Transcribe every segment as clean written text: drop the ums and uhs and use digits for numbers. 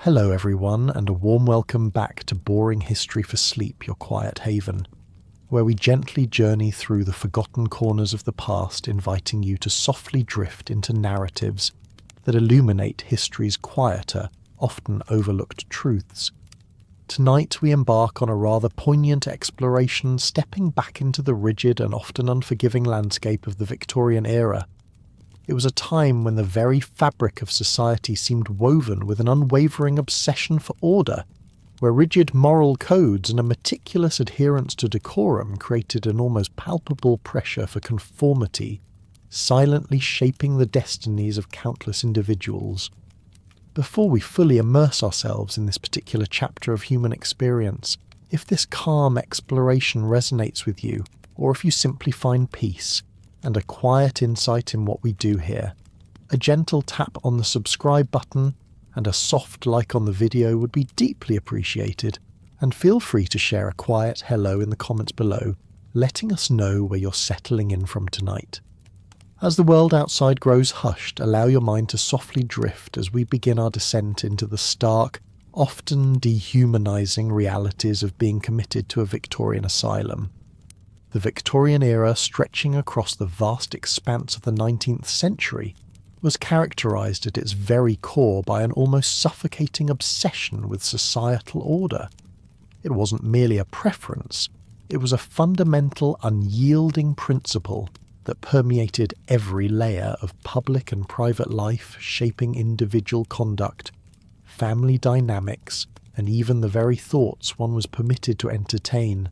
Hello everyone, and a warm welcome back to Boring History for Sleep, your quiet haven, where we gently journey through the forgotten corners of the past, inviting you to softly drift into narratives that illuminate history's quieter, often overlooked truths. Tonight we embark on a rather poignant exploration, stepping back into the rigid and often unforgiving landscape of the Victorian era. It was a time when the very fabric of society seemed woven with an unwavering obsession for order, where rigid moral codes and a meticulous adherence to decorum created an almost palpable pressure for conformity, silently shaping the destinies of countless individuals. Before we fully immerse ourselves in this particular chapter of human experience, if this calm exploration resonates with you, or if you simply find peace and a quiet insight in what we do here, a gentle tap on the subscribe button and a soft like on the video would be deeply appreciated, and feel free to share a quiet hello in the comments below, letting us know where you're settling in from tonight. As the world outside grows hushed, allow your mind to softly drift as we begin our descent into the stark, often dehumanizing realities of being committed to a Victorian asylum. The Victorian era, stretching across the vast expanse of the 19th century, was characterized at its very core by an almost suffocating obsession with societal order. It wasn't merely a preference, it was a fundamental, unyielding principle that permeated every layer of public and private life, shaping individual conduct, family dynamics, and even the very thoughts one was permitted to entertain.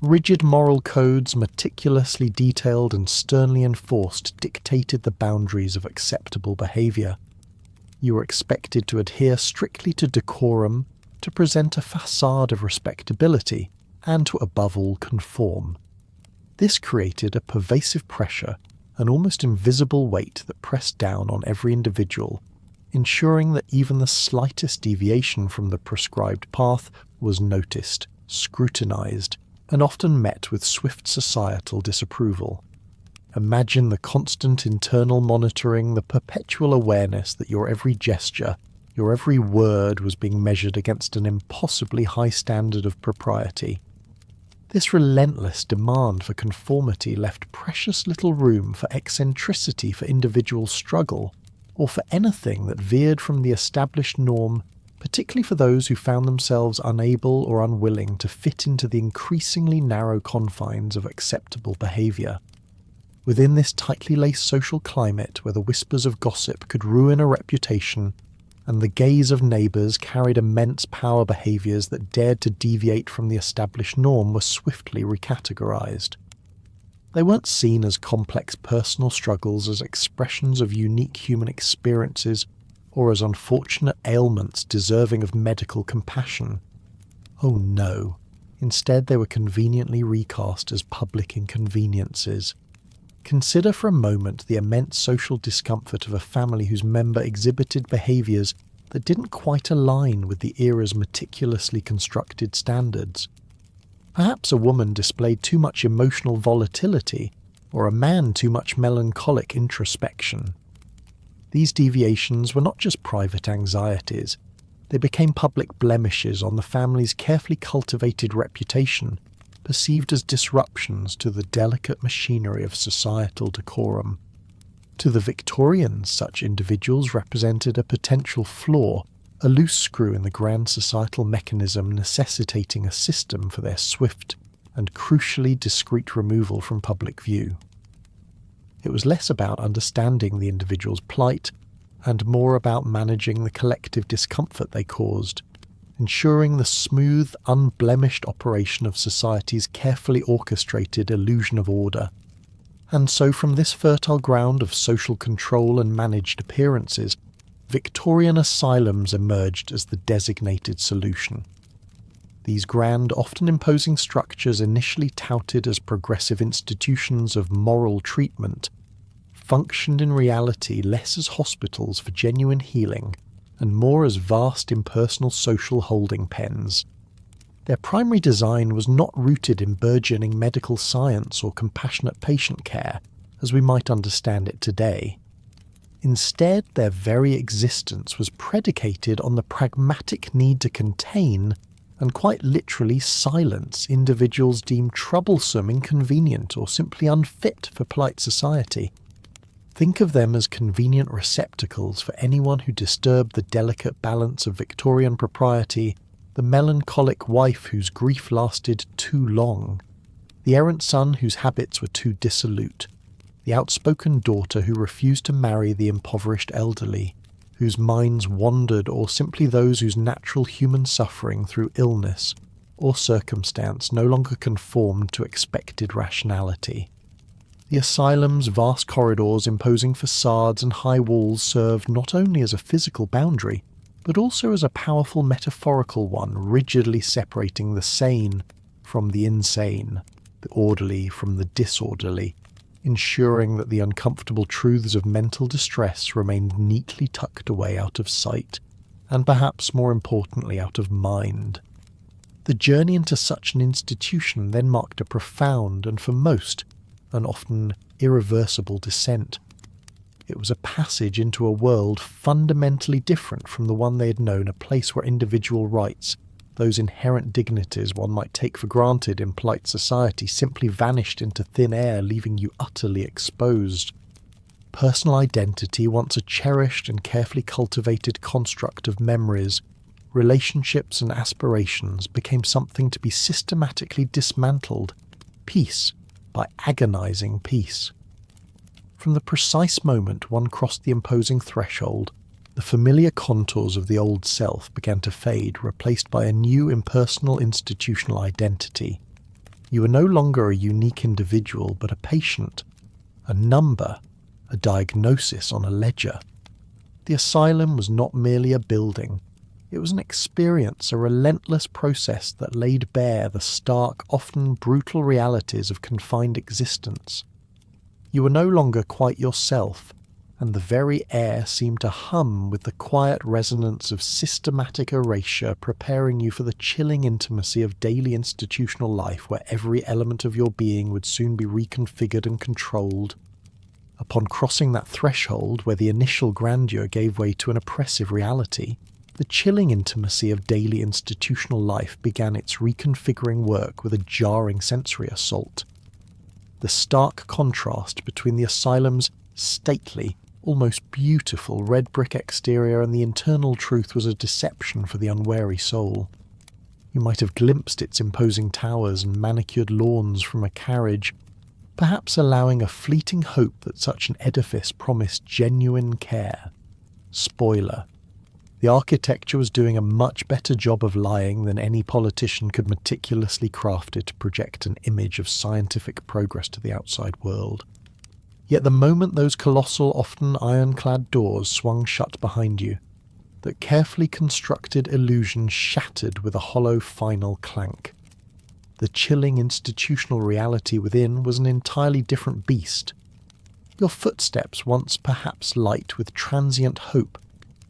Rigid moral codes, meticulously detailed and sternly enforced, dictated the boundaries of acceptable behaviour. You were expected to adhere strictly to decorum, to present a facade of respectability, and to above all conform. This created a pervasive pressure, an almost invisible weight that pressed down on every individual, ensuring that even the slightest deviation from the prescribed path was noticed, scrutinised, and often met with swift societal disapproval. Imagine the constant internal monitoring, the perpetual awareness that your every gesture, your every word was being measured against an impossibly high standard of propriety. This relentless demand for conformity left precious little room for eccentricity, for individual struggle, or for anything that veered from the established norm, particularly for those who found themselves unable or unwilling to fit into the increasingly narrow confines of acceptable behaviour. Within this tightly laced social climate, where the whispers of gossip could ruin a reputation, and the gaze of neighbours carried immense power, behaviours that dared to deviate from the established norm were swiftly recategorised. They weren't seen as complex personal struggles, as expressions of unique human experiences, or as unfortunate ailments deserving of medical compassion. Oh no, instead they were conveniently recast as public inconveniences. Consider for a moment the immense social discomfort of a family whose member exhibited behaviours that didn't quite align with the era's meticulously constructed standards. Perhaps a woman displayed too much emotional volatility, or a man too much melancholic introspection. These deviations were not just private anxieties, they became public blemishes on the family's carefully cultivated reputation, perceived as disruptions to the delicate machinery of societal decorum. To the Victorians, such individuals represented a potential flaw, a loose screw in the grand societal mechanism necessitating a system for their swift and crucially discreet removal from public view. It was less about understanding the individual's plight and more about managing the collective discomfort they caused, ensuring the smooth, unblemished operation of society's carefully orchestrated illusion of order. And so from this fertile ground of social control and managed appearances, Victorian asylums emerged as the designated solution. These grand, often imposing structures, initially touted as progressive institutions of moral treatment, functioned in reality less as hospitals for genuine healing and more as vast impersonal social holding pens. Their primary design was not rooted in burgeoning medical science or compassionate patient care, as we might understand it today. Instead, their very existence was predicated on the pragmatic need to contain and quite literally silence individuals deemed troublesome, inconvenient, or simply unfit for polite society. Think of them as convenient receptacles for anyone who disturbed the delicate balance of Victorian propriety, the melancholic wife whose grief lasted too long, the errant son whose habits were too dissolute, the outspoken daughter who refused to marry the impoverished elderly, whose minds wandered, or simply those whose natural human suffering through illness or circumstance no longer conformed to expected rationality. The asylum's vast corridors, imposing facades and high walls served not only as a physical boundary, but also as a powerful metaphorical one, rigidly separating the sane from the insane, the orderly from the disorderly, ensuring that the uncomfortable truths of mental distress remained neatly tucked away out of sight, and perhaps more importantly out of mind. The journey into such an institution then marked a profound and, for most, an often irreversible descent. It was a passage into a world fundamentally different from the one they had known, a place where individual rights, those inherent dignities one might take for granted in polite society, simply vanished into thin air, leaving you utterly exposed. Personal identity, once a cherished and carefully cultivated construct of memories, relationships and aspirations, became something to be systematically dismantled, piece by agonizing piece. From the precise moment one crossed the imposing threshold, the familiar contours of the old self began to fade, replaced by a new impersonal institutional identity. You were no longer a unique individual, but a patient, a number, a diagnosis on a ledger. The asylum was not merely a building. It was an experience, a relentless process that laid bare the stark, often brutal realities of confined existence. You were no longer quite yourself, and the very air seemed to hum with the quiet resonance of systematic erasure, preparing you for the chilling intimacy of daily institutional life, where every element of your being would soon be reconfigured and controlled. Upon crossing that threshold, where the initial grandeur gave way to an oppressive reality, the chilling intimacy of daily institutional life began its reconfiguring work with a jarring sensory assault. The stark contrast between the asylum's stately, almost beautiful red brick exterior and the internal truth was a deception for the unwary soul. You might have glimpsed its imposing towers and manicured lawns from a carriage, perhaps allowing a fleeting hope that such an edifice promised genuine care. Spoiler: the architecture was doing a much better job of lying than any politician could meticulously craft it to project an image of scientific progress to the outside world. Yet the moment those colossal, often ironclad doors swung shut behind you, that carefully constructed illusion shattered with a hollow final clank. The chilling institutional reality within was an entirely different beast. Your footsteps, once perhaps light with transient hope,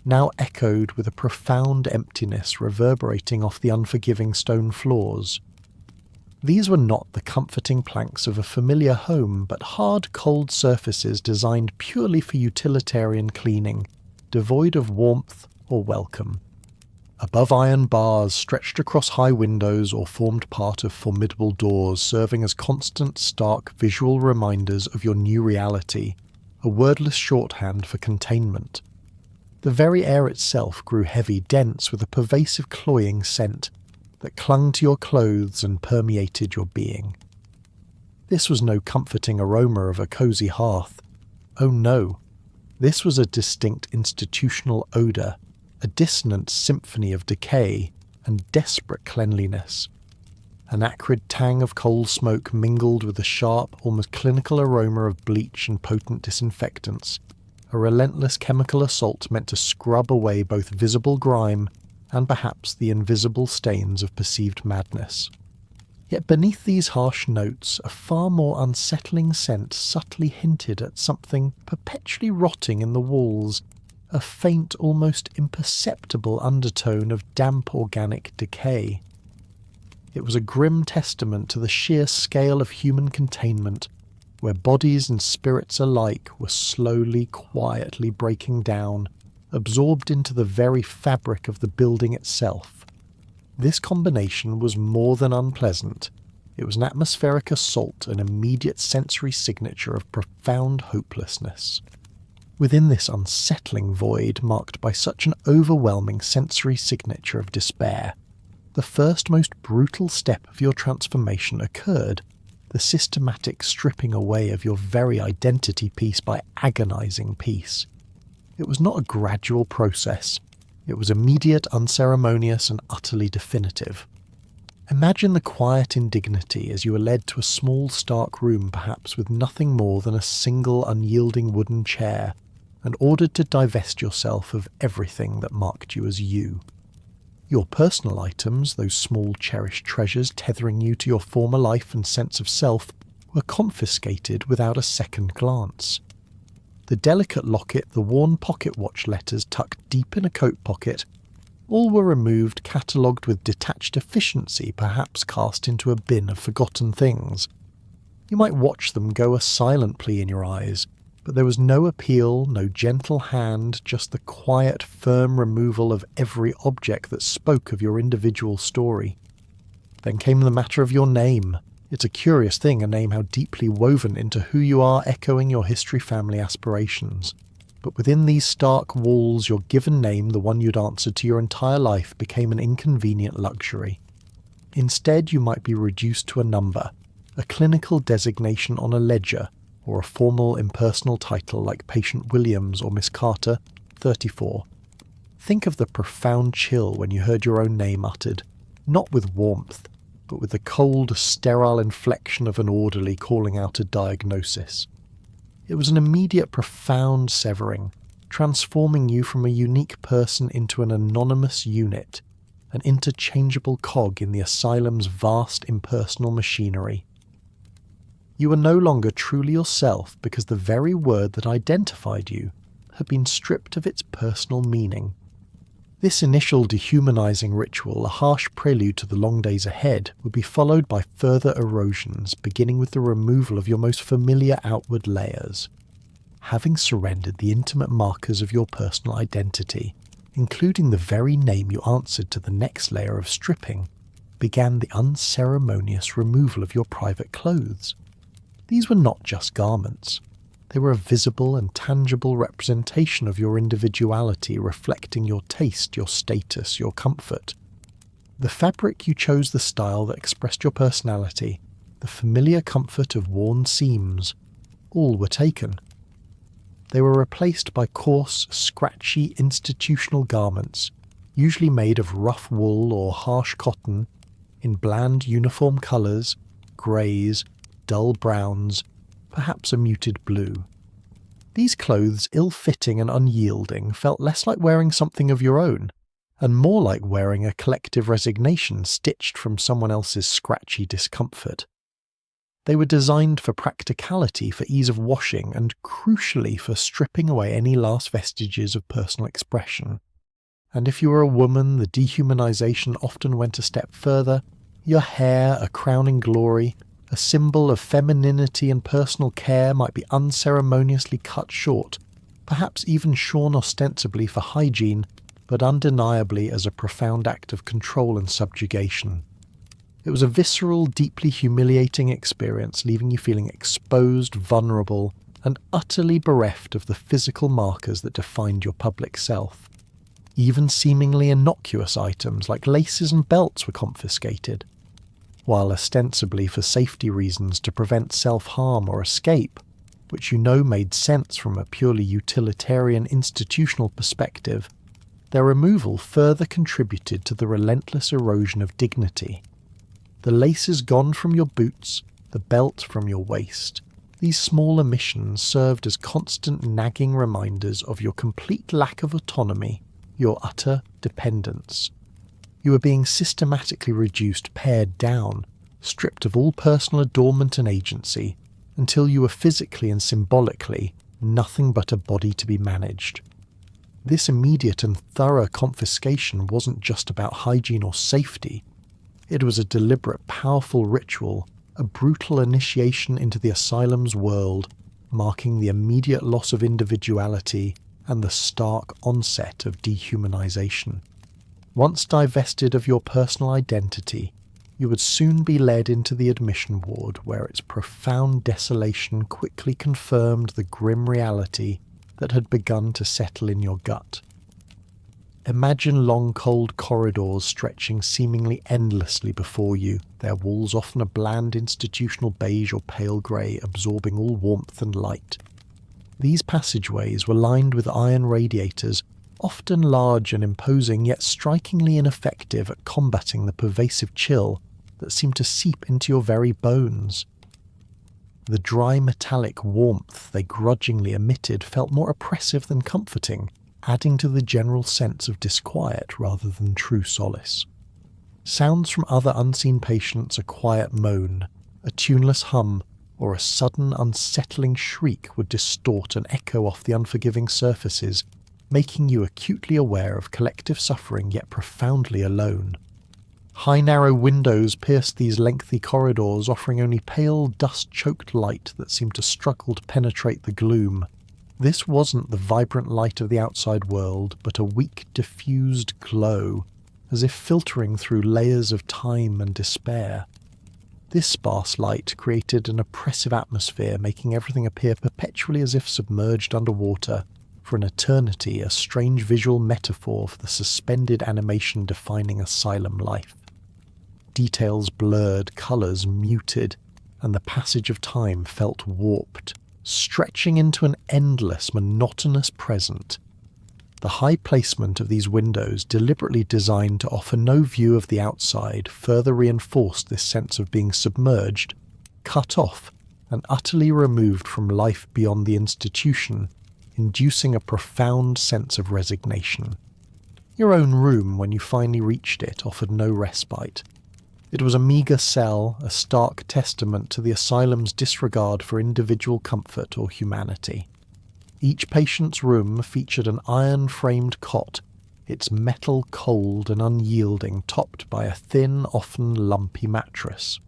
now echoed with a profound emptiness reverberating off the unforgiving stone floors. These were not the comforting planks of a familiar home, but hard, cold surfaces designed purely for utilitarian cleaning, devoid of warmth or welcome. Above iron bars stretched across high windows or formed part of formidable doors, serving as constant, stark visual reminders of your new reality, a wordless shorthand for containment. The very air itself grew heavy, dense, with a pervasive cloying scent that clung to your clothes and permeated your being. This was no comforting aroma of a cosy hearth. Oh no, this was a distinct institutional odour, a dissonant symphony of decay and desperate cleanliness. An acrid tang of coal smoke mingled with the sharp, almost clinical aroma of bleach and potent disinfectants, a relentless chemical assault meant to scrub away both visible grime and perhaps the invisible stains of perceived madness. Yet beneath these harsh notes, a far more unsettling scent subtly hinted at something perpetually rotting in the walls, a faint, almost imperceptible undertone of damp organic decay. It was a grim testament to the sheer scale of human containment, where bodies and spirits alike were slowly, quietly breaking down, absorbed into the very fabric of the building itself. This combination was more than unpleasant. It was an atmospheric assault, an immediate sensory signature of profound hopelessness. Within this unsettling void marked by such an overwhelming sensory signature of despair, the first most brutal step of your transformation occurred, the systematic stripping away of your very identity piece by agonizing piece. It was not a gradual process. It was immediate, unceremonious, and utterly definitive. Imagine the quiet indignity as you were led to a small, stark room, perhaps with nothing more than a single unyielding wooden chair, and ordered to divest yourself of everything that marked you as you. Your personal items, those small cherished treasures tethering you to your former life and sense of self, were confiscated without a second glance. The delicate locket, the worn pocket watch letters tucked deep in a coat pocket, all were removed, catalogued with detached efficiency, perhaps cast into a bin of forgotten things. You might watch them go a silent plea in your eyes, but there was no appeal, no gentle hand, just the quiet, firm removal of every object that spoke of your individual story. Then came the matter of your name. It's a curious thing, a name how deeply woven into who you are, echoing your history family aspirations. But within these stark walls, your given name, the one you'd answered to your entire life, became an inconvenient luxury. Instead, you might be reduced to a number, a clinical designation on a ledger, or a formal impersonal title like Patient Williams or Miss Carter, 34. Think of the profound chill when you heard your own name uttered, not with warmth, but with the cold, sterile inflection of an orderly calling out a diagnosis. It was an immediate, profound severing, transforming you from a unique person into an anonymous unit, an interchangeable cog in the asylum's vast impersonal machinery. You were no longer truly yourself because the very word that identified you had been stripped of its personal meaning. This initial dehumanizing ritual, a harsh prelude to the long days ahead, would be followed by further erosions, beginning with the removal of your most familiar outward layers. Having surrendered the intimate markers of your personal identity, including the very name you answered to the next layer of stripping, began the unceremonious removal of your private clothes. These were not just garments. They were a visible and tangible representation of your individuality, reflecting your taste, your status, your comfort. The fabric you chose, the style that expressed your personality, the familiar comfort of worn seams, all were taken. They were replaced by coarse, scratchy, institutional garments, usually made of rough wool or harsh cotton, in bland uniform colours, greys, dull browns, perhaps a muted blue. These clothes, ill-fitting and unyielding, felt less like wearing something of your own, and more like wearing a collective resignation stitched from someone else's scratchy discomfort. They were designed for practicality, for ease of washing, and crucially for stripping away any last vestiges of personal expression. And if you were a woman, the dehumanization often went a step further. Your hair, a crowning glory, a symbol of femininity and personal care, might be unceremoniously cut short, perhaps even shorn ostensibly for hygiene, but undeniably as a profound act of control and subjugation. It was a visceral, deeply humiliating experience, leaving you feeling exposed, vulnerable, and utterly bereft of the physical markers that defined your public self. Even seemingly innocuous items like laces and belts were confiscated. While ostensibly for safety reasons to prevent self-harm or escape, which you know made sense from a purely utilitarian institutional perspective, their removal further contributed to the relentless erosion of dignity. The laces gone from your boots, the belt from your waist, these small omissions served as constant nagging reminders of your complete lack of autonomy, your utter dependence. You were being systematically reduced, pared down, stripped of all personal adornment and agency, until you were physically and symbolically nothing but a body to be managed. This immediate and thorough confiscation wasn't just about hygiene or safety. It was a deliberate, powerful ritual a brutal initiation into the asylum's world, marking the immediate loss of individuality and the stark onset of dehumanization. Once divested of your personal identity, you would soon be led into the admission ward, where its profound desolation quickly confirmed the grim reality that had begun to settle in your gut. Imagine long cold corridors stretching seemingly endlessly before you, their walls often a bland institutional beige or pale grey, absorbing all warmth and light. These passageways were lined with iron radiators, often large and imposing, yet strikingly ineffective at combating the pervasive chill that seemed to seep into your very bones. The dry metallic warmth they grudgingly emitted felt more oppressive than comforting, adding to the general sense of disquiet rather than true solace. Sounds from other unseen patients, a quiet moan, a tuneless hum, or a sudden unsettling shriek would distort and echo off the unforgiving surfaces, making you acutely aware of collective suffering yet profoundly alone. High narrow windows pierced these lengthy corridors, offering only pale dust-choked light that seemed to struggle to penetrate the gloom. This wasn't the vibrant light of the outside world, but a weak, diffused glow, as if filtering through layers of time and despair. This sparse light created an oppressive atmosphere, making everything appear perpetually as if submerged underwater, for an eternity, a strange visual metaphor for the suspended animation defining asylum life. Details blurred, colours muted, and the passage of time felt warped, stretching into an endless, monotonous present. The high placement of these windows, deliberately designed to offer no view of the outside, further reinforced this sense of being submerged, cut off, and utterly removed from life beyond the institution, inducing a profound sense of resignation. Your own room, when you finally reached it, offered no respite. It was a meagre cell, a stark testament to the asylum's disregard for individual comfort or humanity. Each patient's room featured an iron-framed cot, its metal cold and unyielding, topped by a thin, often lumpy mattress.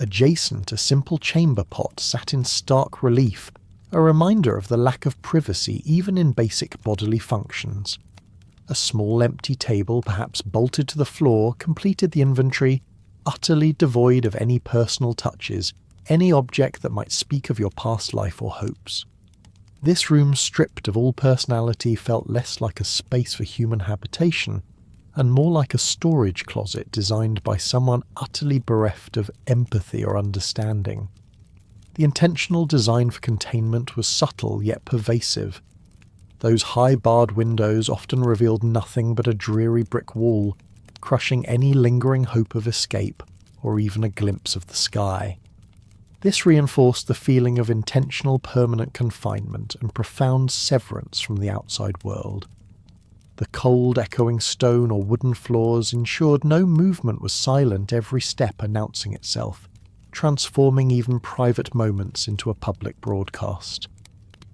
Adjacent, a simple chamber pot sat in stark relief, a reminder of the lack of privacy even in basic bodily functions. A small empty table, perhaps bolted to the floor, completed the inventory, utterly devoid of any personal touches, any object that might speak of your past life or hopes. This room, stripped of all personality, felt less like a space for human habitation, and more like a storage closet designed by someone utterly bereft of empathy or understanding. The intentional design for containment was subtle yet pervasive. Those high barred windows often revealed nothing but a dreary brick wall, crushing any lingering hope of escape or even a glimpse of the sky. This reinforced the feeling of intentional permanent confinement and profound severance from the outside world. The cold, echoing stone or wooden floors ensured no movement was silent, every step announcing itself, transforming even private moments into a public broadcast.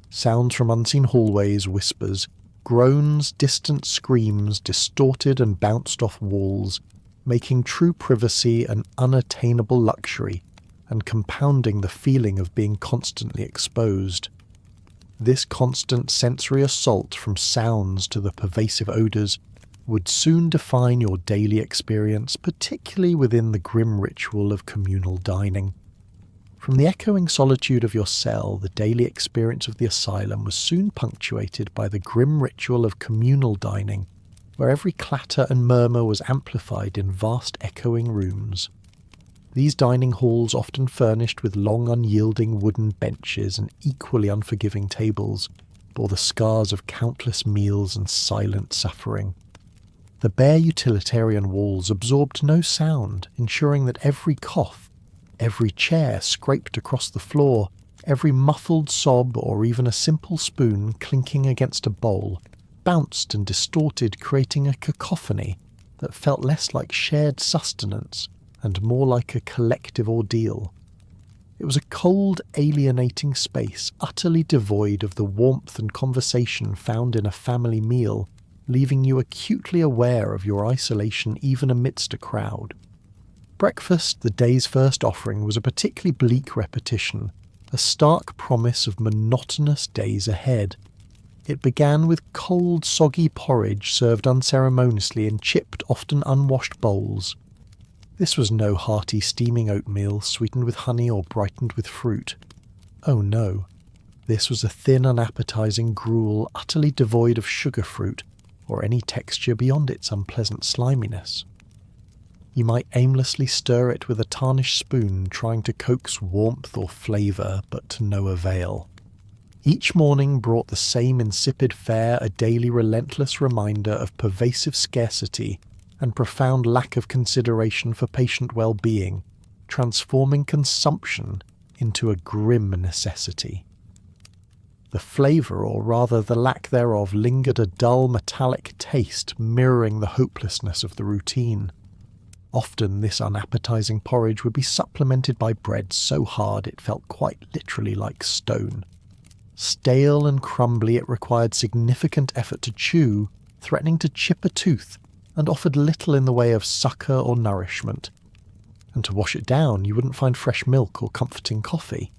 Sounds from unseen hallways, whispers, groans, distant screams distorted and bounced off walls, making true privacy an unattainable luxury and compounding the feeling of being constantly exposed. This constant sensory assault, from sounds to the pervasive odours, would soon define your daily experience, particularly within the grim ritual of communal dining. From the echoing solitude of your cell, the daily experience of the asylum was soon punctuated by the grim ritual of communal dining, where every clatter and murmur was amplified in vast echoing rooms. These dining halls, often furnished with long unyielding wooden benches and equally unforgiving tables, bore the scars of countless meals and silent suffering. The bare utilitarian walls absorbed no sound, ensuring that every cough, every chair scraped across the floor, every muffled sob or even a simple spoon clinking against a bowl, bounced and distorted, creating a cacophony that felt less like shared sustenance and more like a collective ordeal. It was a cold, alienating space, utterly devoid of the warmth and conversation found in a family meal, leaving you acutely aware of your isolation even amidst a crowd. Breakfast, the day's first offering, was a particularly bleak repetition, a stark promise of monotonous days ahead. It began with cold, soggy porridge served unceremoniously in chipped, often unwashed bowls. This was no hearty steaming oatmeal sweetened with honey or brightened with fruit. Oh no, this was a thin, unappetizing gruel utterly devoid of sugar fruit or any texture beyond its unpleasant sliminess. You might aimlessly stir it with a tarnished spoon, trying to coax warmth or flavour, but to no avail. Each morning brought the same insipid fare, a daily relentless reminder of pervasive scarcity and profound lack of consideration for patient well-being, transforming consumption into a grim necessity. The flavour, or rather the lack thereof, lingered, a dull metallic taste mirroring the hopelessness of the routine. Often this unappetizing porridge would be supplemented by bread so hard it felt quite literally like stone. Stale and crumbly, it required significant effort to chew, threatening to chip a tooth, and offered little in the way of succour or nourishment. And to wash it down, you wouldn't find fresh milk or comforting coffee.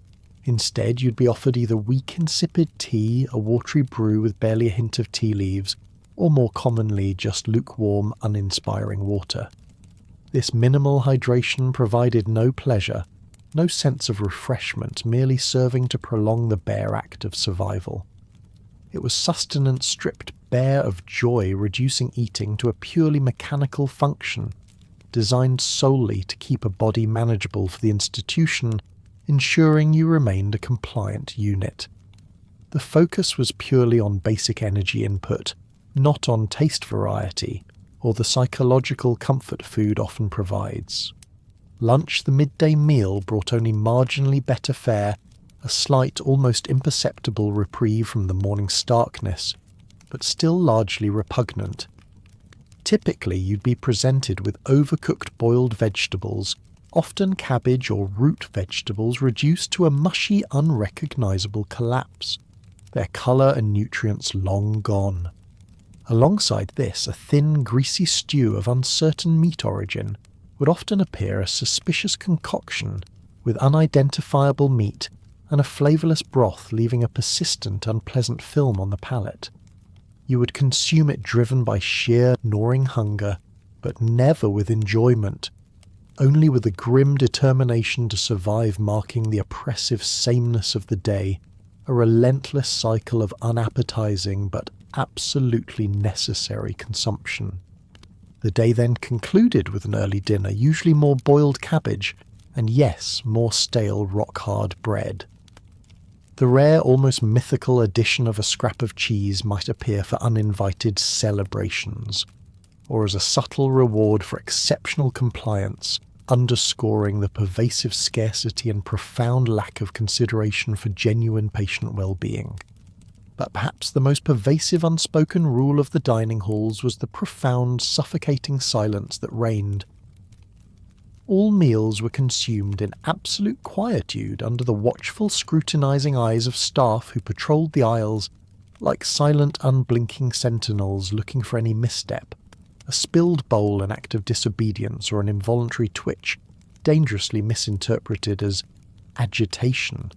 Instead, you'd be offered either weak, insipid tea, a watery brew with barely a hint of tea leaves, or more commonly just lukewarm, uninspiring water. This minimal hydration provided no pleasure, no sense of refreshment, merely serving to prolong the bare act of survival. It was sustenance stripped bare of joy, reducing eating to a purely mechanical function, designed solely to keep a body manageable for the institution, ensuring you remained a compliant unit. The focus was purely on basic energy input, not on taste variety, or the psychological comfort food often provides. Lunch, the midday meal, brought only marginally better fare, a slight, almost imperceptible reprieve from the morning's starkness, but still largely repugnant. Typically, you'd be presented with overcooked boiled vegetables, often cabbage or root vegetables, reduced to a mushy, unrecognisable collapse, their colour and nutrients long gone. Alongside this, a thin, greasy stew of uncertain meat origin would often appear a suspicious concoction with unidentifiable meat and a flavourless broth, leaving a persistent, unpleasant film on the palate. You would consume it driven by sheer, gnawing hunger, but never with enjoyment, only with a grim determination to survive, marking the oppressive sameness of the day, a relentless cycle of unappetizing but absolutely necessary consumption. The day then concluded with an early dinner, usually more boiled cabbage, and yes, more stale rock-hard bread. The rare, almost mythical addition of a scrap of cheese might appear for uninvited celebrations, or as a subtle reward for exceptional compliance, underscoring the pervasive scarcity and profound lack of consideration for genuine patient well-being. But perhaps the most pervasive unspoken rule of the dining halls was the profound, suffocating silence that reigned. All meals were consumed in absolute quietude under the watchful, scrutinizing eyes of staff who patrolled the aisles like silent, unblinking sentinels looking for any misstep, a spilled bowl an act of disobedience or an involuntary twitch, dangerously misinterpreted as agitation.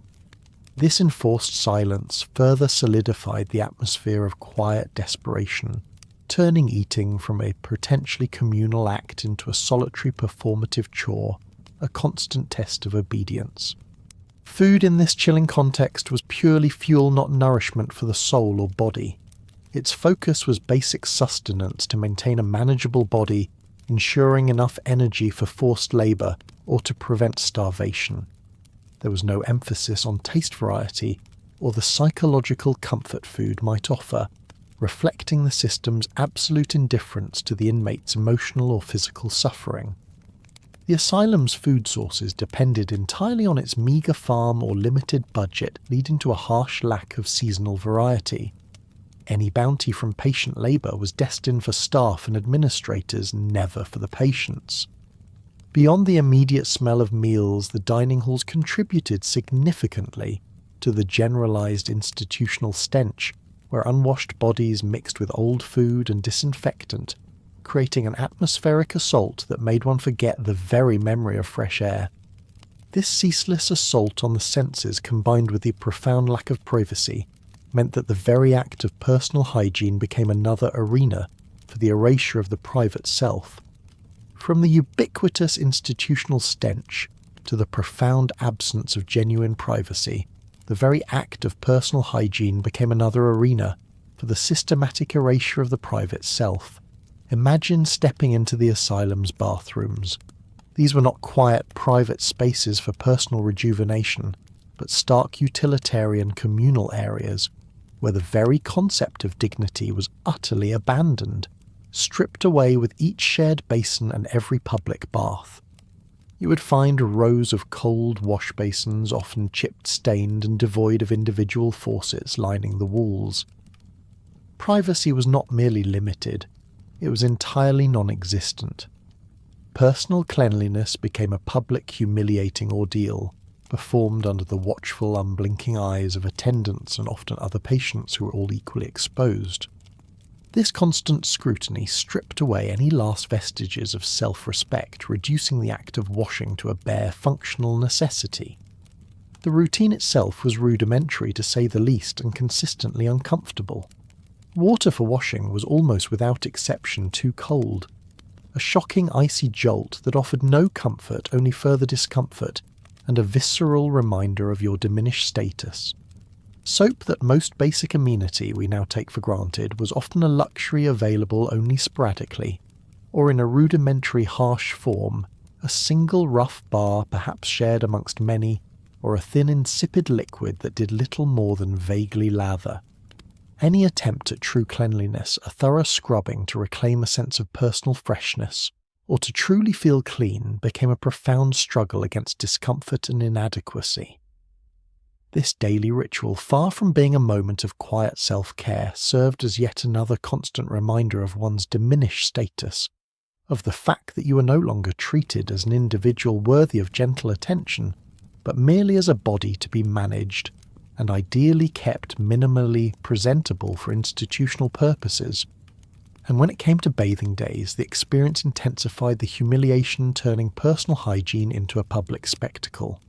This enforced silence further solidified the atmosphere of quiet desperation, turning eating from a potentially communal act into a solitary performative chore, a constant test of obedience. Food in this chilling context was purely fuel, not nourishment for the soul or body. Its focus was basic sustenance to maintain a manageable body, ensuring enough energy for forced labour or to prevent starvation. There was no emphasis on taste variety or the psychological comfort food might offer, reflecting the system's absolute indifference to the inmate's emotional or physical suffering. The asylum's food sources depended entirely on its meagre farm or limited budget, leading to a harsh lack of seasonal variety. Any bounty from patient labour was destined for staff and administrators, never for the patients. Beyond the immediate smell of meals, the dining halls contributed significantly to the generalised institutional stench, where unwashed bodies mixed with old food and disinfectant creating an atmospheric assault that made one forget the very memory of fresh air. This ceaseless assault on the senses, combined with the profound lack of privacy, meant that the very act of personal hygiene became another arena for the erasure of the private self. From the ubiquitous institutional stench to the profound absence of genuine privacy, the very act of personal hygiene became another arena for the systematic erasure of the private self. Imagine stepping into the asylum's bathrooms. These were not quiet, private spaces for personal rejuvenation, but stark utilitarian communal areas where the very concept of dignity was utterly abandoned, stripped away with each shared basin and every public bath. You would find rows of cold wash basins, often chipped, stained, and devoid of individual faucets, lining the walls. Privacy was not merely limited, it was entirely non-existent. Personal cleanliness became a public, humiliating ordeal, performed under the watchful, unblinking eyes of attendants and often other patients who were all equally exposed. This constant scrutiny stripped away any last vestiges of self-respect, reducing the act of washing to a bare functional necessity. The routine itself was rudimentary, to say the least, and consistently uncomfortable. Water for washing was almost without exception too cold. A shocking icy jolt that offered no comfort, only further discomfort, and a visceral reminder of your diminished status. Soap, that most basic amenity we now take for granted, was often a luxury available only sporadically, or in a rudimentary harsh form, a single rough bar perhaps shared amongst many, or a thin insipid liquid that did little more than vaguely lather. Any attempt at true cleanliness, a thorough scrubbing to reclaim a sense of personal freshness, or to truly feel clean, became a profound struggle against discomfort and inadequacy. This daily ritual, far from being a moment of quiet self-care, served as yet another constant reminder of one's diminished status, of the fact that you were no longer treated as an individual worthy of gentle attention, but merely as a body to be managed, and ideally kept minimally presentable for institutional purposes. And when it came to bathing days, the experience intensified the humiliation, turning personal hygiene into a public spectacle.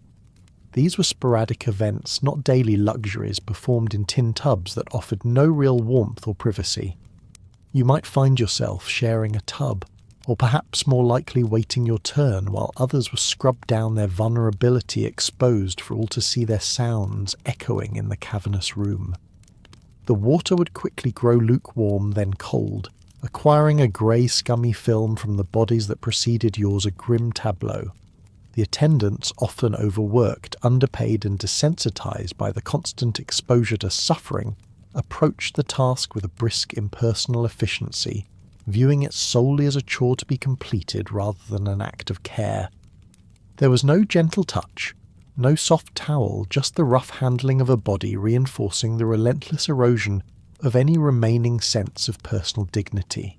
These were sporadic events, not daily luxuries performed in tin tubs that offered no real warmth or privacy. You might find yourself sharing a tub, or perhaps more likely waiting your turn while others were scrubbed down, their vulnerability exposed for all to see, their sounds echoing in the cavernous room. The water would quickly grow lukewarm, then cold, acquiring a grey scummy film from the bodies that preceded yours, a grim tableau. The attendants, often overworked, underpaid and desensitized by the constant exposure to suffering, approached the task with a brisk, impersonal efficiency, viewing it solely as a chore to be completed rather than an act of care. There was no gentle touch, no soft towel, just the rough handling of a body, reinforcing the relentless erosion of any remaining sense of personal dignity.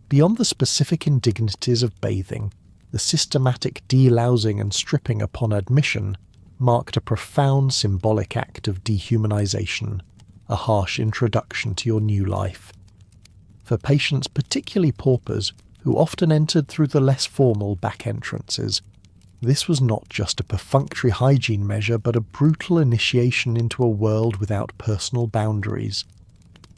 Beyond the specific indignities of bathing, the systematic delousing and stripping upon admission marked a profound symbolic act of dehumanization, a harsh introduction to your new life. For patients, particularly paupers, who often entered through the less formal back entrances, this was not just a perfunctory hygiene measure, but a brutal initiation into a world without personal boundaries.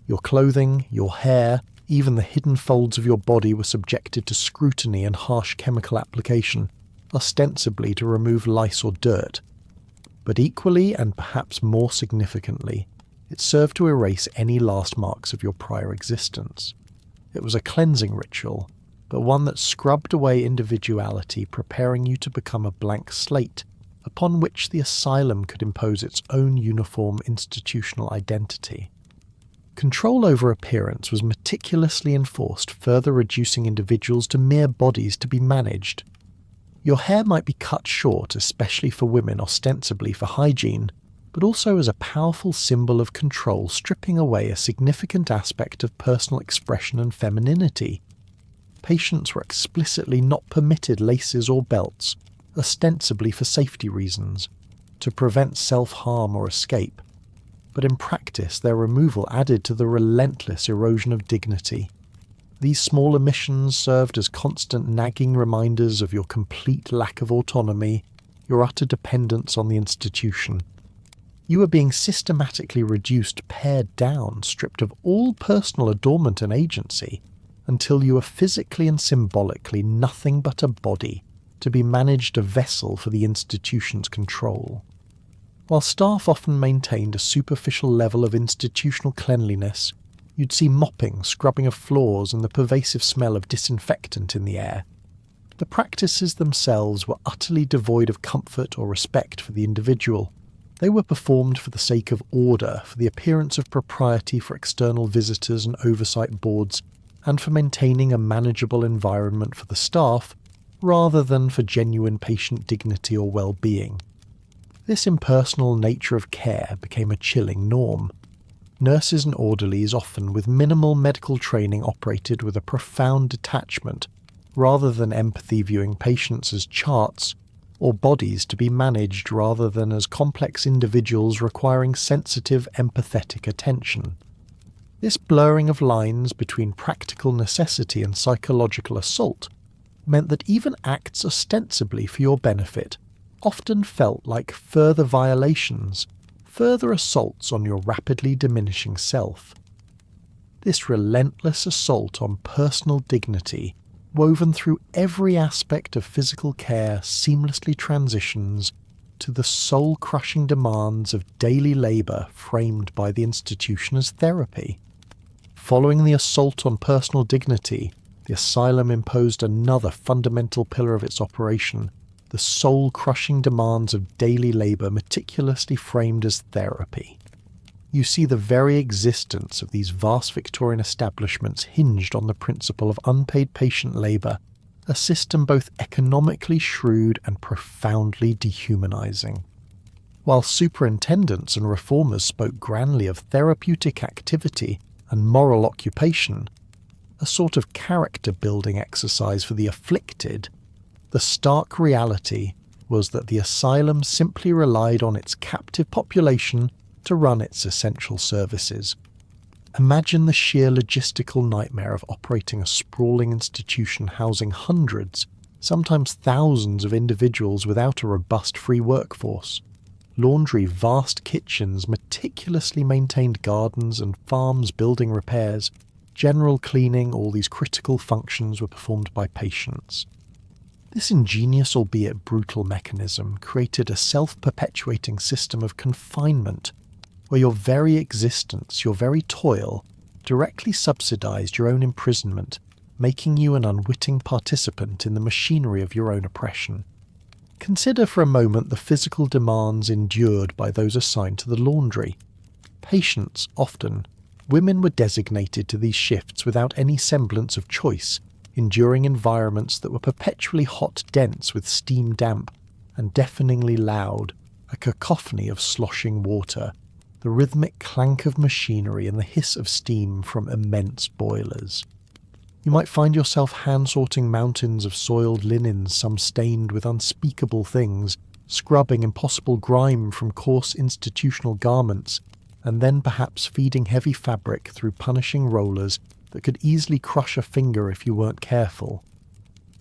Your clothing, your hair, even the hidden folds of your body were subjected to scrutiny and harsh chemical application, ostensibly to remove lice or dirt. But equally, and perhaps more significantly, it served to erase any last marks of your prior existence. It was a cleansing ritual, but one that scrubbed away individuality, preparing you to become a blank slate upon which the asylum could impose its own uniform institutional identity. Control over appearance was meticulously enforced, further reducing individuals to mere bodies to be managed. Your hair might be cut short, especially for women, ostensibly for hygiene, but also as a powerful symbol of control, stripping away a significant aspect of personal expression and femininity. Patients were explicitly not permitted laces or belts, ostensibly for safety reasons, to prevent self-harm or escape, but in practice their removal added to the relentless erosion of dignity. These small omissions served as constant nagging reminders of your complete lack of autonomy, your utter dependence on the institution. You were being systematically reduced, pared down, stripped of all personal adornment and agency, until you were physically and symbolically nothing but a body, to be managed a vessel for the institution's control. While staff often maintained a superficial level of institutional cleanliness, you'd see mopping, scrubbing of floors, and the pervasive smell of disinfectant in the air. The practices themselves were utterly devoid of comfort or respect for the individual. They were performed for the sake of order, for the appearance of propriety for external visitors and oversight boards, and for maintaining a manageable environment for the staff, rather than for genuine patient dignity or well-being. This impersonal nature of care became a chilling norm. Nurses and orderlies, often with minimal medical training, operated with a profound detachment, rather than empathy, viewing patients as charts, or bodies to be managed rather than as complex individuals requiring sensitive, empathetic attention. This blurring of lines between practical necessity and psychological assault meant that even acts ostensibly for your benefit often felt like further violations, further assaults on your rapidly diminishing self. This relentless assault on personal dignity, woven through every aspect of physical care, seamlessly transitions to the soul-crushing demands of daily labour framed by the institution as therapy. Following the assault on personal dignity, the asylum imposed another fundamental pillar of its operation, the soul-crushing demands of daily labour meticulously framed as therapy. You see, the very existence of these vast Victorian establishments hinged on the principle of unpaid patient labour, a system both economically shrewd and profoundly dehumanising. While superintendents and reformers spoke grandly of therapeutic activity and moral occupation, a sort of character-building exercise for the afflicted, the stark reality was that the asylum simply relied on its captive population to run its essential services. Imagine the sheer logistical nightmare of operating a sprawling institution housing hundreds, sometimes thousands of individuals without a robust free workforce. Laundry, vast kitchens, meticulously maintained gardens and farms building repairs, general cleaning, all these critical functions were performed by patients. This ingenious albeit brutal mechanism created a self-perpetuating system of confinement where your very existence, your very toil, directly subsidized your own imprisonment, making you an unwitting participant in the machinery of your own oppression. Consider for a moment the physical demands endured by those assigned to the laundry. Patients, often, women were designated to these shifts without any semblance of choice, enduring environments that were perpetually hot, dense with steam damp, and deafeningly loud, a cacophony of sloshing water, the rhythmic clank of machinery and the hiss of steam from immense boilers. You might find yourself hand-sorting mountains of soiled linens, some stained with unspeakable things, scrubbing impossible grime from coarse institutional garments, and then perhaps feeding heavy fabric through punishing rollers that could easily crush a finger if you weren't careful.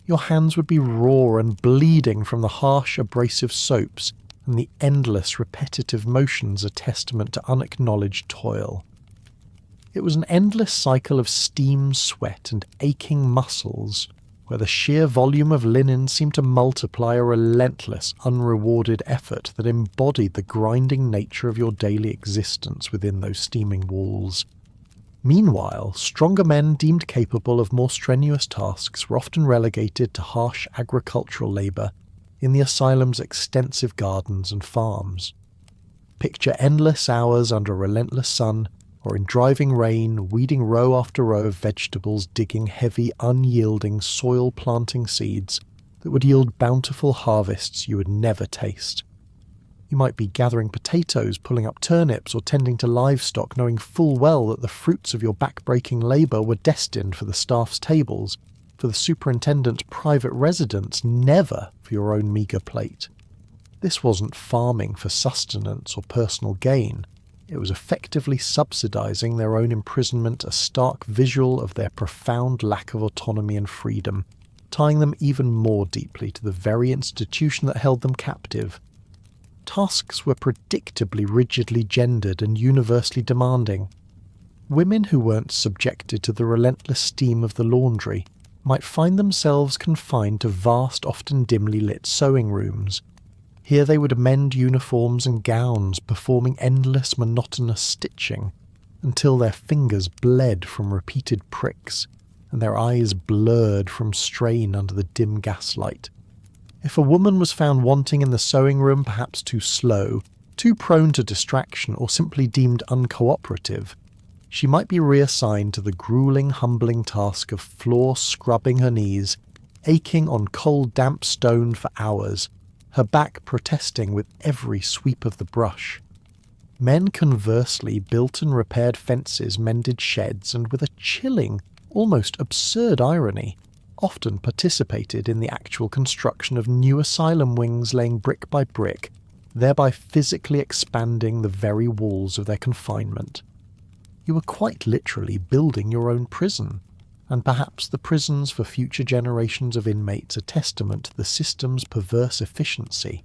Your hands would be raw and bleeding from the harsh, abrasive soaps, and the endless, repetitive motions a testament to unacknowledged toil. It was an endless cycle of steam, sweat, and aching muscles, where the sheer volume of linen seemed to multiply a relentless, unrewarded effort that embodied the grinding nature of your daily existence within those steaming walls. Meanwhile, stronger men deemed capable of more strenuous tasks were often relegated to harsh agricultural labour in the asylum's extensive gardens and farms. Picture endless hours under a relentless sun, or in driving rain, weeding row after row of vegetables, digging heavy, unyielding, soil-planting seeds that would yield bountiful harvests you would never taste. You might be gathering potatoes, pulling up turnips, or tending to livestock, knowing full well that the fruits of your back-breaking labour were destined for the staff's tables, for the superintendent's private residence, never for your own meagre plate. This wasn't farming for sustenance or personal gain. It was effectively subsidizing their own imprisonment, a stark visual of their profound lack of autonomy and freedom, tying them even more deeply to the very institution that held them captive. Tasks were predictably rigidly gendered and universally demanding. Women who weren't subjected to the relentless steam of the laundry might find themselves confined to vast, often dimly lit sewing rooms. Here they would mend uniforms and gowns, performing endless monotonous stitching, until their fingers bled from repeated pricks, and their eyes blurred from strain under the dim gaslight. If a woman was found wanting in the sewing room, perhaps too slow, too prone to distraction, or simply deemed uncooperative, she might be reassigned to the grueling, humbling task of floor scrubbing her knees, aching on cold, damp stone for hours, her back protesting with every sweep of the brush. Men, conversely, built and repaired fences, mended sheds, and with a chilling, almost absurd irony, often participated in the actual construction of new asylum wings, laying brick by brick, thereby physically expanding the very walls of their confinement. You were quite literally building your own prison, and perhaps the prisons for future generations of inmates a testament to the system's perverse efficiency.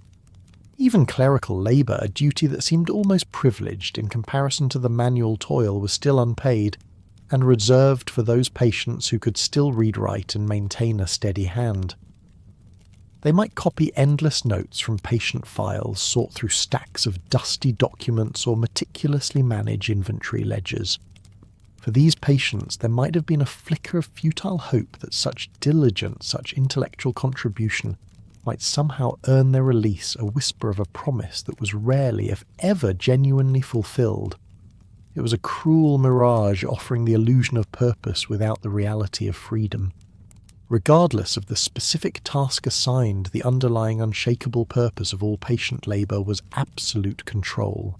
Even clerical labour, a duty that seemed almost privileged in comparison to the manual toil, was still unpaid, and reserved for those patients who could still read, write, and maintain a steady hand. They might copy endless notes from patient files, sort through stacks of dusty documents, or meticulously manage inventory ledgers. For these patients, there might have been a flicker of futile hope that such diligence, such intellectual contribution, might somehow earn their release, a whisper of a promise that was rarely, if ever, genuinely fulfilled. It was a cruel mirage offering the illusion of purpose without the reality of freedom. Regardless of the specific task assigned, the underlying unshakable purpose of all patient labour was absolute control.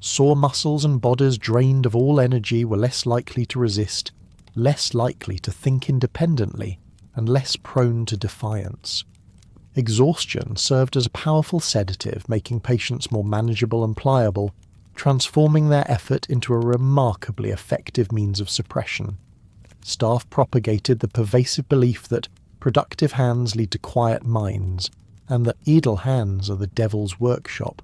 Sore muscles and bodies drained of all energy were less likely to resist, less likely to think independently, and less prone to defiance. Exhaustion served as a powerful sedative, making patients more manageable and pliable, transforming their effort into a remarkably effective means of suppression. Staff propagated the pervasive belief that productive hands lead to quiet minds, and that idle hands are the devil's workshop,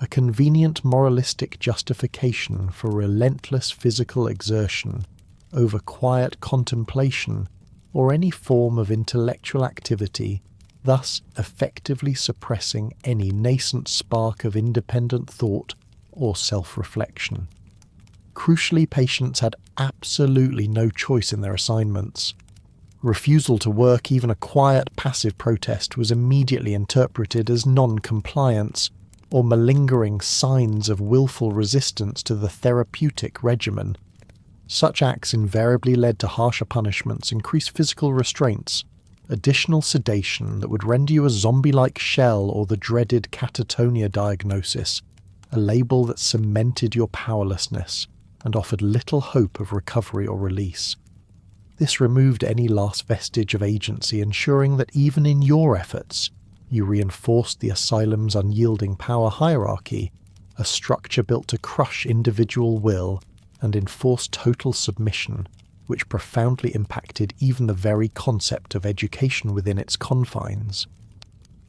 a convenient moralistic justification for relentless physical exertion over quiet contemplation or any form of intellectual activity, thus effectively suppressing any nascent spark of independent thought or self-reflection. Crucially, patients had absolutely no choice in their assignments. Refusal to work, even a quiet, passive protest, was immediately interpreted as non-compliance, or malingering signs of willful resistance to the therapeutic regimen. Such acts invariably led to harsher punishments, increased physical restraints, additional sedation that would render you a zombie-like shell, or the dreaded catatonia diagnosis, a label that cemented your powerlessness and offered little hope of recovery or release. This removed any last vestige of agency, ensuring that even in your efforts, you reinforced the asylum's unyielding power hierarchy, a structure built to crush individual will and enforce total submission, which profoundly impacted even the very concept of education within its confines.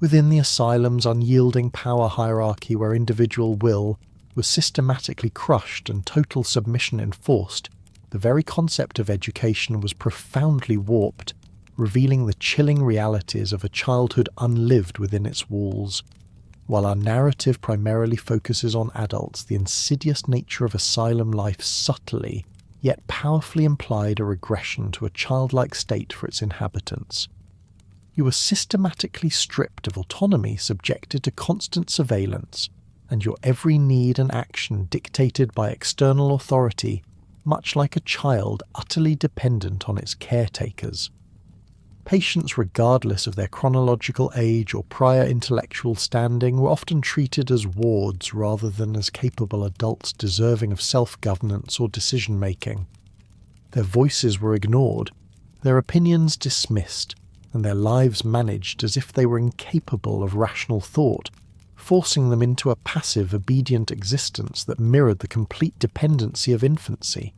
Within the asylum's unyielding power hierarchy, where individual will was systematically crushed and total submission enforced, the very concept of education was profoundly warped, revealing the chilling realities of a childhood unlived within its walls. While our narrative primarily focuses on adults, the insidious nature of asylum life subtly, yet powerfully implied a regression to a childlike state for its inhabitants. You were systematically stripped of autonomy, subjected to constant surveillance, and your every need and action dictated by external authority, much like a child utterly dependent on its caretakers. Patients, regardless of their chronological age or prior intellectual standing, were often treated as wards rather than as capable adults deserving of self-governance or decision-making. Their voices were ignored, their opinions dismissed, and their lives managed as if they were incapable of rational thought, forcing them into a passive, obedient existence that mirrored the complete dependency of infancy.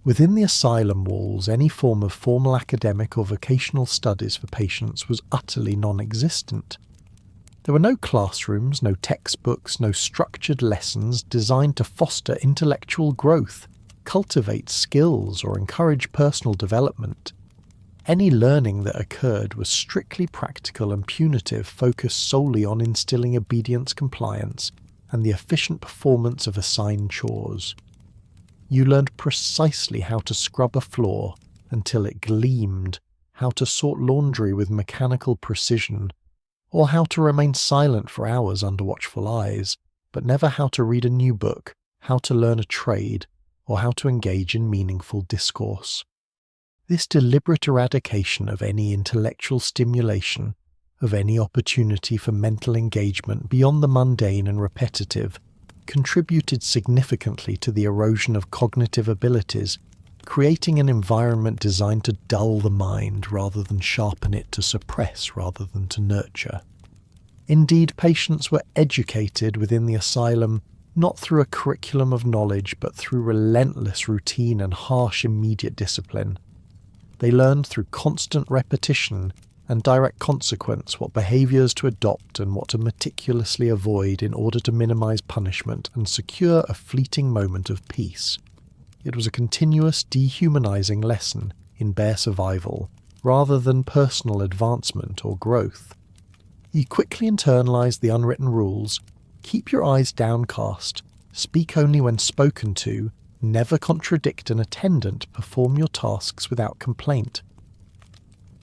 Within the asylum walls, any form of formal academic or vocational studies for patients was utterly non-existent. There were no classrooms, no textbooks, no structured lessons designed to foster intellectual growth, cultivate skills, or encourage personal development. Any learning that occurred was strictly practical and punitive, focused solely on instilling obedience, compliance, and the efficient performance of assigned chores. You learned precisely how to scrub a floor until it gleamed, how to sort laundry with mechanical precision, or how to remain silent for hours under watchful eyes, but never how to read a new book, how to learn a trade, or how to engage in meaningful discourse. This deliberate eradication of any intellectual stimulation, of any opportunity for mental engagement beyond the mundane and repetitive, contributed significantly to the erosion of cognitive abilities, creating an environment designed to dull the mind rather than sharpen it, to suppress rather than to nurture. Indeed, patients were educated within the asylum not through a curriculum of knowledge, but through relentless routine and harsh immediate discipline. They learned through constant repetition and direct consequence what behaviours to adopt and what to meticulously avoid in order to minimise punishment and secure a fleeting moment of peace. It was a continuous dehumanising lesson in bare survival, rather than personal advancement or growth. You quickly internalised the unwritten rules: keep your eyes downcast, speak only when spoken to, never contradict an attendant, perform your tasks without complaint.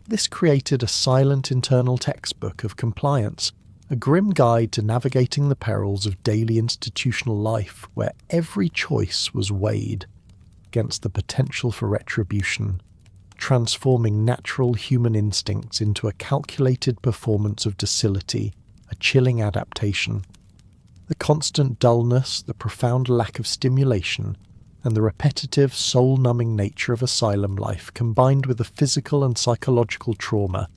This created a silent internal textbook of compliance, a grim guide to navigating the perils of daily institutional life, where every choice was weighed against the potential for retribution, transforming natural human instincts into a calculated performance of docility, a chilling adaptation. The constant dullness, the profound lack of stimulation, and the repetitive, soul-numbing nature of asylum life, combined with the physical and psychological trauma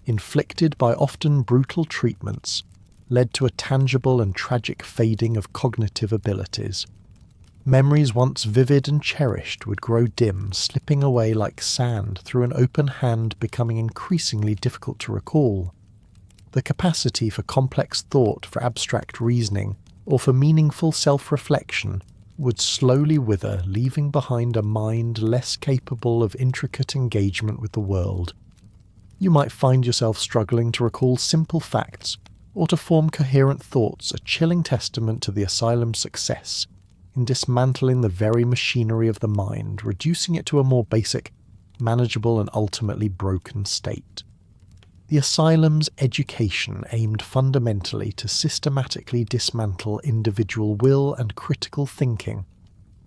inflicted by often brutal treatments, led to a tangible and tragic fading of cognitive abilities. Memories once vivid and cherished would grow dim, slipping away like sand through an open hand, becoming increasingly difficult to recall. The capacity for complex thought, for abstract reasoning, or for meaningful self-reflection would slowly wither, leaving behind a mind less capable of intricate engagement with the world. You might find yourself struggling to recall simple facts or to form coherent thoughts, a chilling testament to the asylum's success in dismantling the very machinery of the mind, reducing it to a more basic, manageable and ultimately broken state. The asylum's education aimed fundamentally to systematically dismantle individual will and critical thinking.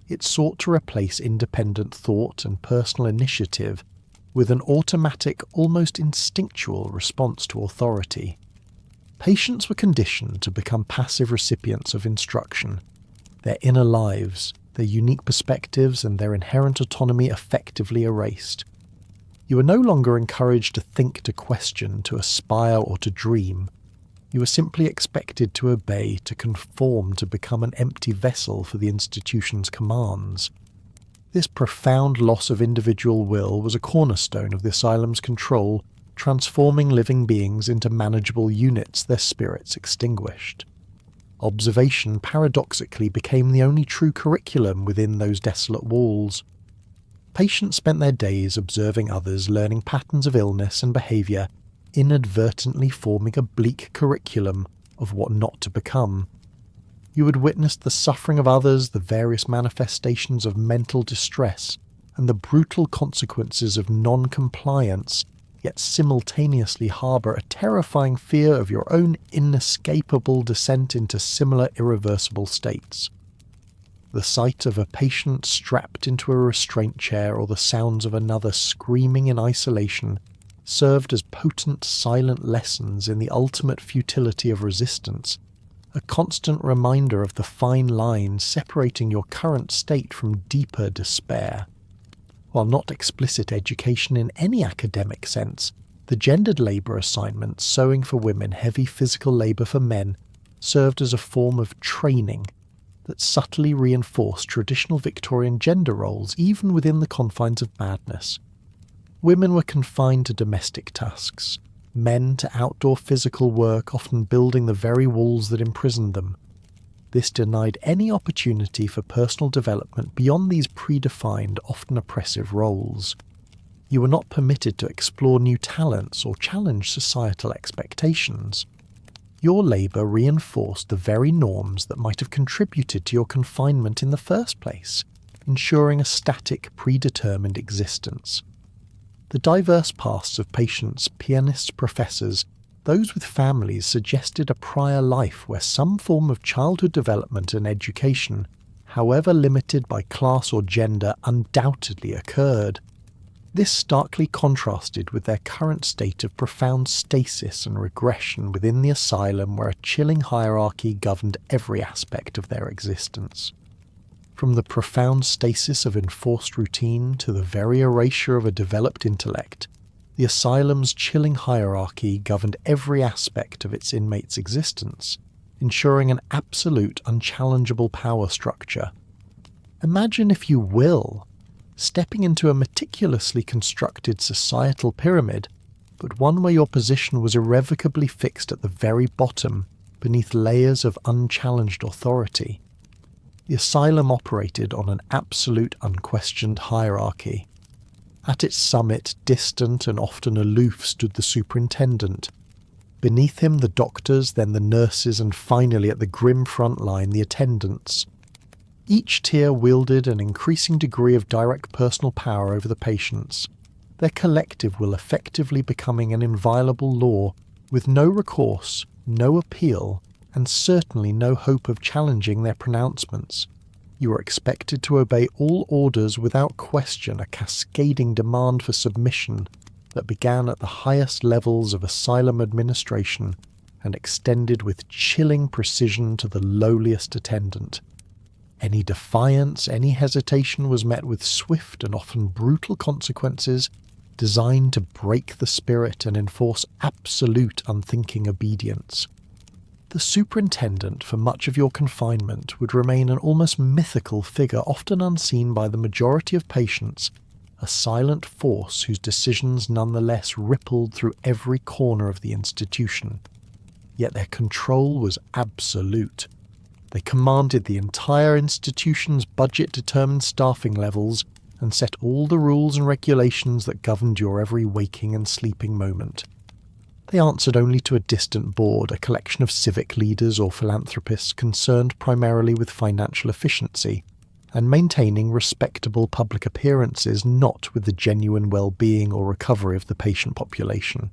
It sought to replace independent thought and personal initiative with an automatic, almost instinctual response to authority. Patients were conditioned to become passive recipients of instruction. Their inner lives, their unique perspectives, and their inherent autonomy effectively erased. You were no longer encouraged to think, to question, to aspire, or to dream. You were simply expected to obey, to conform, to become an empty vessel for the institution's commands. This profound loss of individual will was a cornerstone of the asylum's control, transforming living beings into manageable units, their spirits extinguished. Observation paradoxically became the only true curriculum within those desolate walls. Patients spent their days observing others, learning patterns of illness and behaviour, inadvertently forming a bleak curriculum of what not to become. You would witness the suffering of others, the various manifestations of mental distress, and the brutal consequences of non-compliance, yet simultaneously harbour a terrifying fear of your own inescapable descent into similar irreversible states. The sight of a patient strapped into a restraint chair or the sounds of another screaming in isolation served as potent silent lessons in the ultimate futility of resistance, a constant reminder of the fine line separating your current state from deeper despair. While not explicit education in any academic sense, the gendered labour assignments, sewing for women, heavy physical labour for men, served as a form of training that subtly reinforced traditional Victorian gender roles even within the confines of madness. Women were confined to domestic tasks, men to outdoor physical work, often building the very walls that imprisoned them. This denied any opportunity for personal development beyond these predefined, often oppressive roles. You were not permitted to explore new talents or challenge societal expectations. Your labour reinforced the very norms that might have contributed to your confinement in the first place, ensuring a static, predetermined existence. The diverse pasts of patients, pianists, professors, those with families suggested a prior life where some form of childhood development and education, however limited by class or gender, undoubtedly occurred. This starkly contrasted with their current state of profound stasis and regression within the asylum, where a chilling hierarchy governed every aspect of their existence. From the profound stasis of enforced routine to the very erasure of a developed intellect, the asylum's chilling hierarchy governed every aspect of its inmates' existence, ensuring an absolute, unchallengeable power structure. Imagine, if you will, stepping into a meticulously constructed societal pyramid, but one where your position was irrevocably fixed at the very bottom, beneath layers of unchallenged authority. The asylum operated on an absolute, unquestioned hierarchy. At its summit, distant and often aloof, stood the superintendent. Beneath him the doctors, then the nurses, and finally at the grim front line the attendants. Each tier wielded an increasing degree of direct personal power over the patients, their collective will effectively becoming an inviolable law, with no recourse, no appeal, and certainly no hope of challenging their pronouncements. You were expected to obey all orders without question, a cascading demand for submission that began at the highest levels of asylum administration and extended with chilling precision to the lowliest attendant. Any defiance, any hesitation was met with swift and often brutal consequences designed to break the spirit and enforce absolute unthinking obedience. The superintendent for much of your confinement would remain an almost mythical figure, often unseen by the majority of patients, a silent force whose decisions nonetheless rippled through every corner of the institution. Yet their control was absolute. They commanded the entire institution's budget-determined staffing levels and set all the rules and regulations that governed your every waking and sleeping moment. They answered only to a distant board, a collection of civic leaders or philanthropists concerned primarily with financial efficiency and maintaining respectable public appearances, not with the genuine well-being or recovery of the patient population.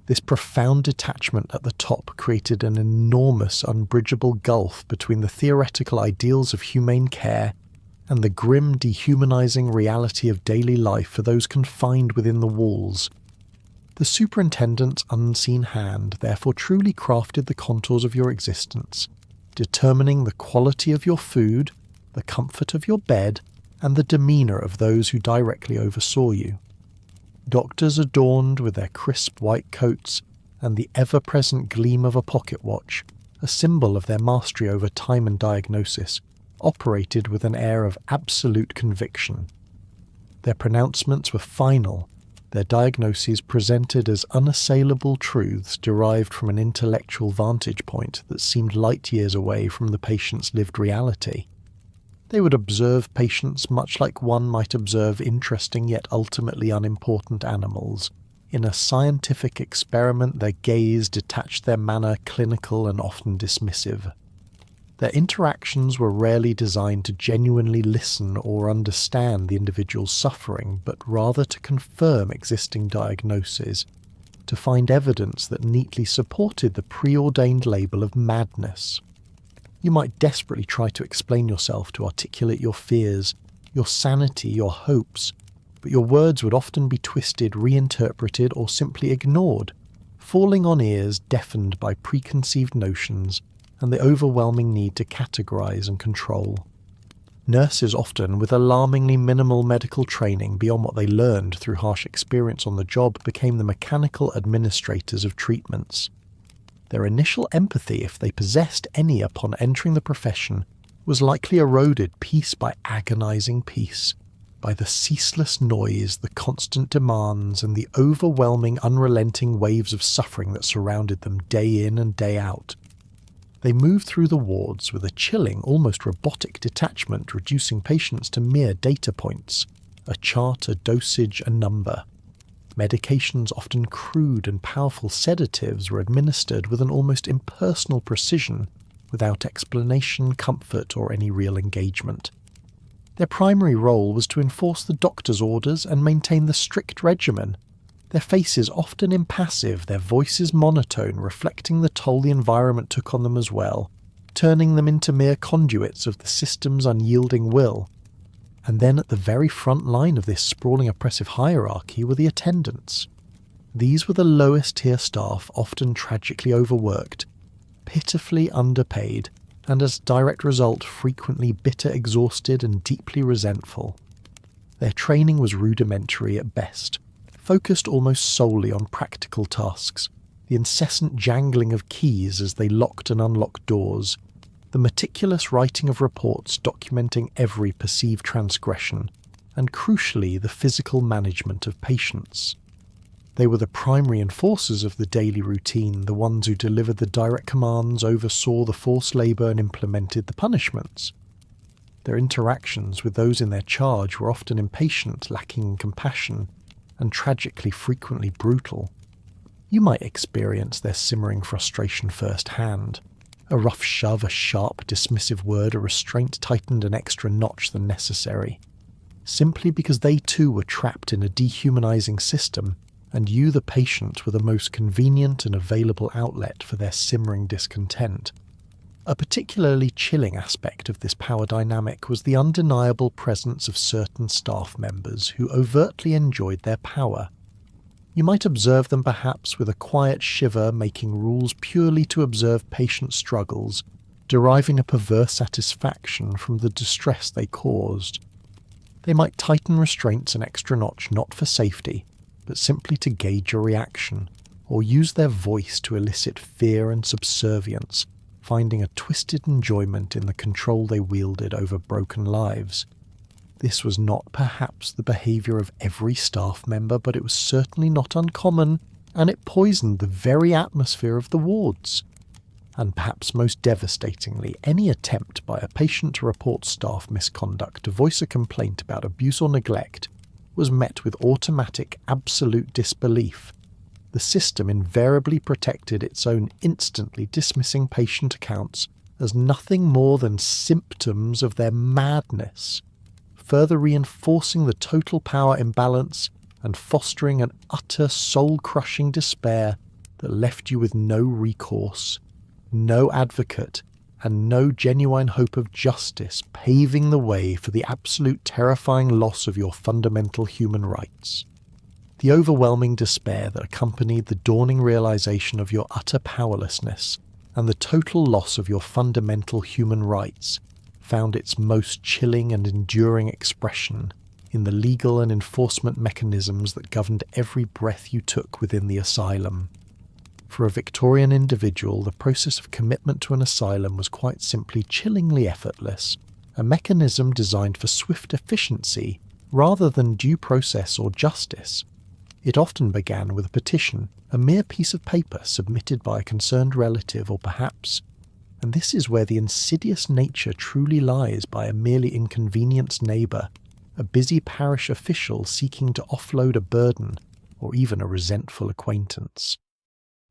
This profound detachment at the top created an enormous, unbridgeable gulf between the theoretical ideals of humane care and the grim, dehumanizing reality of daily life for those confined within the walls. The superintendent's unseen hand therefore truly crafted the contours of your existence, determining the quality of your food, the comfort of your bed, and the demeanour of those who directly oversaw you. Doctors adorned with their crisp white coats and the ever-present gleam of a pocket watch, a symbol of their mastery over time and diagnosis, operated with an air of absolute conviction. Their pronouncements were final, their diagnoses presented as unassailable truths derived from an intellectual vantage point that seemed light years away from the patient's lived reality. They would observe patients much like one might observe interesting yet ultimately unimportant animals. In a scientific experiment, their gaze detached, their manner clinical and often dismissive. Their interactions were rarely designed to genuinely listen or understand the individual's suffering, but rather to confirm existing diagnoses, to find evidence that neatly supported the preordained label of madness. You might desperately try to explain yourself, to articulate your fears, your sanity, your hopes, but your words would often be twisted, reinterpreted, or simply ignored, falling on ears deafened by preconceived notions and the overwhelming need to categorize and control. Nurses, often with alarmingly minimal medical training beyond what they learned through harsh experience on the job, became the mechanical administrators of treatments. Their initial empathy, if they possessed any upon entering the profession, was likely eroded piece by agonizing piece, by the ceaseless noise, the constant demands, and the overwhelming, unrelenting waves of suffering that surrounded them day in and day out. They moved through the wards with a chilling, almost robotic detachment, reducing patients to mere data points, a chart, a dosage, a number. Medications, often crude and powerful sedatives, were administered with an almost impersonal precision, without explanation, comfort, or any real engagement. Their primary role was to enforce the doctor's orders and maintain the strict regimen. Their faces often impassive, their voices monotone, reflecting the toll the environment took on them as well, turning them into mere conduits of the system's unyielding will. And then at the very front line of this sprawling oppressive hierarchy were the attendants. These were the lowest tier staff, often tragically overworked, pitifully underpaid, and as a direct result frequently bitter, exhausted, and deeply resentful. Their training was rudimentary at best, focused almost solely on practical tasks, the incessant jangling of keys as they locked and unlocked doors, the meticulous writing of reports documenting every perceived transgression, and crucially the physical management of patients. They were the primary enforcers of the daily routine, the ones who delivered the direct commands, oversaw the forced labour, and implemented the punishments. Their interactions with those in their charge were often impatient, lacking compassion, and tragically frequently brutal. You might experience their simmering frustration firsthand. A rough shove, a sharp, dismissive word, a restraint tightened an extra notch than necessary. Simply because they too were trapped in a dehumanizing system, and you, the patient, were the most convenient and available outlet for their simmering discontent. A particularly chilling aspect of this power dynamic was the undeniable presence of certain staff members who overtly enjoyed their power. You might observe them perhaps with a quiet shiver, making rules purely to observe patient struggles, deriving a perverse satisfaction from the distress they caused. They might tighten restraints an extra notch not for safety, but simply to gauge a reaction, or use their voice to elicit fear and subservience, finding a twisted enjoyment in the control they wielded over broken lives. This was not perhaps the behaviour of every staff member, but it was certainly not uncommon, and it poisoned the very atmosphere of the wards. And perhaps most devastatingly, any attempt by a patient to report staff misconduct, to voice a complaint about abuse or neglect, was met with automatic, absolute disbelief. The system invariably protected its own, instantly dismissing patient accounts as nothing more than symptoms of their madness, further reinforcing the total power imbalance and fostering an utter soul-crushing despair that left you with no recourse, no advocate, and no genuine hope of justice, paving the way for the absolute terrifying loss of your fundamental human rights. The overwhelming despair that accompanied the dawning realization of your utter powerlessness and the total loss of your fundamental human rights found its most chilling and enduring expression in the legal and enforcement mechanisms that governed every breath you took within the asylum. For a Victorian individual, the process of commitment to an asylum was quite simply chillingly effortless, a mechanism designed for swift efficiency rather than due process or justice. It often began with a petition, a mere piece of paper submitted by a concerned relative or perhaps, and this is where the insidious nature truly lies, by a merely inconvenienced neighbour, a busy parish official seeking to offload a burden, or even a resentful acquaintance.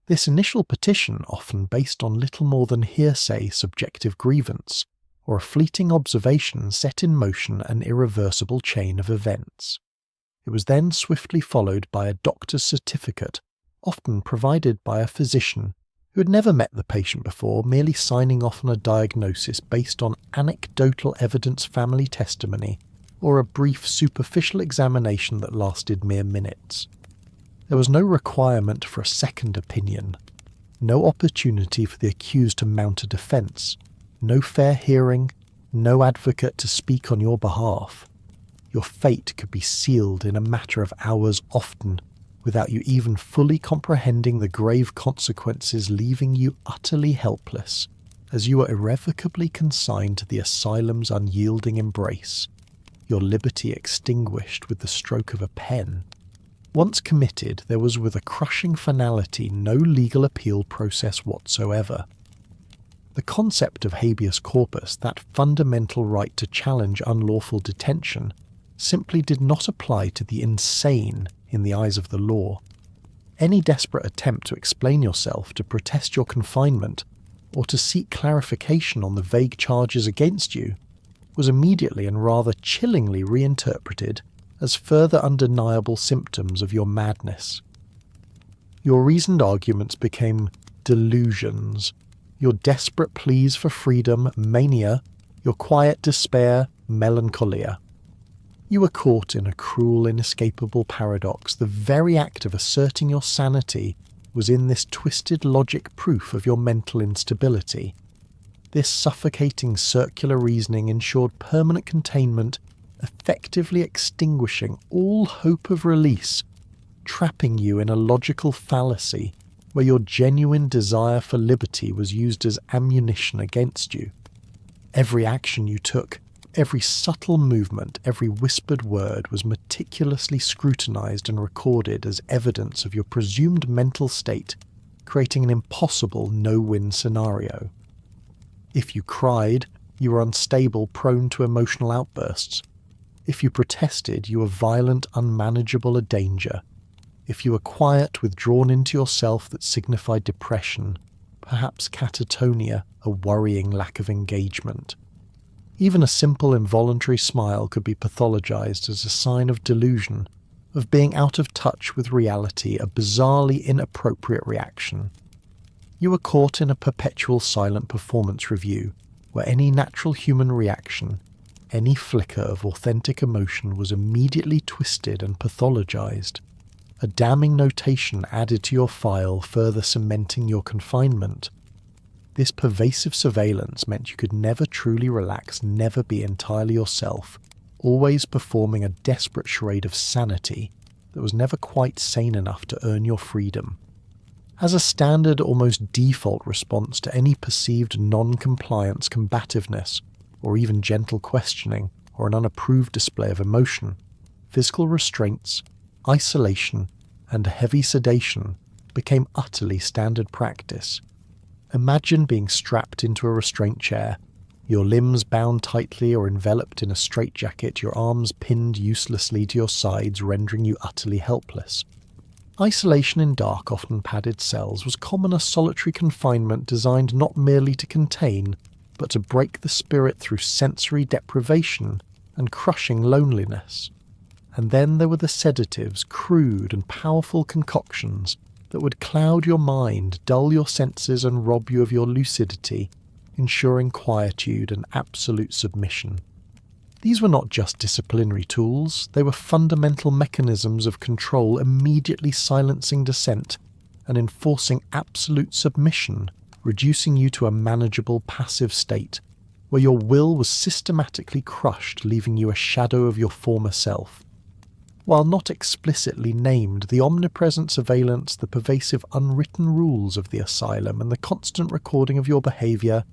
This initial petition, often based on little more than hearsay subjective grievance, or a fleeting observation, set in motion an irreversible chain of events. It was then swiftly followed by a doctor's certificate, often provided by a physician who had never met the patient before, merely signing off on a diagnosis based on anecdotal evidence, family testimony, or a brief superficial examination that lasted mere minutes. There was no requirement for a second opinion, no opportunity for the accused to mount a defence, no fair hearing, no advocate to speak on your behalf. Your fate could be sealed in a matter of hours often, without you even fully comprehending the grave consequences, leaving you utterly helpless, as you were irrevocably consigned to the asylum's unyielding embrace, your liberty extinguished with the stroke of a pen. Once committed, there was with a crushing finality no legal appeal process whatsoever. The concept of habeas corpus, that fundamental right to challenge unlawful detention, simply did not apply to the insane in the eyes of the law. Any desperate attempt to explain yourself, to protest your confinement, or to seek clarification on the vague charges against you was immediately and rather chillingly reinterpreted as further undeniable symptoms of your madness. Your reasoned arguments became delusions, your desperate pleas for freedom, mania, your quiet despair, melancholia. You were caught in a cruel, inescapable paradox. The very act of asserting your sanity was in this twisted logic proof of your mental instability. This suffocating circular reasoning ensured permanent containment, effectively extinguishing all hope of release, trapping you in a logical fallacy where your genuine desire for liberty was used as ammunition against you. Every action you took, every subtle movement, every whispered word was meticulously scrutinized and recorded as evidence of your presumed mental state, creating an impossible no-win scenario. If you cried, you were unstable, prone to emotional outbursts. If you protested, you were violent, unmanageable, a danger. If you were quiet, withdrawn into yourself, that signified depression, perhaps catatonia, a worrying lack of engagement. Even a simple involuntary smile could be pathologized as a sign of delusion, of being out of touch with reality, a bizarrely inappropriate reaction. You were caught in a perpetual silent performance review, where any natural human reaction, any flicker of authentic emotion was immediately twisted and pathologized. A damning notation added to your file, further cementing your confinement. This pervasive surveillance meant you could never truly relax, never be entirely yourself, always performing a desperate charade of sanity that was never quite sane enough to earn your freedom. As a standard, almost default response to any perceived non-compliance, combativeness, or even gentle questioning or an unapproved display of emotion, physical restraints, isolation, and heavy sedation became utterly standard practice. Imagine being strapped into a restraint chair, your limbs bound tightly or enveloped in a straitjacket, your arms pinned uselessly to your sides, rendering you utterly helpless. Isolation in dark, often padded cells was common, a solitary confinement designed not merely to contain, but to break the spirit through sensory deprivation and crushing loneliness. And then there were the sedatives, crude and powerful concoctions that would cloud your mind, dull your senses, and rob you of your lucidity, ensuring quietude and absolute submission. These were not just disciplinary tools, they were fundamental mechanisms of control, immediately silencing dissent and enforcing absolute submission, reducing you to a manageable passive state, where your will was systematically crushed, leaving you a shadow of your former self. While not explicitly named, the omnipresent surveillance, the pervasive unwritten rules of the asylum, and the constant recording of your behaviour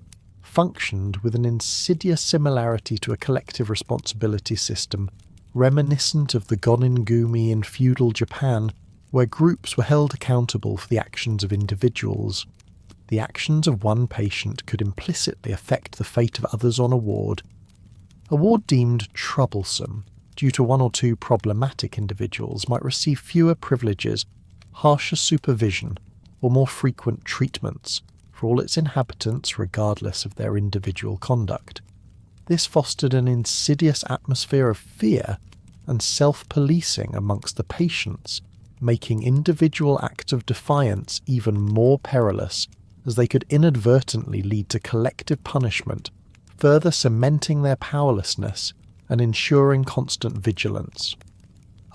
functioned with an insidious similarity to a collective responsibility system, reminiscent of the Gonengumi in feudal Japan, where groups were held accountable for the actions of individuals. The actions of one patient could implicitly affect the fate of others on a ward. A ward deemed troublesome due to one or two problematic individuals might receive fewer privileges, harsher supervision, or more frequent treatments for all its inhabitants regardless of their individual conduct. This fostered an insidious atmosphere of fear and self-policing amongst the patients, making individual acts of defiance even more perilous, as they could inadvertently lead to collective punishment, further cementing their powerlessness and ensuring constant vigilance.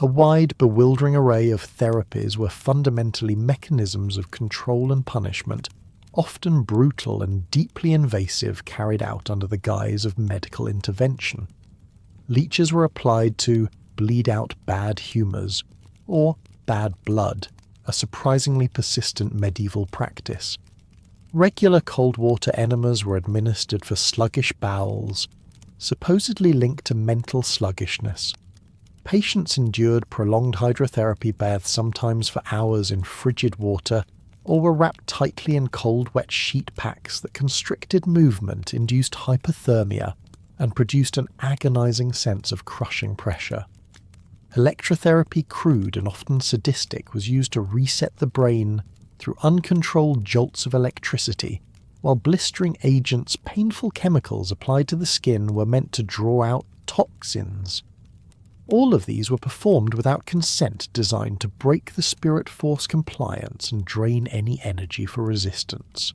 A wide, bewildering array of therapies were fundamentally mechanisms of control and punishment, often brutal and deeply invasive, carried out under the guise of medical intervention. Leeches were applied to bleed out bad humours, or bad blood, a surprisingly persistent medieval practice. Regular cold water enemas were administered for sluggish bowels, supposedly linked to mental sluggishness. Patients endured prolonged hydrotherapy baths, sometimes for hours in frigid water, or were wrapped tightly in cold, wet sheet packs that constricted movement, induced hypothermia, and produced an agonizing sense of crushing pressure. Electrotherapy, crude and often sadistic, was used to reset the brain through uncontrolled jolts of electricity, while blistering agents, painful chemicals applied to the skin, were meant to draw out toxins. All of these were performed without consent, designed to break the spirit force compliance and drain any energy for resistance.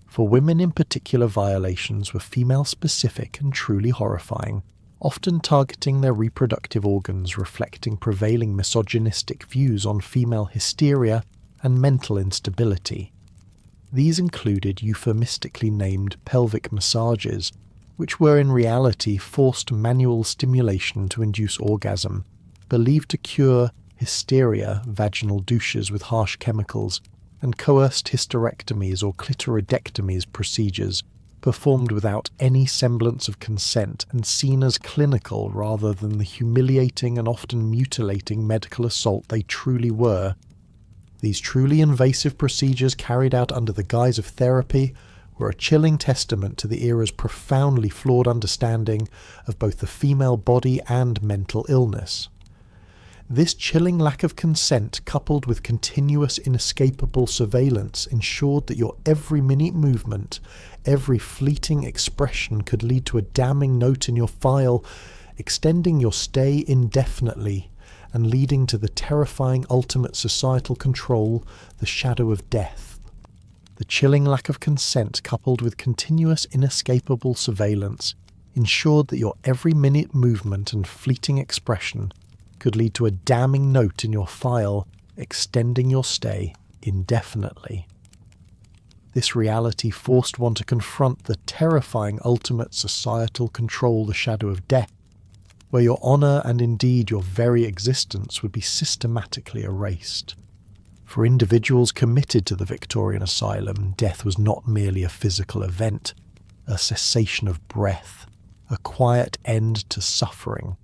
For women in particular, violations were female-specific and truly horrifying, often targeting their reproductive organs, reflecting prevailing misogynistic views on female hysteria and mental instability. These included euphemistically named pelvic massages, which were in reality forced manual stimulation to induce orgasm, believed to cure hysteria, vaginal douches with harsh chemicals, and coerced hysterectomies or clitoridectomies procedures, performed without any semblance of consent and seen as clinical rather than the humiliating and often mutilating medical assault they truly were. These truly invasive procedures, carried out under the guise of therapy, were a chilling testament to the era's profoundly flawed understanding of both the female body and mental illness. This chilling lack of consent, coupled with continuous inescapable surveillance, ensured that your every minute movement, every fleeting expression could lead to a damning note in your file, extending your stay indefinitely, and leading to the terrifying ultimate societal control, the shadow of death. The chilling lack of consent, coupled with continuous inescapable surveillance, ensured that your every minute movement and fleeting expression could lead to a damning note in your file, extending your stay indefinitely. This reality forced one to confront the terrifying ultimate societal control, the shadow of death, where your honour and indeed your very existence would be systematically erased. For individuals committed to the Victorian Asylum, death was not merely a physical event, a cessation of breath, a quiet end to suffering.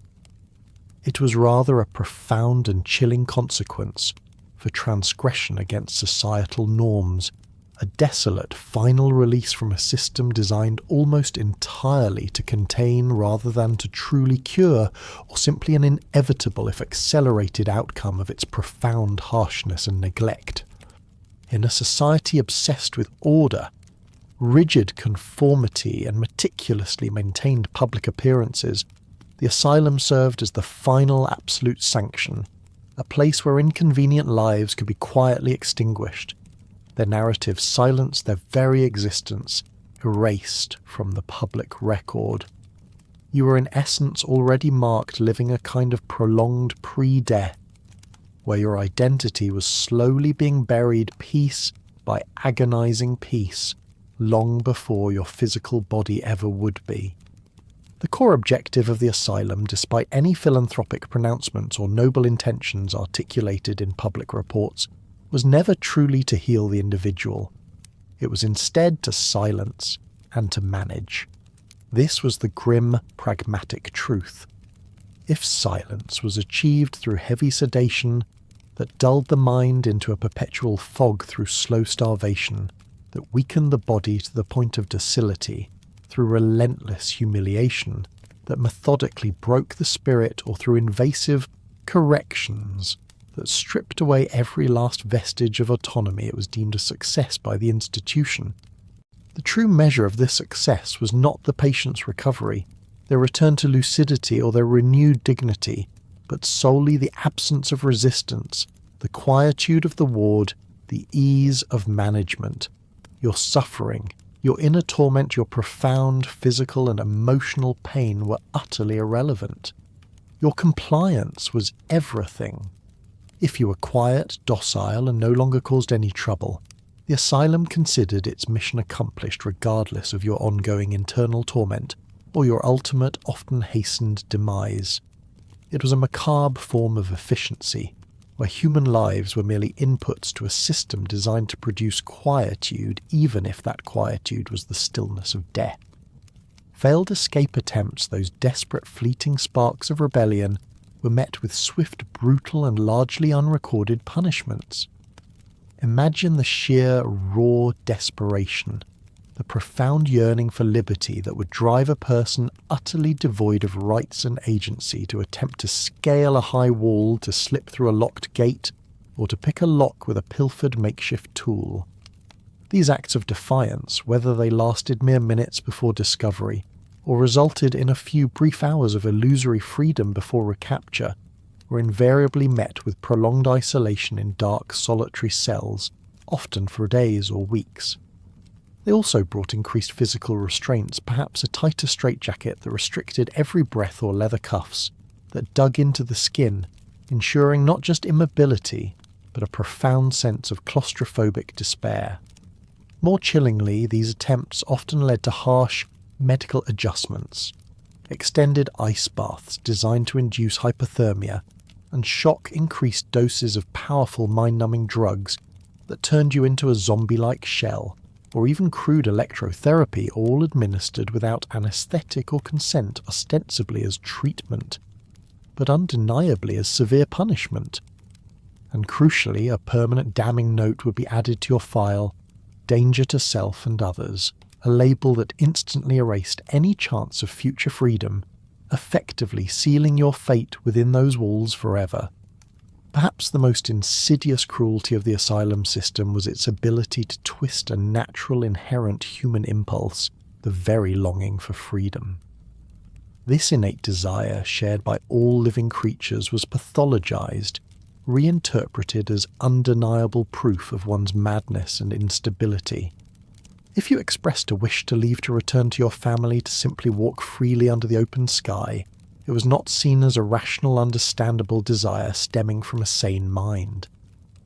It was rather a profound and chilling consequence for transgression against societal norms, a desolate final release from a system designed almost entirely to contain rather than to truly cure, or simply an inevitable if accelerated outcome of its profound harshness and neglect. In a society obsessed with order, rigid conformity and meticulously maintained public appearances, the asylum served as the final absolute sanction, a place where inconvenient lives could be quietly extinguished, their narratives silenced, their very existence erased from the public record. You were in essence already marked living a kind of prolonged pre-death, where your identity was slowly being buried piece by agonizing piece, long before your physical body ever would be. The core objective of the asylum, despite any philanthropic pronouncements or noble intentions articulated in public reports, was never truly to heal the individual. It was instead to silence and to manage. This was the grim, pragmatic truth. If silence was achieved through heavy sedation that dulled the mind into a perpetual fog through slow starvation, that weakened the body to the point of docility, through relentless humiliation that methodically broke the spirit, or through invasive corrections that stripped away every last vestige of autonomy, it was deemed a success by the institution. The true measure of this success was not the patient's recovery, their return to lucidity, or their renewed dignity, but solely the absence of resistance, the quietude of the ward, the ease of management. Your suffering, your inner torment, your profound physical and emotional pain were utterly irrelevant. Your compliance was everything. If you were quiet, docile, and no longer caused any trouble, the asylum considered its mission accomplished regardless of your ongoing internal torment or your ultimate, often hastened demise. It was a macabre form of efficiency, where human lives were merely inputs to a system designed to produce quietude, even if that quietude was the stillness of death. Failed escape attempts, those desperate fleeting sparks of rebellion, were met with swift, brutal, and largely unrecorded punishments. Imagine the sheer, raw desperation, the profound yearning for liberty that would drive a person utterly devoid of rights and agency to attempt to scale a high wall, to slip through a locked gate, or to pick a lock with a pilfered makeshift tool. These acts of defiance, whether they lasted mere minutes before discovery, or resulted in a few brief hours of illusory freedom before recapture, were invariably met with prolonged isolation in dark, solitary cells, often for days or weeks. They also brought increased physical restraints, perhaps a tighter straitjacket that restricted every breath or leather cuffs, that dug into the skin, ensuring not just immobility, but a profound sense of claustrophobic despair. More chillingly, these attempts often led to harsh medical adjustments, extended ice baths designed to induce hypothermia, and shock-increased doses of powerful mind-numbing drugs that turned you into a zombie-like shell, or even crude electrotherapy, all administered without anaesthetic or consent, ostensibly as treatment, but undeniably as severe punishment. And crucially, a permanent damning note would be added to your file: danger to self and others, a label that instantly erased any chance of future freedom, effectively sealing your fate within those walls forever. Perhaps the most insidious cruelty of the asylum system was its ability to twist a natural, inherent human impulse, the very longing for freedom. This innate desire, shared by all living creatures, was pathologized, reinterpreted as undeniable proof of one's madness and instability. If you expressed a wish to leave to return to your family, to simply walk freely under the open sky, it was not seen as a rational, understandable desire stemming from a sane mind.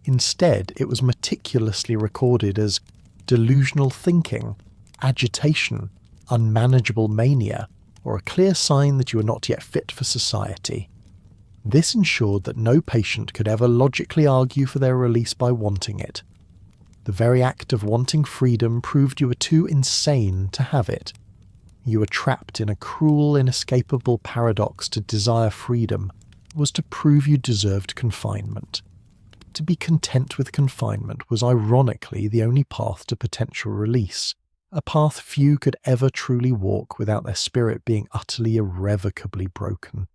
Instead, it was meticulously recorded as delusional thinking, agitation, unmanageable mania, or a clear sign that you were not yet fit for society. This ensured that no patient could ever logically argue for their release by wanting it. The very act of wanting freedom proved you were too insane to have it. You were trapped in a cruel, inescapable paradox. To desire freedom was to prove you deserved confinement. To be content with confinement was ironically the only path to potential release, a path few could ever truly walk without their spirit being utterly irrevocably broken.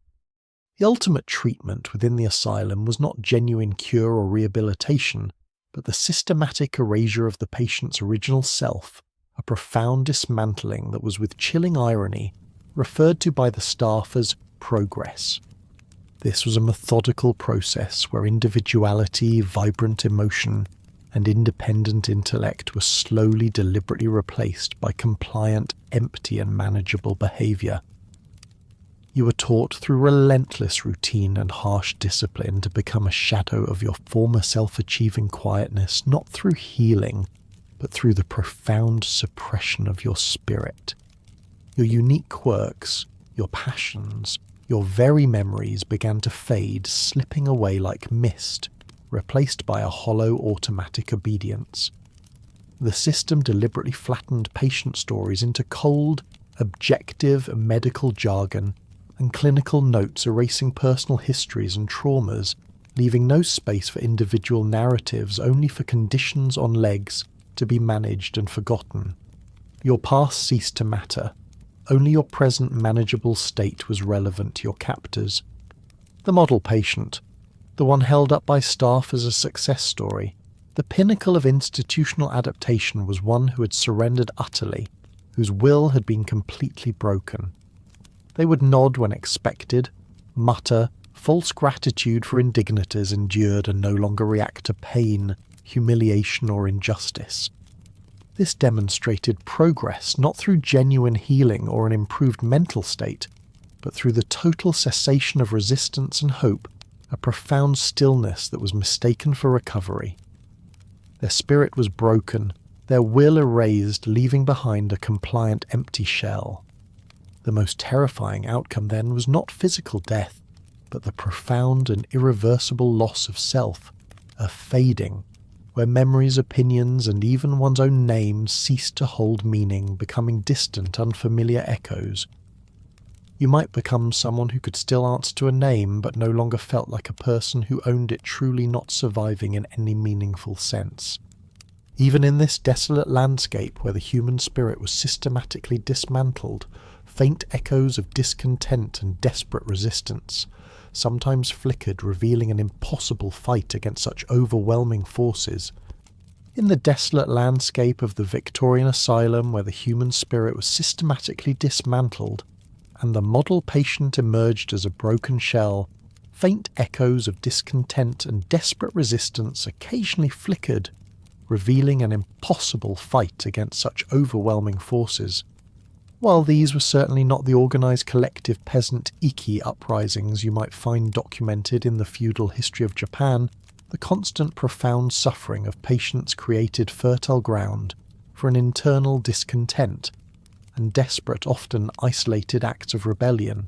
The ultimate treatment within the asylum was not genuine cure or rehabilitation, but the systematic erasure of the patient's original self, a profound dismantling that was, with chilling irony, referred to by the staff as progress. This was a methodical process where individuality, vibrant emotion, and independent intellect were slowly, deliberately replaced by compliant, empty, and manageable behaviour. You were taught through relentless routine and harsh discipline to become a shadow of your former self-achieving quietness, not through healing, but through the profound suppression of your spirit. Your unique quirks, your passions, your very memories began to fade, slipping away like mist, replaced by a hollow automatic obedience. The system deliberately flattened patient stories into cold, objective medical jargon and clinical notes, erasing personal histories and traumas, leaving no space for individual narratives, only for conditions on legs to be managed and forgotten. Your past ceased to matter. Only your present manageable state was relevant to your captors. The model patient, the one held up by staff as a success story, the pinnacle of institutional adaptation, was one who had surrendered utterly, whose will had been completely broken. They would nod when expected, mutter false gratitude for indignities endured, and no longer react to pain, humiliation, or injustice. This demonstrated progress not through genuine healing or an improved mental state, but through the total cessation of resistance and hope, a profound stillness that was mistaken for recovery. Their spirit was broken, their will erased, leaving behind a compliant empty shell. The most terrifying outcome then was not physical death, but the profound and irreversible loss of self, a fading, where memories, opinions, and even one's own name cease to hold meaning, becoming distant, unfamiliar echoes. You might become someone who could still answer to a name, but no longer felt like a person who owned it, truly not surviving in any meaningful sense. Even in this desolate landscape where the human spirit was systematically dismantled, faint echoes of discontent and desperate resistance sometimes flickered, revealing an impossible fight against such overwhelming forces. In the desolate landscape of the Victorian Asylum where the human spirit was systematically dismantled, and the model patient emerged as a broken shell, faint echoes of discontent and desperate resistance occasionally flickered, revealing an impossible fight against such overwhelming forces. While these were certainly not the organised collective peasant Ikki uprisings you might find documented in the feudal history of Japan, the constant profound suffering of patients created fertile ground for an internal discontent and desperate, often isolated acts of rebellion.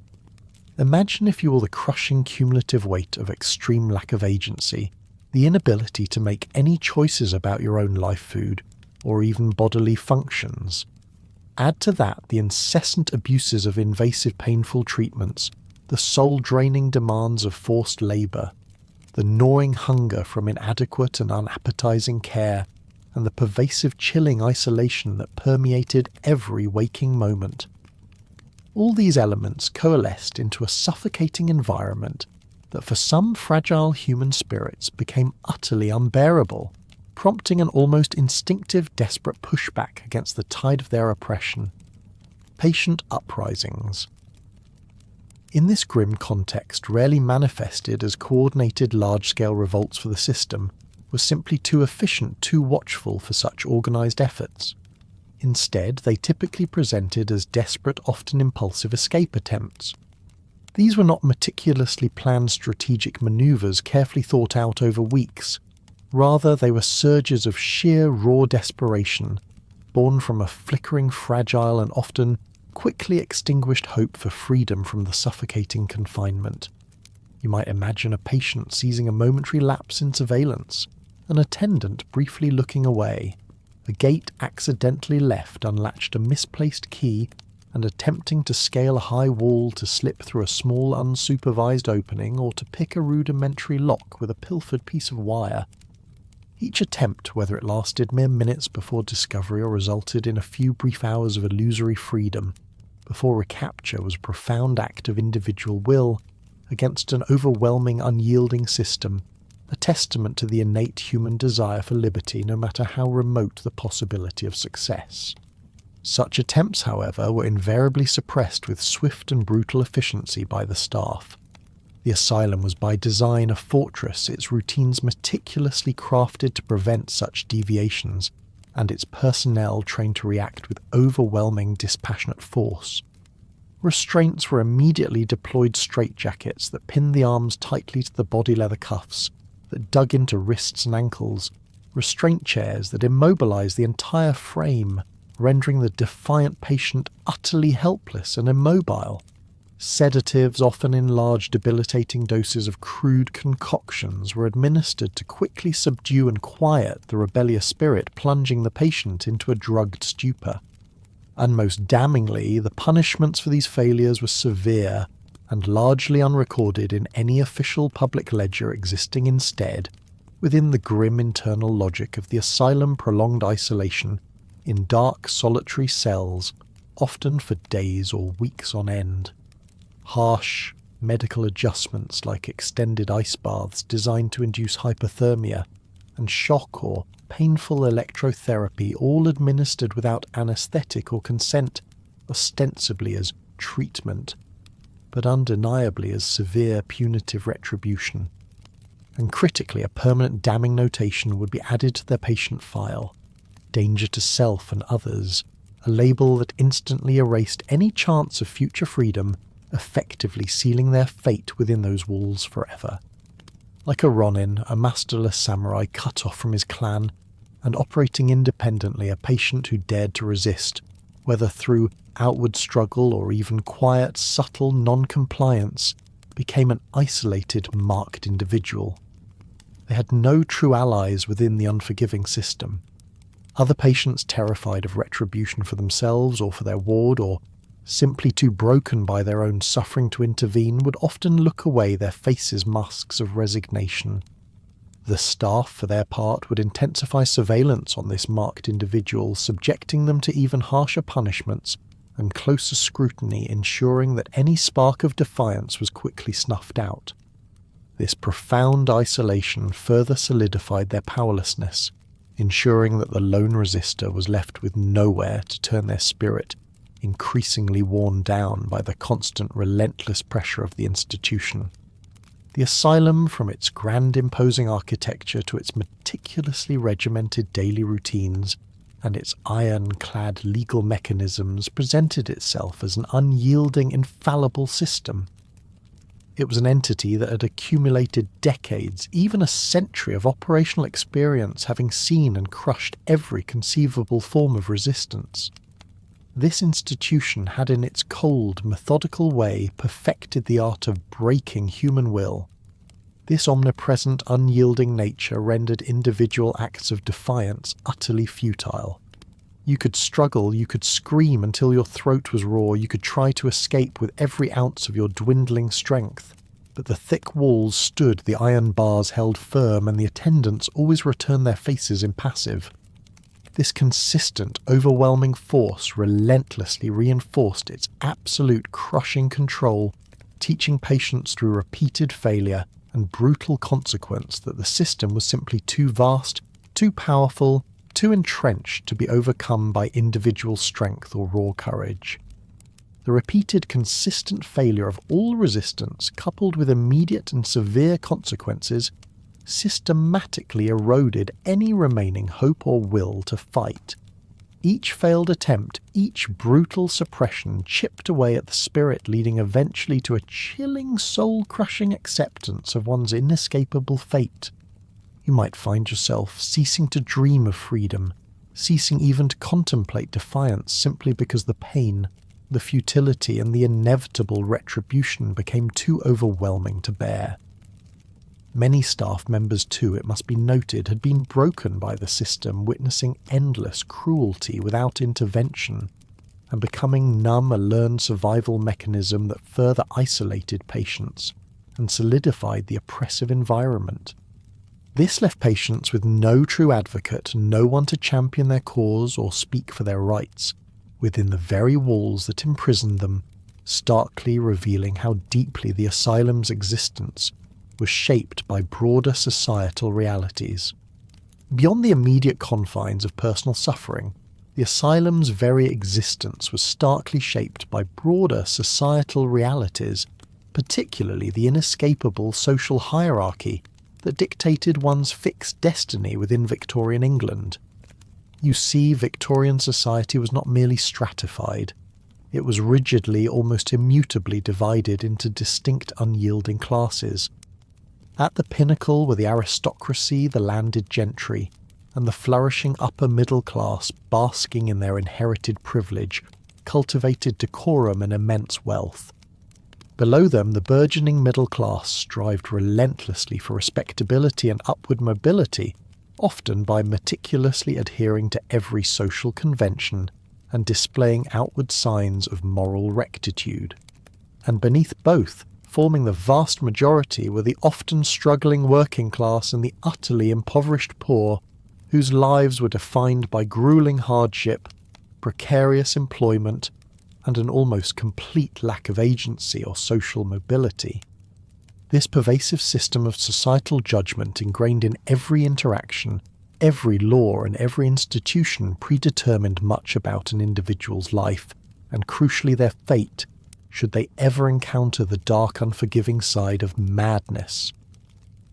Imagine, if you will, the crushing cumulative weight of extreme lack of agency, the inability to make any choices about your own life food, or even bodily functions. Add to that the incessant abuses of invasive painful treatments, the soul-draining demands of forced labour, the gnawing hunger from inadequate and unappetizing care, and the pervasive chilling isolation that permeated every waking moment. All these elements coalesced into a suffocating environment that for some fragile human spirits became utterly unbearable, prompting an almost instinctive, desperate pushback against the tide of their oppression. Patient uprisings. In this grim context, rarely manifested as coordinated large-scale revolts for the system, was simply too efficient, too watchful for such organised efforts. Instead, they typically presented as desperate, often impulsive escape attempts. These were not meticulously planned strategic manoeuvres carefully thought out over weeks. Rather, they were surges of sheer, raw desperation, born from a flickering, fragile, and often quickly extinguished hope for freedom from the suffocating confinement. You might imagine a patient seizing a momentary lapse in surveillance, an attendant briefly looking away, a gate accidentally left unlatched, a misplaced key, and attempting to scale a high wall to slip through a small unsupervised opening or to pick a rudimentary lock with a pilfered piece of wire. Each attempt, whether it lasted mere minutes before discovery or resulted in a few brief hours of illusory freedom before recapture, was a profound act of individual will against an overwhelming, unyielding system, a testament to the innate human desire for liberty, no matter how remote the possibility of success. Such attempts, however, were invariably suppressed with swift and brutal efficiency by the staff. The asylum was by design a fortress, its routines meticulously crafted to prevent such deviations, and its personnel trained to react with overwhelming dispassionate force. Restraints were immediately deployed, straitjackets that pinned the arms tightly to the body leather cuffs, that dug into wrists and ankles, restraint chairs that immobilized the entire frame, rendering the defiant patient utterly helpless and immobile. Sedatives, often in large debilitating doses of crude concoctions, were administered to quickly subdue and quiet the rebellious spirit, plunging the patient into a drugged stupor. And most damningly, the punishments for these failures were severe and largely unrecorded in any official public ledger existing instead, within the grim internal logic of the asylum prolonged isolation in dark solitary cells, often for days or weeks on end. Harsh medical adjustments like extended ice baths designed to induce hypothermia, and shock or painful electrotherapy, all administered without anaesthetic or consent, ostensibly as treatment, but undeniably as severe punitive retribution. And critically, a permanent damning notation would be added to their patient file: danger to self and others, a label that instantly erased any chance of future freedom, effectively sealing their fate within those walls forever. Like a Ronin, a masterless samurai cut off from his clan, and operating independently, a patient who dared to resist, whether through outward struggle or even quiet, subtle non-compliance, became an isolated, marked individual. They had no true allies within the unforgiving system. Other patients terrified of retribution for themselves or for their ward, or simply too broken by their own suffering to intervene, would often look away, their faces masks of resignation. The staff, for their part, would intensify surveillance on this marked individual, subjecting them to even harsher punishments and closer scrutiny, ensuring that any spark of defiance was quickly snuffed out. This profound isolation further solidified their powerlessness, ensuring that the lone resistor was left with nowhere to turn their spirit, increasingly worn down by the constant, relentless pressure of the institution. The asylum, from its grand imposing architecture to its meticulously regimented daily routines and its iron-clad legal mechanisms, presented itself as an unyielding, infallible system. It was an entity that had accumulated decades, even a century of operational experience, having seen and crushed every conceivable form of resistance. This institution had in its cold, methodical way perfected the art of breaking human will. This omnipresent, unyielding nature rendered individual acts of defiance utterly futile. You could struggle, you could scream until your throat was raw, you could try to escape with every ounce of your dwindling strength, but the thick walls stood, the iron bars held firm, and the attendants always returned their faces impassive. This consistent, overwhelming force relentlessly reinforced its absolute crushing control, teaching patients through repeated failure and brutal consequence that the system was simply too vast, too powerful, too entrenched to be overcome by individual strength or raw courage. The repeated, consistent failure of all resistance, coupled with immediate and severe consequences, systematically eroded any remaining hope or will to fight. Each failed attempt, each brutal suppression chipped away at the spirit, leading eventually to a chilling, soul-crushing acceptance of one's inescapable fate. You might find yourself ceasing to dream of freedom, ceasing even to contemplate defiance, simply because the pain, the futility, and the inevitable retribution became too overwhelming to bear. Many staff members too, it must be noted, had been broken by the system, witnessing endless cruelty without intervention, and becoming numb, a learned survival mechanism that further isolated patients and solidified the oppressive environment. This left patients with no true advocate, no one to champion their cause or speak for their rights, within the very walls that imprisoned them, starkly revealing how deeply the asylum's existence was shaped by broader societal realities. Beyond the immediate confines of personal suffering, the asylum's very existence was starkly shaped by broader societal realities, particularly the inescapable social hierarchy that dictated one's fixed destiny within Victorian England. You see, Victorian society was not merely stratified. It was rigidly, almost immutably divided into distinct unyielding classes. At the pinnacle were the aristocracy, the landed gentry, and the flourishing upper middle class, basking in their inherited privilege, cultivated decorum and immense wealth. Below them, the burgeoning middle class strived relentlessly for respectability and upward mobility, often by meticulously adhering to every social convention and displaying outward signs of moral rectitude. And beneath both, forming the vast majority, were the often struggling working class and the utterly impoverished poor, whose lives were defined by grueling hardship, precarious employment, and an almost complete lack of agency or social mobility. This pervasive system of societal judgment, ingrained in every interaction, every law, and every institution, predetermined much about an individual's life, and crucially their fate, should they ever encounter the dark, unforgiving side of madness.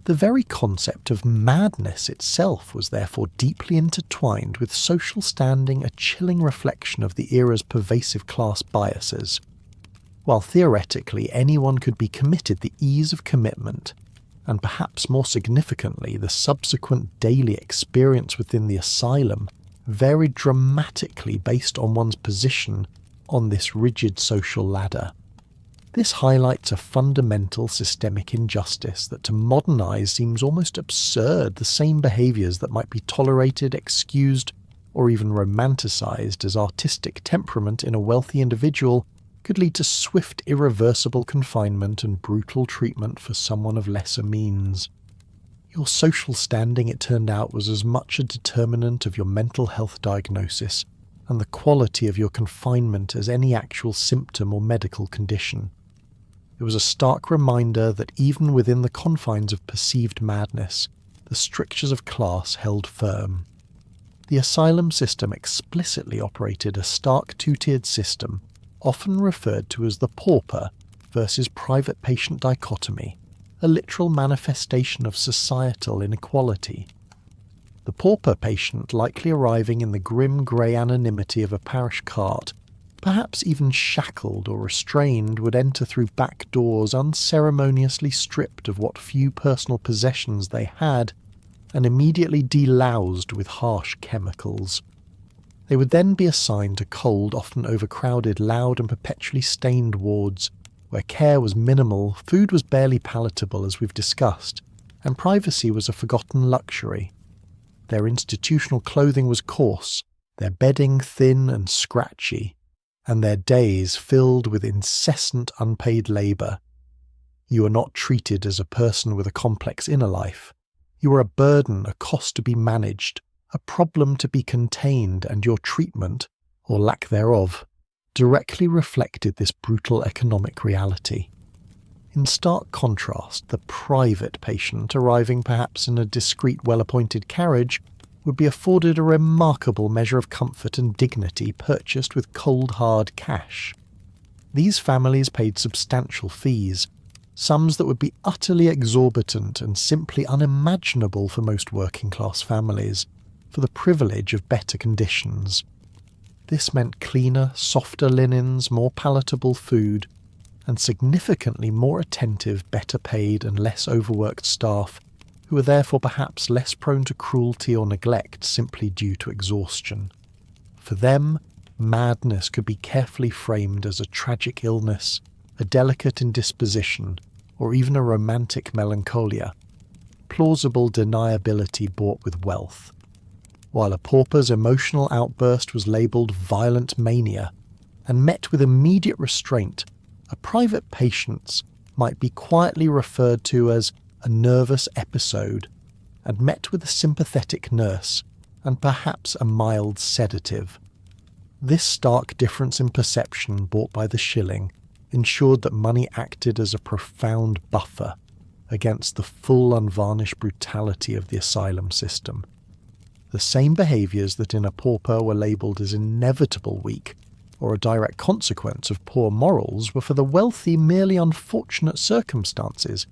The very concept of madness itself was therefore deeply intertwined with social standing, a chilling reflection of the era's pervasive class biases. While theoretically anyone could be committed, the ease of commitment, and perhaps more significantly the subsequent daily experience within the asylum, varied dramatically based on one's position on this rigid social ladder. This highlights a fundamental systemic injustice that to modern eyes seems almost absurd. The same behaviours that might be tolerated, excused, or even romanticised as artistic temperament in a wealthy individual could lead to swift, irreversible confinement and brutal treatment for someone of lesser means. Your social standing, it turned out, was as much a determinant of your mental health diagnosis and the quality of your confinement as any actual symptom or medical condition. It was a stark reminder that even within the confines of perceived madness, the strictures of class held firm. The asylum system explicitly operated a stark two-tiered system, often referred to as the pauper versus private patient dichotomy, a literal manifestation of societal inequality. The pauper patient, likely arriving in the grim grey anonymity of a parish cart, perhaps even shackled or restrained, would enter through back doors unceremoniously stripped of what few personal possessions they had, and immediately deloused with harsh chemicals. They would then be assigned to cold, often overcrowded, loud and perpetually stained wards, where care was minimal, food was barely palatable as we've discussed, and privacy was a forgotten luxury. Their institutional clothing was coarse, their bedding thin and scratchy, and their days filled with incessant unpaid labour. You were not treated as a person with a complex inner life. You were a burden, a cost to be managed, a problem to be contained, and your treatment, or lack thereof, directly reflected this brutal economic reality. In stark contrast, the private patient, arriving perhaps in a discreet, well-appointed carriage, would be afforded a remarkable measure of comfort and dignity purchased with cold hard cash. These families paid substantial fees, sums that would be utterly exorbitant and simply unimaginable for most working-class families, for the privilege of better conditions. This meant cleaner, softer linens, more palatable food, and significantly more attentive, better paid and less overworked staff, who were therefore perhaps less prone to cruelty or neglect simply due to exhaustion. For them, madness could be carefully framed as a tragic illness, a delicate indisposition, or even a romantic melancholia, plausible deniability bought with wealth. While a pauper's emotional outburst was labelled violent mania, and met with immediate restraint, a private patient's might be quietly referred to as a nervous episode, and met with a sympathetic nurse, and perhaps a mild sedative. This stark difference in perception brought by the shilling ensured that money acted as a profound buffer against the full unvarnished brutality of the asylum system. The same behaviours that in a pauper were labelled as inevitable weak, or a direct consequence of poor morals, were for the wealthy merely unfortunate circumstances,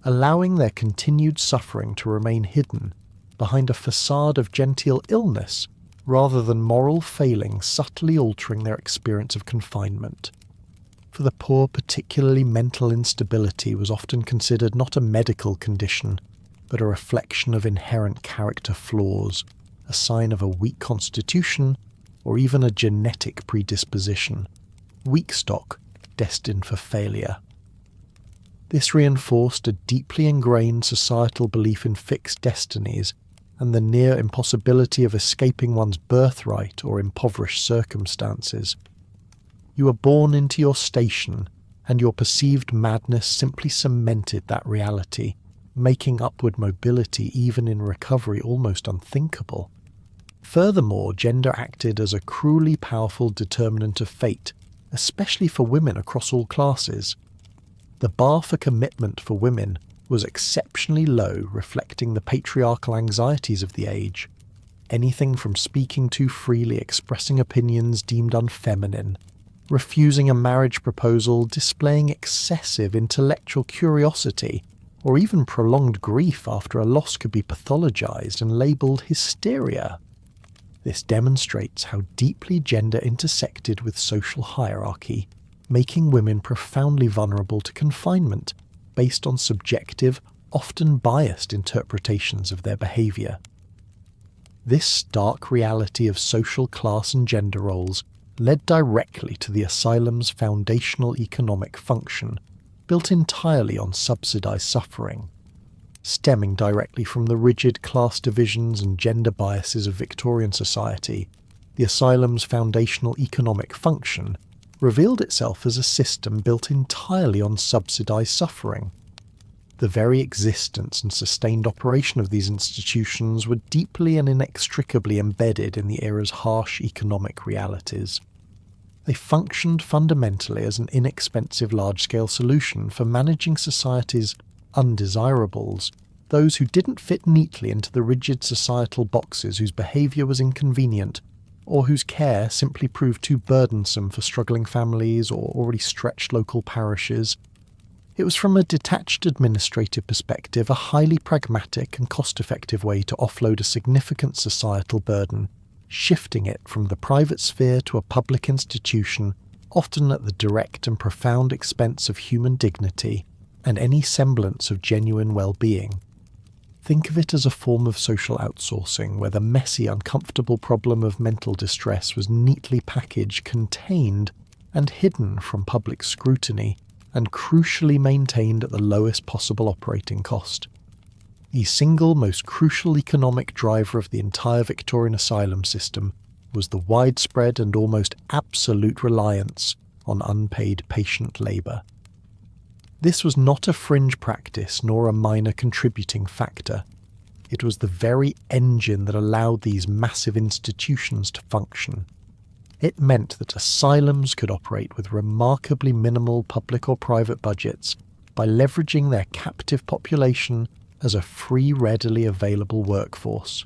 allowing their continued suffering to remain hidden behind a facade of genteel illness rather than moral failing subtly altering their experience of confinement. For the poor, particularly mental instability was often considered not a medical condition, but a reflection of inherent character flaws, a sign of a weak constitution, or even a genetic predisposition, weak stock destined for failure. This reinforced a deeply ingrained societal belief in fixed destinies and the near impossibility of escaping one's birthright or impoverished circumstances. You were born into your station, and your perceived madness simply cemented that reality, making upward mobility even in recovery almost unthinkable. Furthermore, gender acted as a cruelly powerful determinant of fate, especially for women across all classes. The bar for commitment for women was exceptionally low, reflecting the patriarchal anxieties of the age. Anything from speaking too freely, expressing opinions deemed unfeminine, refusing a marriage proposal, displaying excessive intellectual curiosity, or even prolonged grief after a loss could be pathologized and labelled hysteria. This demonstrates how deeply gender intersected with social hierarchy, making women profoundly vulnerable to confinement based on subjective, often biased interpretations of their behaviour. This stark reality of social class and gender roles led directly to the asylum's foundational economic function, built entirely on subsidized suffering. Stemming directly from the rigid class divisions and gender biases of Victorian society, the asylum's foundational economic function revealed itself as a system built entirely on subsidized suffering. The very existence and sustained operation of these institutions were deeply and inextricably embedded in the era's harsh economic realities. They functioned fundamentally as an inexpensive large-scale solution for managing society's undesirables, those who didn't fit neatly into the rigid societal boxes whose behaviour was inconvenient, or whose care simply proved too burdensome for struggling families or already stretched local parishes. It was, from a detached administrative perspective, a highly pragmatic and cost-effective way to offload a significant societal burden, shifting it from the private sphere to a public institution, often at the direct and profound expense of human dignity and any semblance of genuine well-being. Think of it as a form of social outsourcing, where the messy, uncomfortable problem of mental distress was neatly packaged, contained, and hidden from public scrutiny, and crucially maintained at the lowest possible operating cost. The single most crucial economic driver of the entire Victorian asylum system was the widespread and almost absolute reliance on unpaid patient labour. This was not a fringe practice nor a minor contributing factor. It was the very engine that allowed these massive institutions to function. It meant that asylums could operate with remarkably minimal public or private budgets by leveraging their captive population as a free, readily available workforce.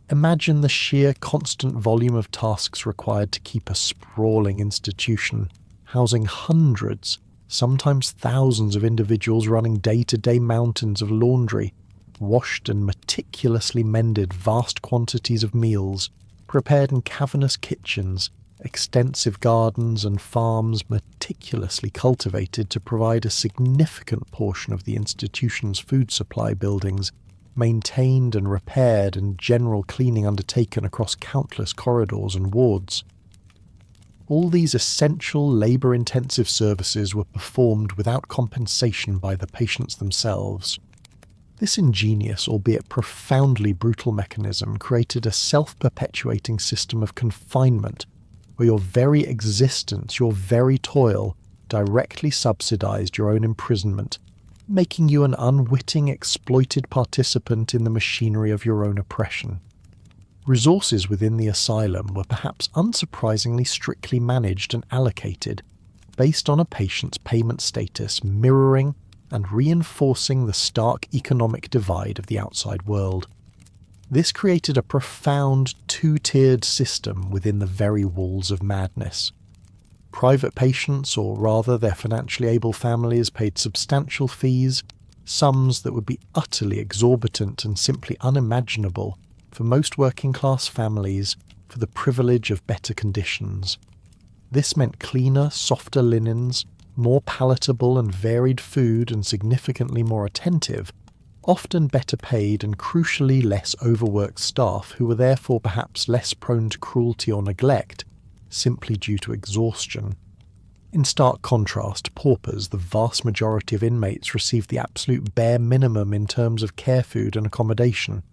Imagine the sheer constant volume of tasks required to keep a sprawling institution, housing hundreds, sometimes thousands of individuals running day-to-day mountains of laundry, washed and meticulously mended vast quantities of meals, prepared in cavernous kitchens, extensive gardens and farms meticulously cultivated to provide a significant portion of the institution's food supply buildings, maintained and repaired, and general cleaning undertaken across countless corridors and wards. All these essential labour-intensive services were performed without compensation by the patients themselves. This ingenious, albeit profoundly brutal mechanism created a self-perpetuating system of confinement where your very existence, your very toil, directly subsidized your own imprisonment, making you an unwitting, exploited participant in the machinery of your own oppression. Resources within the asylum were perhaps unsurprisingly strictly managed and allocated, based on a patient's payment status, mirroring and reinforcing the stark economic divide of the outside world. This created a profound two-tiered system within the very walls of madness. Private patients, or rather their financially able families, paid substantial fees, sums that would be utterly exorbitant and simply unimaginable for most working-class families, for the privilege of better conditions. This meant cleaner, softer linens, more palatable and varied food, and significantly more attentive, often better paid and crucially less overworked staff who were therefore perhaps less prone to cruelty or neglect, simply due to exhaustion. In stark contrast to paupers, the vast majority of inmates received the absolute bare minimum in terms of care, food and accommodation.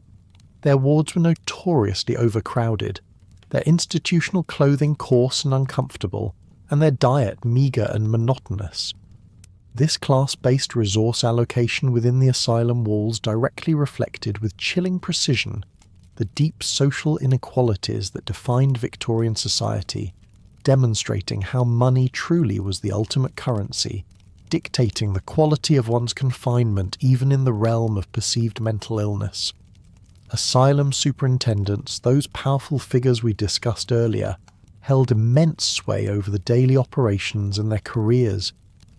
Their wards were notoriously overcrowded, their institutional clothing coarse and uncomfortable, and their diet meagre and monotonous. This class-based resource allocation within the asylum walls directly reflected with chilling precision the deep social inequalities that defined Victorian society, demonstrating how money truly was the ultimate currency, dictating the quality of one's confinement even in the realm of perceived mental illness. Asylum superintendents, those powerful figures we discussed earlier, held immense sway over the daily operations and their careers.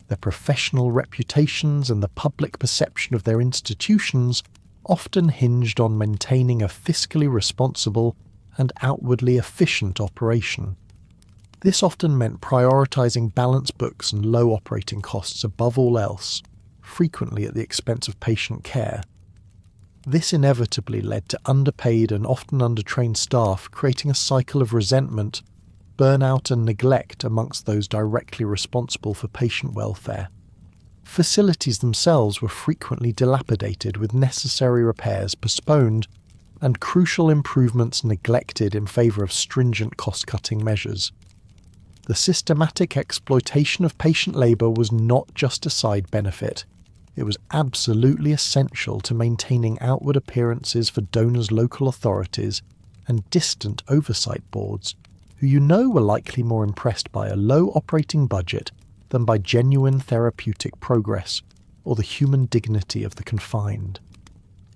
Their professional reputations and the public perception of their institutions often hinged on maintaining a fiscally responsible and outwardly efficient operation. This often meant prioritising balanced books and low operating costs above all else, frequently at the expense of patient care. This inevitably led to underpaid and often undertrained staff, creating a cycle of resentment, burnout and neglect amongst those directly responsible for patient welfare. Facilities themselves were frequently dilapidated, with necessary repairs postponed and crucial improvements neglected in favour of stringent cost-cutting measures. The systematic exploitation of patient labour was not just a side benefit. It was absolutely essential to maintaining outward appearances for donors' local authorities and distant oversight boards, who were likely more impressed by a low operating budget than by genuine therapeutic progress or the human dignity of the confined.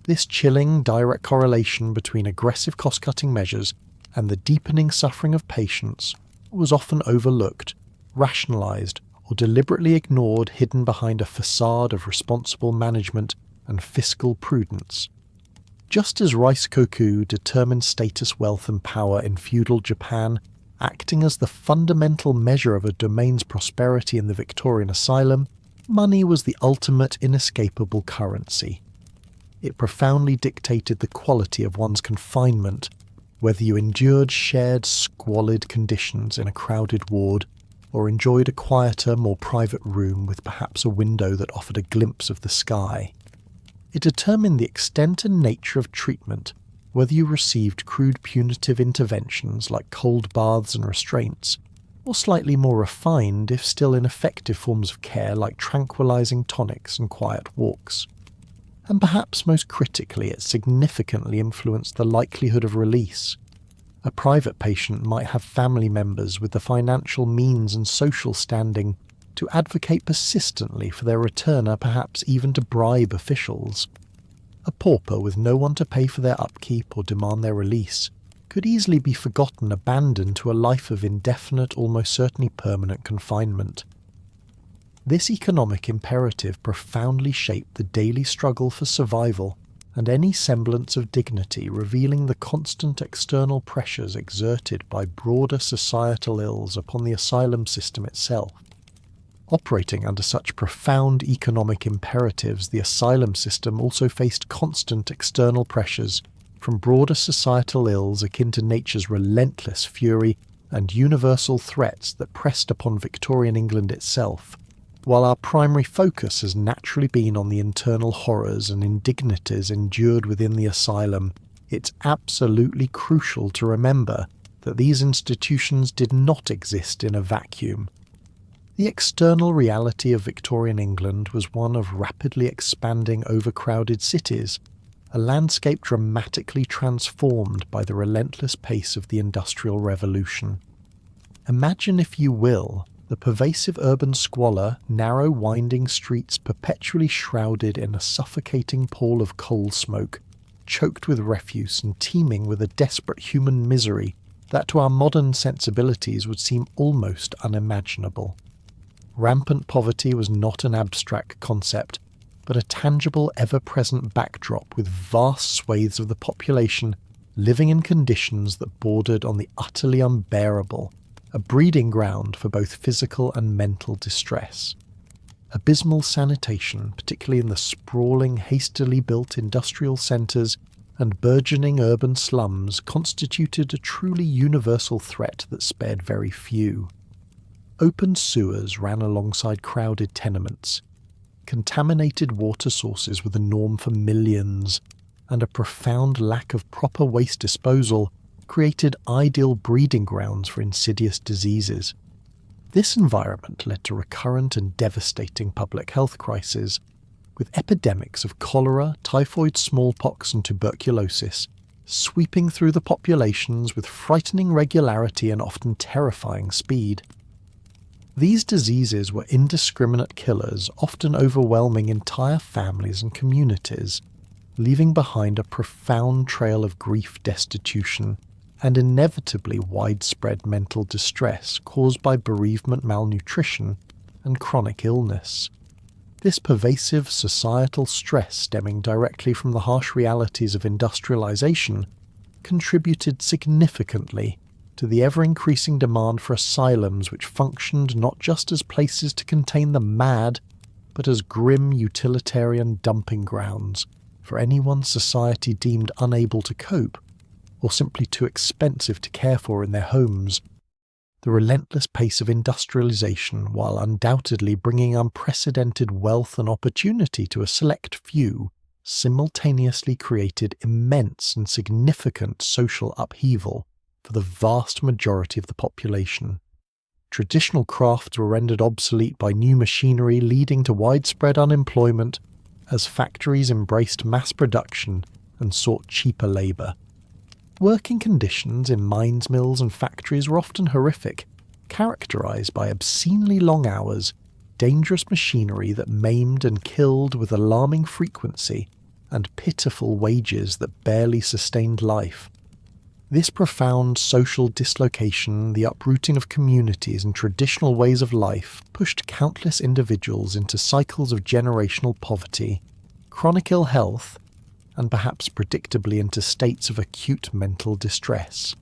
This chilling direct correlation between aggressive cost-cutting measures and the deepening suffering of patients was often overlooked, rationalised, or deliberately ignored, hidden behind a facade of responsible management and fiscal prudence. Just as rice-koku determined status, wealth and power in feudal Japan, acting as the fundamental measure of a domain's prosperity in the Victorian Asylum, money was the ultimate inescapable currency. It profoundly dictated the quality of one's confinement, whether you endured shared, squalid conditions in a crowded ward, or enjoyed a quieter, more private room with perhaps a window that offered a glimpse of the sky. It determined the extent and nature of treatment, whether you received crude punitive interventions like cold baths and restraints, or slightly more refined, if still ineffective, forms of care like tranquilizing tonics and quiet walks. And perhaps most critically, it significantly influenced the likelihood of release. A private patient might have family members with the financial means and social standing to advocate persistently for their return, or perhaps even to bribe officials. A pauper with no one to pay for their upkeep or demand their release could easily be forgotten, abandoned to a life of indefinite, almost certainly permanent confinement. This economic imperative profoundly shaped the daily struggle for survival and any semblance of dignity, revealing the constant external pressures exerted by broader societal ills upon the asylum system itself. Operating under such profound economic imperatives, the asylum system also faced constant external pressures from broader societal ills akin to nature's relentless fury and universal threats that pressed upon Victorian England itself. While our primary focus has naturally been on the internal horrors and indignities endured within the asylum, it's absolutely crucial to remember that these institutions did not exist in a vacuum. The external reality of Victorian England was one of rapidly expanding, overcrowded cities, a landscape dramatically transformed by the relentless pace of the Industrial Revolution. Imagine, if you will, the pervasive urban squalor, narrow winding streets perpetually shrouded in a suffocating pall of coal smoke, choked with refuse and teeming with a desperate human misery that to our modern sensibilities would seem almost unimaginable. Rampant poverty was not an abstract concept, but a tangible, ever-present backdrop, with vast swathes of the population living in conditions that bordered on the utterly unbearable, a breeding ground for both physical and mental distress. Abysmal sanitation, particularly in the sprawling, hastily built industrial centres and burgeoning urban slums, constituted a truly universal threat that spared very few. Open sewers ran alongside crowded tenements. Contaminated water sources were the norm for millions, and a profound lack of proper waste disposal created ideal breeding grounds for insidious diseases. This environment led to recurrent and devastating public health crises, with epidemics of cholera, typhoid, smallpox and tuberculosis sweeping through the populations with frightening regularity and often terrifying speed. These diseases were indiscriminate killers, often overwhelming entire families and communities, leaving behind a profound trail of grief, destitution, and inevitably widespread mental distress caused by bereavement, malnutrition, and chronic illness. This pervasive societal stress, stemming directly from the harsh realities of industrialization, contributed significantly to the ever-increasing demand for asylums, which functioned not just as places to contain the mad, but as grim utilitarian dumping grounds for anyone society deemed unable to cope, or simply too expensive to care for in their homes. The relentless pace of industrialization, while undoubtedly bringing unprecedented wealth and opportunity to a select few, simultaneously created immense and significant social upheaval for the vast majority of the population. Traditional crafts were rendered obsolete by new machinery, leading to widespread unemployment as factories embraced mass production and sought cheaper labour. Working conditions in mines, mills and factories were often horrific, characterised by obscenely long hours, dangerous machinery that maimed and killed with alarming frequency, and pitiful wages that barely sustained life. This profound social dislocation, the uprooting of communities and traditional ways of life, pushed countless individuals into cycles of generational poverty, chronic ill health, and perhaps predictably into states of acute mental distress.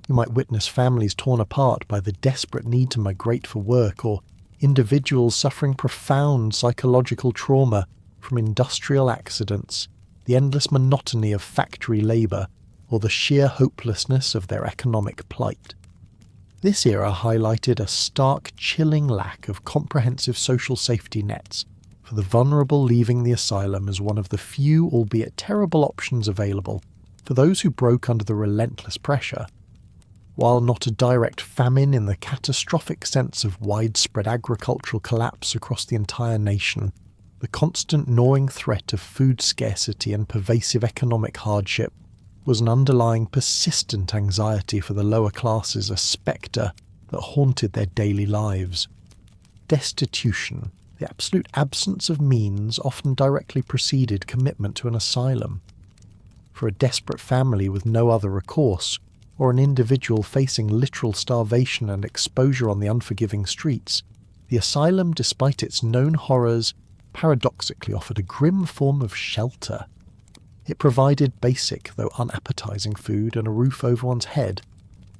You might witness families torn apart by the desperate need to migrate for work, or individuals suffering profound psychological trauma from industrial accidents, the endless monotony of factory labour, or the sheer hopelessness of their economic plight. This era highlighted a stark, chilling lack of comprehensive social safety nets for the vulnerable, leaving the asylum as one of the few, albeit terrible, options available for those who broke under the relentless pressure. While not a direct famine in the catastrophic sense of widespread agricultural collapse across the entire nation, the constant gnawing threat of food scarcity and pervasive economic hardship was an underlying persistent anxiety for the lower classes, a spectre that haunted their daily lives. Destitution, the absolute absence of means, often directly preceded commitment to an asylum. For a desperate family with no other recourse, or an individual facing literal starvation and exposure on the unforgiving streets, the asylum, despite its known horrors, paradoxically offered a grim form of shelter. It provided basic, though unappetizing food and a roof over one's head,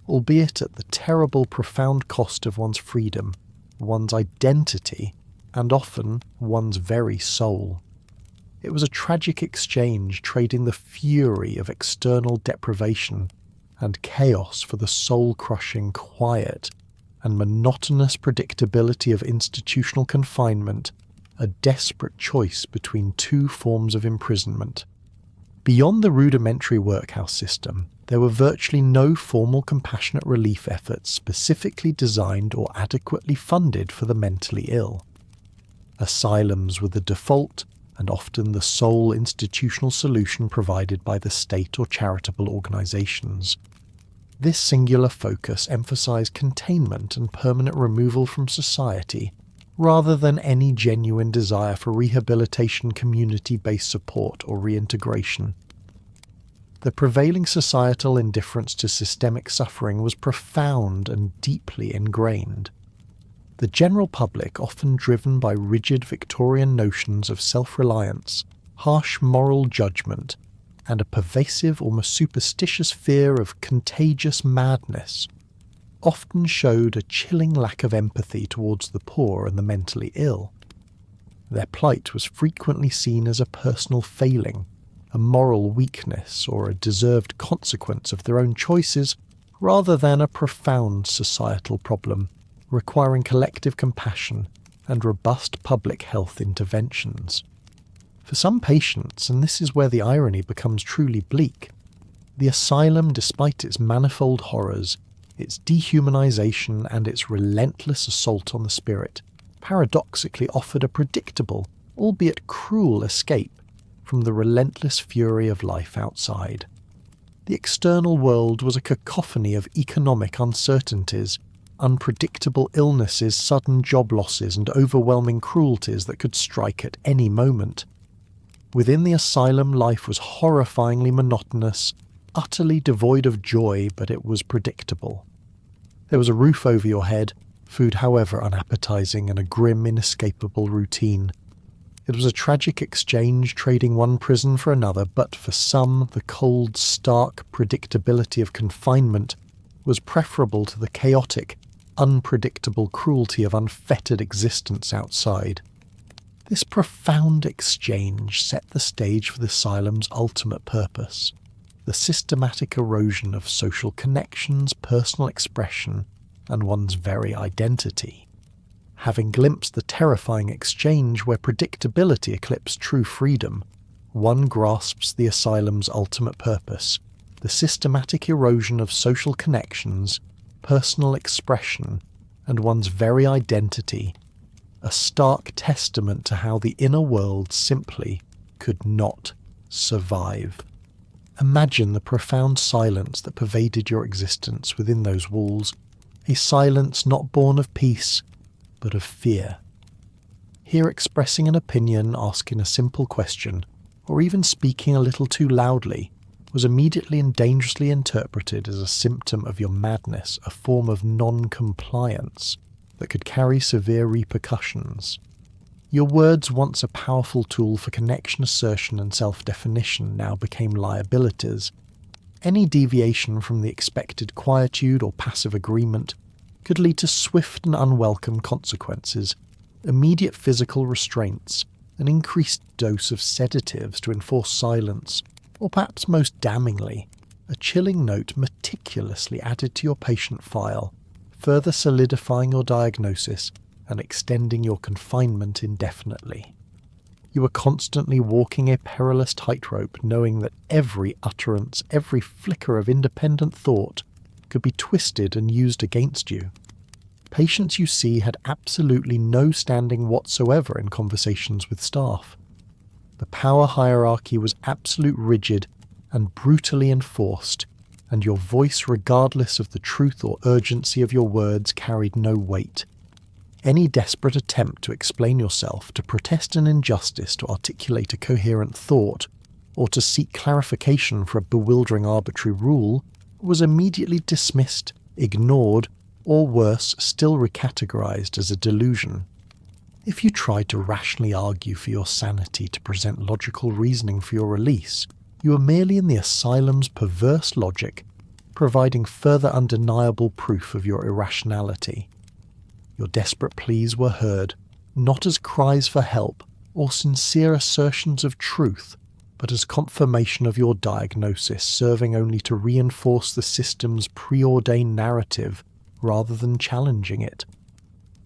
albeit at the terrible, profound cost of one's freedom, one's identity, and often one's very soul. It was a tragic exchange, trading the fury of external deprivation and chaos for the soul-crushing quiet and monotonous predictability of institutional confinement, a desperate choice between two forms of imprisonment. Beyond the rudimentary workhouse system, there were virtually no formal compassionate relief efforts specifically designed or adequately funded for the mentally ill. Asylums were the default and often the sole institutional solution provided by the state or charitable organisations. This singular focus emphasised containment and permanent removal from society, rather than any genuine desire for rehabilitation, community-based support or reintegration. The prevailing societal indifference to systemic suffering was profound and deeply ingrained. The general public, often driven by rigid Victorian notions of self-reliance, harsh moral judgment, and a pervasive, almost superstitious fear of contagious madness, often showed a chilling lack of empathy towards the poor and the mentally ill. Their plight was frequently seen as a personal failing, a moral weakness, or a deserved consequence of their own choices, rather than a profound societal problem requiring collective compassion and robust public health interventions. For some patients, and this is where the irony becomes truly bleak, the asylum, despite its manifold horrors, its dehumanization and its relentless assault on the spirit, paradoxically offered a predictable, albeit cruel, escape from the relentless fury of life outside. The external world was a cacophony of economic uncertainties, unpredictable illnesses, sudden job losses, and overwhelming cruelties that could strike at any moment. Within the asylum, life was horrifyingly monotonous, utterly devoid of joy, but it was predictable. There was a roof over your head, food however unappetizing, and a grim, inescapable routine. It was a tragic exchange, trading one prison for another, but for some, the cold, stark predictability of confinement was preferable to the chaotic, unpredictable cruelty of unfettered existence outside. This profound exchange set the stage for the asylum's ultimate purpose: the systematic erosion of social connections, personal expression, and one's very identity. Having glimpsed the terrifying exchange where predictability eclipsed true freedom, one grasps the asylum's ultimate purpose, the systematic erosion of social connections, personal expression, and one's very identity, a stark testament to how the inner world simply could not survive. Imagine the profound silence that pervaded your existence within those walls, a silence not born of peace, but of fear. Here expressing an opinion, asking a simple question, or even speaking a little too loudly, was immediately and dangerously interpreted as a symptom of your madness, a form of non-compliance that could carry severe repercussions. Your words, once a powerful tool for connection, assertion and self-definition, now became liabilities. Any deviation from the expected quietude or passive agreement could lead to swift and unwelcome consequences, immediate physical restraints, an increased dose of sedatives to enforce silence, or perhaps most damningly, a chilling note meticulously added to your patient file, further solidifying your diagnosis and extending your confinement indefinitely. You were constantly walking a perilous tightrope, knowing that every utterance, every flicker of independent thought could be twisted and used against you. Patients you see had absolutely no standing whatsoever in conversations with staff. The power hierarchy was absolute, rigid, and brutally enforced, and your voice, regardless of the truth or urgency of your words, carried no weight. Any desperate attempt to explain yourself, to protest an injustice, to articulate a coherent thought, or to seek clarification for a bewildering arbitrary rule, was immediately dismissed, ignored, or worse, still recategorized as a delusion. If you tried to rationally argue for your sanity, to present logical reasoning for your release, you were merely in the asylum's perverse logic, providing further undeniable proof of your irrationality. Your desperate pleas were heard, not as cries for help or sincere assertions of truth, but as confirmation of your diagnosis, serving only to reinforce the system's preordained narrative rather than challenging it.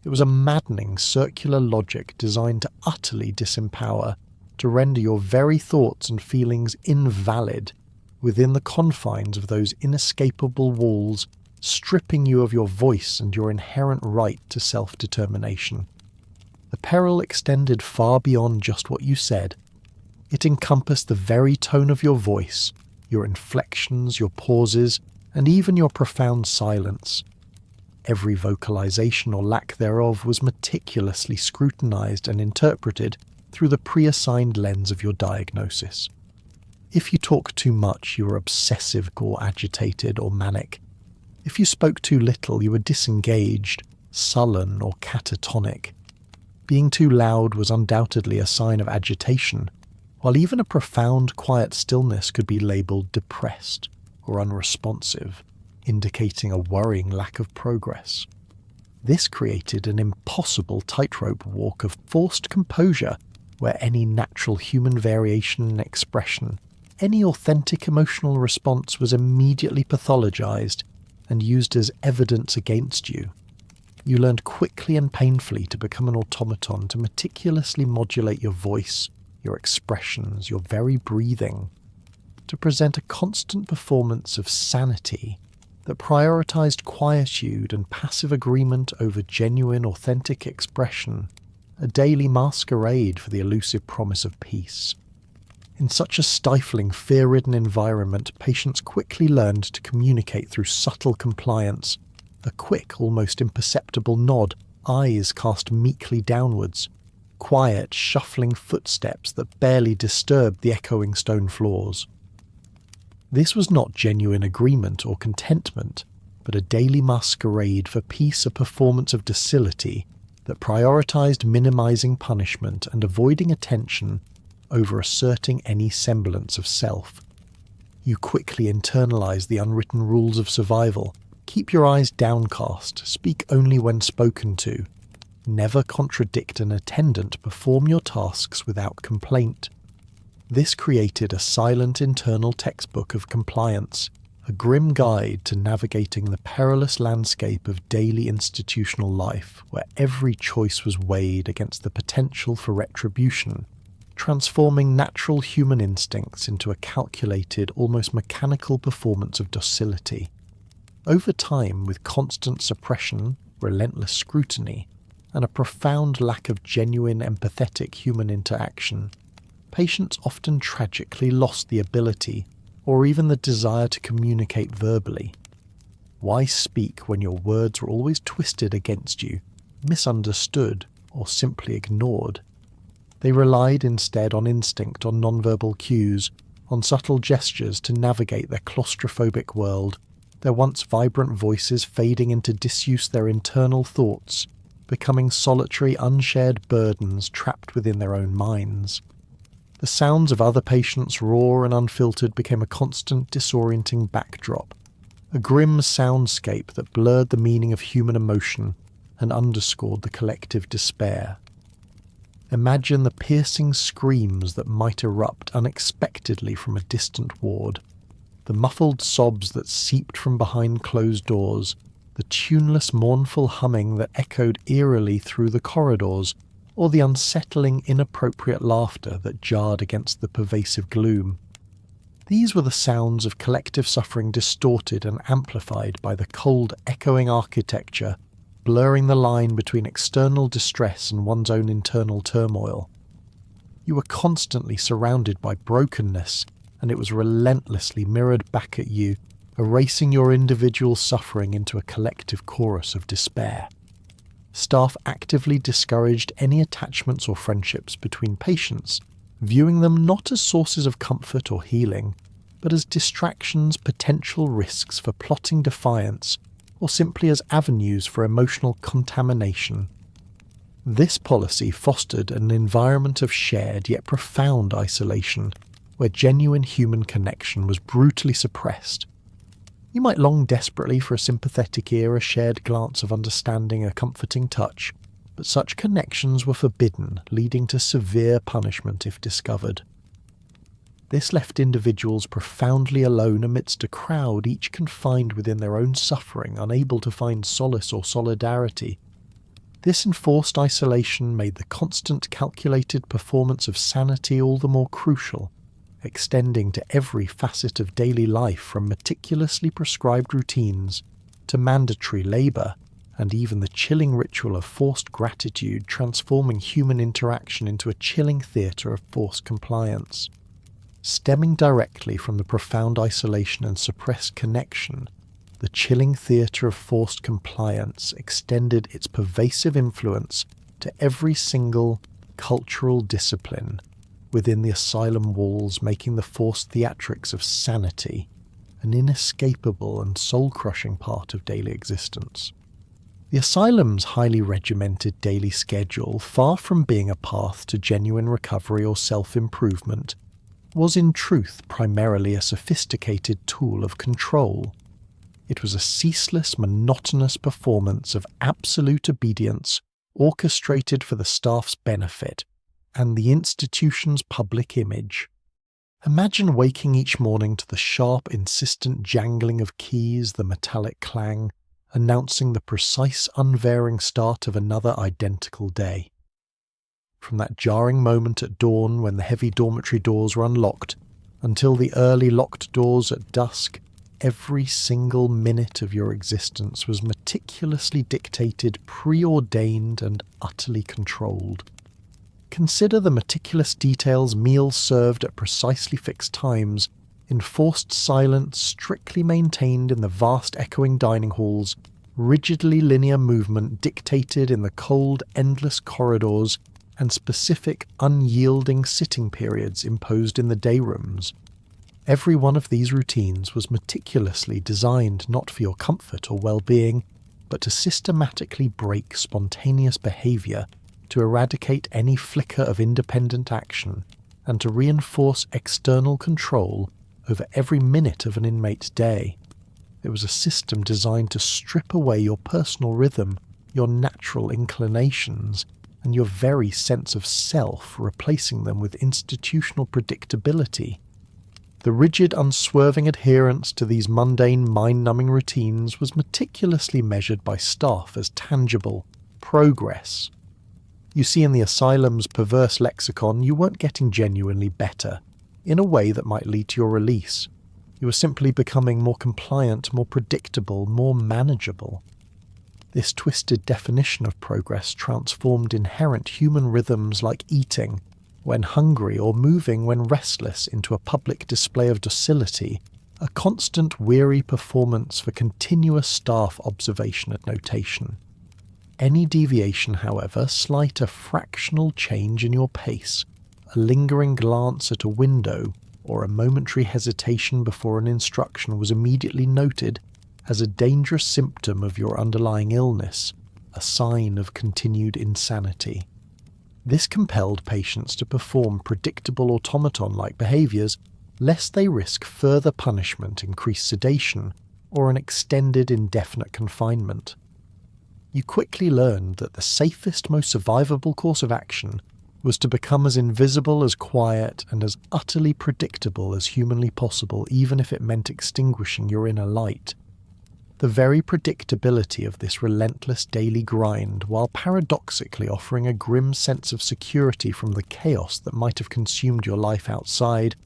It was a maddening circular logic designed to utterly disempower, to render your very thoughts and feelings invalid within the confines of those inescapable walls, stripping you of your voice and your inherent right to self-determination. The peril extended far beyond just what you said. It encompassed the very tone of your voice, your inflections, your pauses, and even your profound silence. Every vocalization or lack thereof was meticulously scrutinized and interpreted through the pre-assigned lens of your diagnosis. If you talked too much, you were obsessive or agitated or manic. If you spoke too little, you were disengaged, sullen or catatonic. Being too loud was undoubtedly a sign of agitation, while even a profound, quiet stillness could be labelled depressed or unresponsive, indicating a worrying lack of progress. This created an impossible tightrope walk of forced composure where any natural human variation in expression, any authentic emotional response was immediately pathologized and used as evidence against you. You learned quickly and painfully to become an automaton, to meticulously modulate your voice, your expressions, your very breathing, to present a constant performance of sanity that prioritized quietude and passive agreement over genuine, authentic expression, a daily masquerade for the elusive promise of peace. In such a stifling, fear-ridden environment, patients quickly learned to communicate through subtle compliance, a quick, almost imperceptible nod, eyes cast meekly downwards, quiet, shuffling footsteps that barely disturbed the echoing stone floors. This was not genuine agreement or contentment, but a daily masquerade for peace, a performance of docility that prioritized minimizing punishment and avoiding attention over asserting any semblance of self. You quickly internalize the unwritten rules of survival. Keep your eyes downcast, speak only when spoken to. Never contradict an attendant, perform your tasks without complaint. This created a silent internal textbook of compliance, a a grim guide to navigating the perilous landscape of daily institutional life where every choice was weighed against the potential for retribution, transforming natural human instincts into a calculated, almost mechanical performance of docility. Over time, with constant suppression, relentless scrutiny, and a profound lack of genuine empathetic human interaction, patients often tragically lost the ability or even the desire to communicate verbally. Why speak when your words were always twisted against you, misunderstood, or simply ignored? They relied instead on instinct, on nonverbal cues, on subtle gestures to navigate their claustrophobic world, their once vibrant voices fading into disuse, their internal thoughts, becoming solitary, unshared burdens trapped within their own minds. The sounds of other patients, raw and unfiltered, became a constant disorienting backdrop, a grim soundscape that blurred the meaning of human emotion and underscored the collective despair. Imagine the piercing screams that might erupt unexpectedly from a distant ward, the muffled sobs that seeped from behind closed doors, the tuneless, mournful humming that echoed eerily through the corridors, or the unsettling, inappropriate laughter that jarred against the pervasive gloom. These were the sounds of collective suffering distorted and amplified by the cold, echoing architecture, blurring the line between external distress and one's own internal turmoil. You were constantly surrounded by brokenness, and it was relentlessly mirrored back at you, erasing your individual suffering into a collective chorus of despair. Staff actively discouraged any attachments or friendships between patients, viewing them not as sources of comfort or healing, but as distractions, potential risks for plotting defiance, or simply as avenues for emotional contamination. This policy fostered an environment of shared yet profound isolation, where genuine human connection was brutally suppressed. You might long desperately for a sympathetic ear, a shared glance of understanding, a comforting touch, but such connections were forbidden, leading to severe punishment if discovered. This left individuals profoundly alone amidst a crowd, each confined within their own suffering, unable to find solace or solidarity. This enforced isolation made the constant calculated performance of sanity all the more crucial, extending to every facet of daily life from meticulously prescribed routines to mandatory labour, and even the chilling ritual of forced gratitude, transforming human interaction into a chilling theatre of forced compliance. Stemming directly from the profound isolation and suppressed connection, the chilling theatre of forced compliance extended its pervasive influence to every single cultural discipline within the asylum walls, making the forced theatrics of sanity an inescapable and soul-crushing part of daily existence. The asylum's highly regimented daily schedule, far from being a path to genuine recovery or self-improvement, was in truth primarily a sophisticated tool of control. It was a ceaseless, monotonous performance of absolute obedience, orchestrated for the staff's benefit and the institution's public image. Imagine waking each morning to the sharp, insistent jangling of keys, the metallic clang, announcing the precise, unvarying start of another identical day. From that jarring moment at dawn when the heavy dormitory doors were unlocked, until the early locked doors at dusk, every single minute of your existence was meticulously dictated, preordained, and utterly controlled. Consider the meticulous details: meals served at precisely fixed times, enforced silence strictly maintained in the vast echoing dining halls, rigidly linear movement dictated in the cold, endless corridors, and specific, unyielding sitting periods imposed in the day rooms. Every one of these routines was meticulously designed not for your comfort or well-being, but to systematically break spontaneous behaviour, to eradicate any flicker of independent action, and to reinforce external control over every minute of an inmate's day. It was a system designed to strip away your personal rhythm, your natural inclinations, and your very sense of self, replacing them with institutional predictability. The rigid, unswerving adherence to these mundane, mind-numbing routines was meticulously measured by staff as tangible progress. You see, in the asylum's perverse lexicon, you weren't getting genuinely better, in a way that might lead to your release. You were simply becoming more compliant, more predictable, more manageable. This twisted definition of progress transformed inherent human rhythms like eating when hungry or moving when restless into a public display of docility, a constant weary performance for continuous staff observation and notation. Any deviation, however, slight a fractional change in your pace, a lingering glance at a window, or a momentary hesitation before an instruction was immediately noted as a dangerous symptom of your underlying illness, a sign of continued insanity. This compelled patients to perform predictable automaton-like behaviours, lest they risk further punishment, increased sedation, or an extended indefinite confinement. You quickly learned that the safest, most survivable course of action was to become as invisible, as quiet, and as utterly predictable as humanly possible, even if it meant extinguishing your inner light. The very predictability of this relentless daily grind, while paradoxically offering a grim sense of security from the chaos that might have consumed your life outside,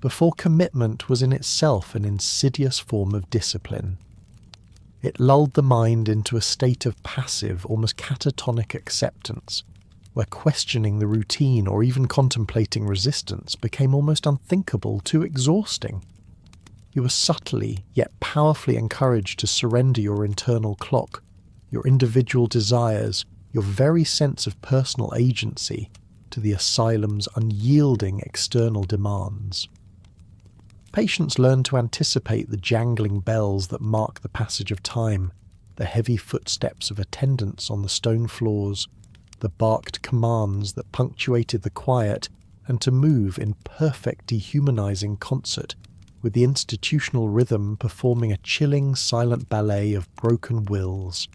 before commitment was in itself an insidious form of discipline. It lulled the mind into a state of passive, almost catatonic acceptance, where questioning the routine or even contemplating resistance became almost unthinkable, too exhausting. You were subtly yet powerfully encouraged to surrender your internal clock, your individual desires, your very sense of personal agency to the asylum's unyielding external demands. Patients learned to anticipate the jangling bells that mark the passage of time, the heavy footsteps of attendants on the stone floors, the barked commands that punctuated the quiet, and to move in perfect dehumanizing concert with the institutional rhythm performing a chilling silent ballet of broken wills.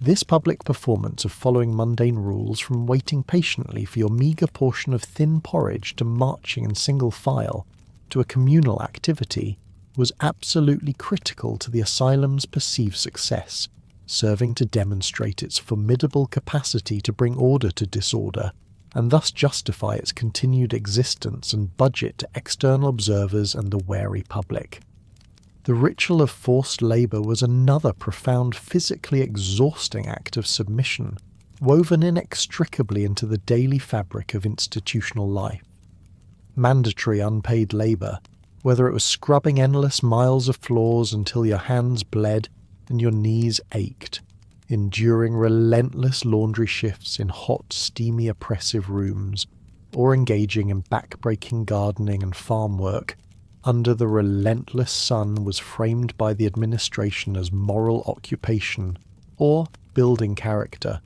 This public performance of following mundane rules, from waiting patiently for your meagre portion of thin porridge to marching in single file to a communal activity, was absolutely critical to the asylum's perceived success, serving to demonstrate its formidable capacity to bring order to disorder, and thus justify its continued existence and budget to external observers and the wary public. The ritual of forced labour was another profound, physically exhausting act of submission, woven inextricably into the daily fabric of institutional life. Mandatory unpaid labour, whether it was scrubbing endless miles of floors until your hands bled and your knees ached, enduring relentless laundry shifts in hot, steamy, oppressive rooms, or engaging in back-breaking gardening and farm work under the relentless sun, was framed by the administration as moral occupation or building character.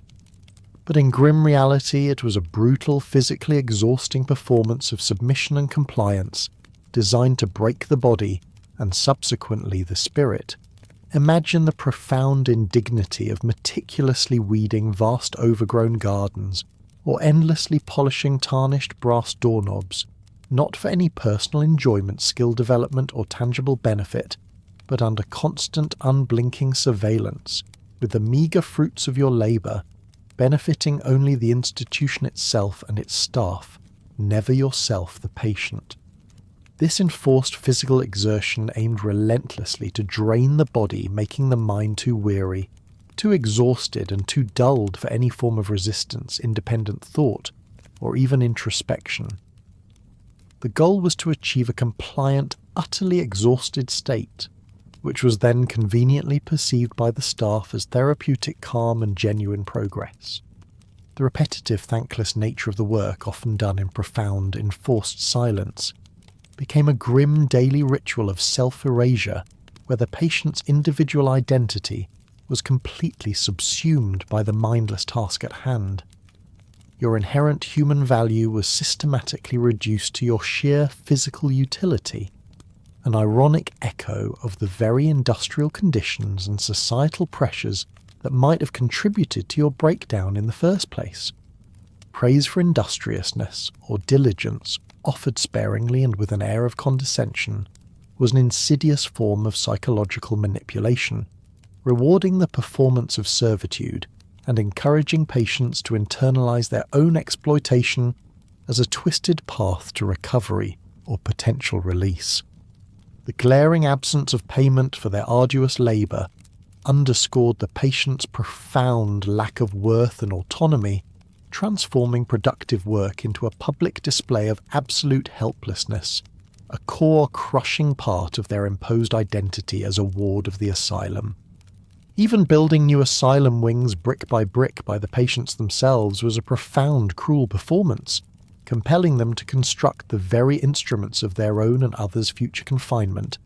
But in grim reality, it was a brutal, physically exhausting performance of submission and compliance, designed to break the body and subsequently the spirit. Imagine the profound indignity of meticulously weeding vast overgrown gardens, or endlessly polishing tarnished brass doorknobs, not for any personal enjoyment, skill development, or tangible benefit, but under constant unblinking surveillance, with the meagre fruits of your labour benefiting only the institution itself and its staff, never yourself the patient. This enforced physical exertion aimed relentlessly to drain the body, making the mind too weary, too exhausted and too dulled for any form of resistance, independent thought, or even introspection. The goal was to achieve a compliant, utterly exhausted state, which was then conveniently perceived by the staff as therapeutic calm and genuine progress. The repetitive, thankless nature of the work, often done in profound, enforced silence, became a grim daily ritual of self-erasure, where the patient's individual identity was completely subsumed by the mindless task at hand. Your inherent human value was systematically reduced to your sheer physical utility, an ironic echo of the very industrial conditions and societal pressures that might have contributed to your breakdown in the first place. Praise for industriousness or diligence offered sparingly and with an air of condescension, was an insidious form of psychological manipulation, rewarding the performance of servitude and encouraging patients to internalize their own exploitation as a twisted path to recovery or potential release. The glaring absence of payment for their arduous labour underscored the patient's profound lack of worth and autonomy, transforming productive work into a public display of absolute helplessness, a core crushing part of their imposed identity as a ward of the asylum. Even building new asylum wings brick by the patients themselves was a profound, cruel performance, compelling them to construct the very instruments of their own and others' future confinement,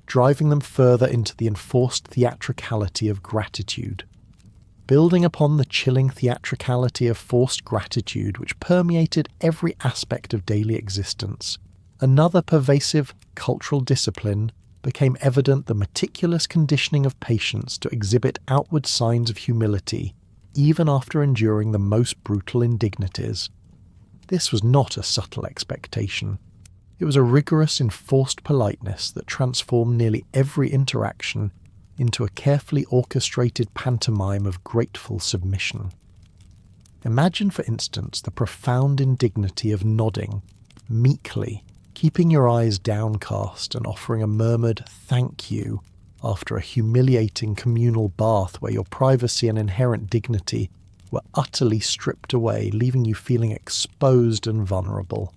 driving them further into the enforced theatricality of gratitude. Building upon the chilling theatricality of forced gratitude which permeated every aspect of daily existence, another pervasive cultural discipline became evident: the meticulous conditioning of patients to exhibit outward signs of humility, even after enduring the most brutal indignities. This was not a subtle expectation. It was a rigorous, enforced politeness that transformed nearly every interaction into a carefully orchestrated pantomime of grateful submission. Imagine, for instance, the profound indignity of nodding, meekly, keeping your eyes downcast and offering a murmured "thank you" after a humiliating communal bath where your privacy and inherent dignity were utterly stripped away, leaving you feeling exposed and vulnerable.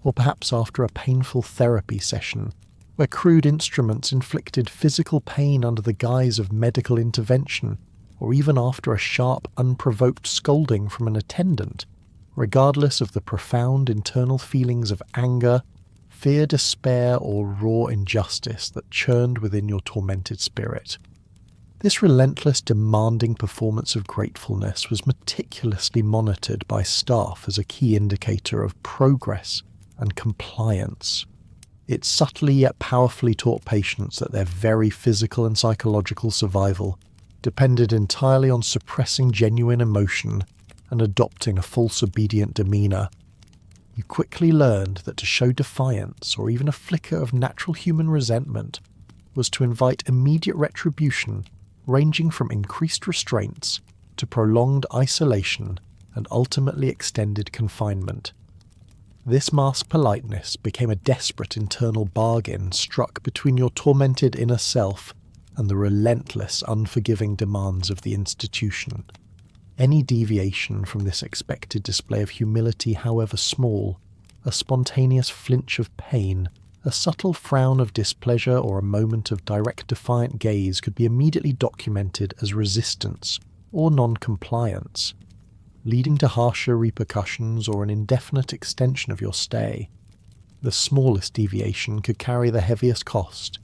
Or perhaps after a painful therapy session, where crude instruments inflicted physical pain under the guise of medical intervention, or even after a sharp, unprovoked scolding from an attendant, regardless of the profound internal feelings of anger, fear, despair, or raw injustice that churned within your tormented spirit. This relentless, demanding performance of gratefulness was meticulously monitored by staff as a key indicator of progress and compliance. It subtly yet powerfully taught patients that their very physical and psychological survival depended entirely on suppressing genuine emotion and adopting a false obedient demeanour. You quickly learned that to show defiance or even a flicker of natural human resentment was to invite immediate retribution, ranging from increased restraints to prolonged isolation and ultimately extended confinement. This masked politeness became a desperate internal bargain struck between your tormented inner self and the relentless, unforgiving demands of the institution. Any deviation from this expected display of humility, however small, a spontaneous flinch of pain, a subtle frown of displeasure, or a moment of direct defiant gaze could be immediately documented as resistance or non-compliance, leading to harsher repercussions or an indefinite extension of your stay. The smallest deviation could carry the heaviest cost.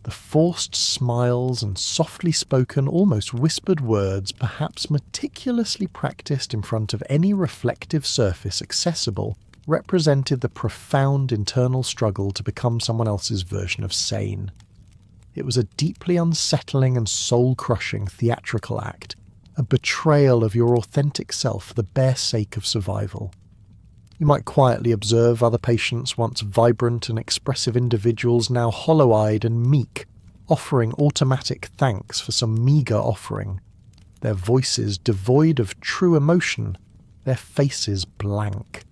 The forced smiles and softly spoken, almost whispered words, perhaps meticulously practiced in front of any reflective surface accessible, represented the profound internal struggle to become someone else's version of sane. It was a deeply unsettling and soul-crushing theatrical act, a betrayal of your authentic self for the bare sake of survival. You might quietly observe other patients, once vibrant and expressive individuals, now hollow-eyed and meek, offering automatic thanks for some meagre offering, their voices devoid of true emotion, their faces blank.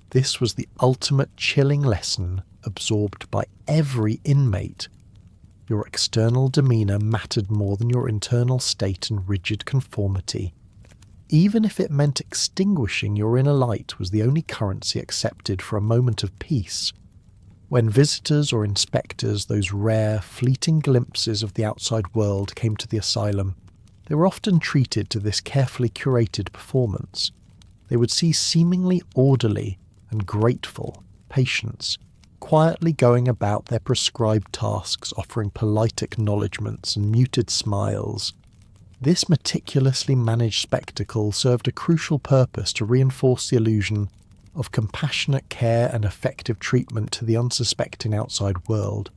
This was the ultimate chilling lesson absorbed by every inmate. Your external demeanour mattered more than your internal state and rigid conformity. Even if it meant extinguishing your inner light was the only currency accepted for a moment of peace. When visitors or inspectors, those rare, fleeting glimpses of the outside world, came to the asylum, they were often treated to this carefully curated performance. They would see seemingly orderly and grateful patients quietly going about their prescribed tasks, offering polite acknowledgements and muted smiles. This meticulously managed spectacle served a crucial purpose to reinforce the illusion of compassionate care and effective treatment to the unsuspecting outside world.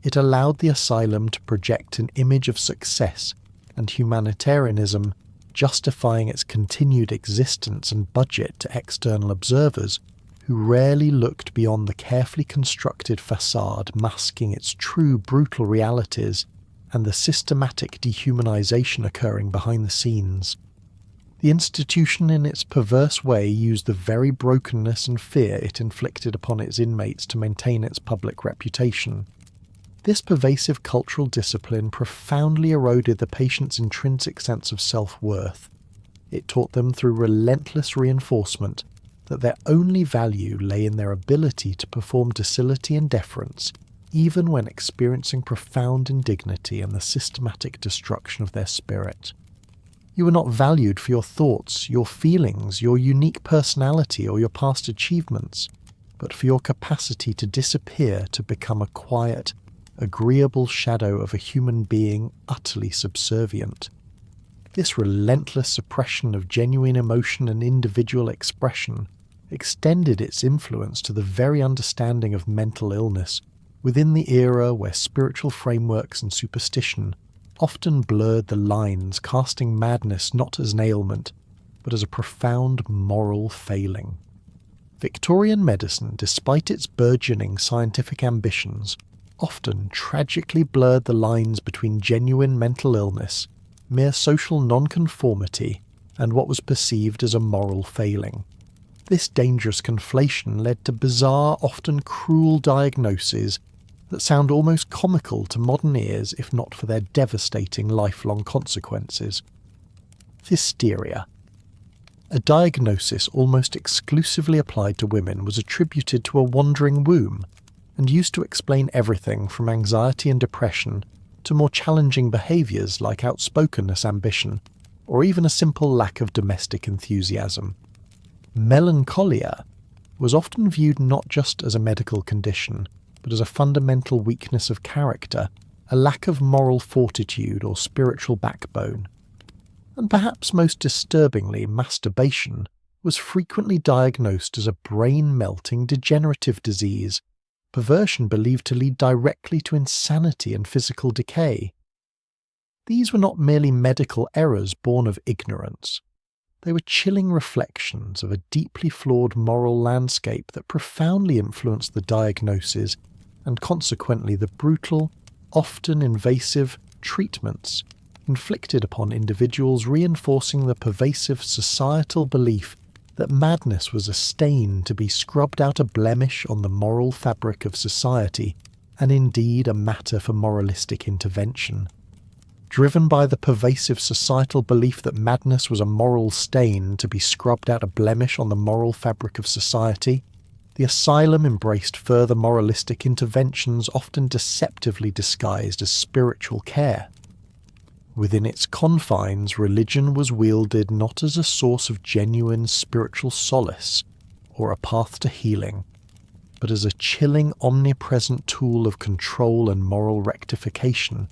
It allowed the asylum to project an image of success and humanitarianism, justifying its continued existence and budget to external observers who who rarely looked beyond the carefully constructed facade masking its true brutal realities and the systematic dehumanization occurring behind the scenes. The institution in its perverse way used the very brokenness and fear it inflicted upon its inmates to maintain its public reputation. This pervasive cultural discipline profoundly eroded the patient's intrinsic sense of self-worth. It taught them through relentless reinforcement that their only value lay in their ability to perform docility and deference, even when experiencing profound indignity and the systematic destruction of their spirit. You were not valued for your thoughts, your feelings, your unique personality, or your past achievements, but for your capacity to disappear to become a quiet, agreeable shadow of a human being utterly subservient. This relentless suppression of genuine emotion and individual expression extended its influence to the very understanding of mental illness within the era where spiritual frameworks and superstition often blurred the lines, casting madness not as an ailment, but as a profound moral failing. Victorian medicine, despite its burgeoning scientific ambitions, often tragically blurred the lines between genuine mental illness, mere social nonconformity, and what was perceived as a moral failing. This dangerous conflation led to bizarre, often cruel diagnoses that sound almost comical to modern ears if not for their devastating lifelong consequences. Hysteria. A diagnosis almost exclusively applied to women was attributed to a wandering womb and used to explain everything from anxiety and depression to more challenging behaviours like outspokenness, ambition, or even a simple lack of domestic enthusiasm. Melancholia was often viewed not just as a medical condition, but as a fundamental weakness of character, a lack of moral fortitude or spiritual backbone. And perhaps most disturbingly, masturbation was frequently diagnosed as a brain-melting degenerative disease, perversion believed to lead directly to insanity and physical decay. These were not merely medical errors born of ignorance. They were chilling reflections of a deeply flawed moral landscape that profoundly influenced the diagnosis and consequently the brutal, often invasive, treatments inflicted upon individuals, reinforcing the pervasive societal belief that madness was a stain to be scrubbed out, a blemish on the moral fabric of society, and indeed a matter for moralistic intervention. Driven by the pervasive societal belief that madness was a moral stain to be scrubbed out, a blemish on the moral fabric of society, the asylum embraced further moralistic interventions, often deceptively disguised as spiritual care. Within its confines, religion was wielded not as a source of genuine spiritual solace or a path to healing, but as a chilling, omnipresent tool of control and moral rectification.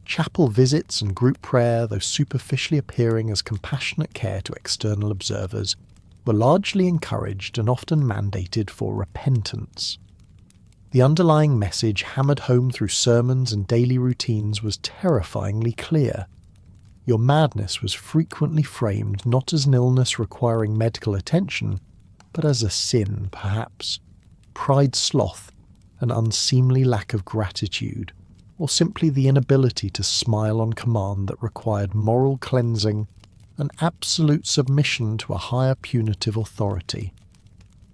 Chapel visits and group prayer, though superficially appearing as compassionate care to external observers, were largely encouraged and often mandated for repentance. The underlying message hammered home through sermons and daily routines was terrifyingly clear. Your madness was frequently framed not as an illness requiring medical attention, but as a sin, perhaps, pride, sloth, an unseemly lack of gratitude, or simply the inability to smile on command that required moral cleansing and absolute submission to a higher punitive authority.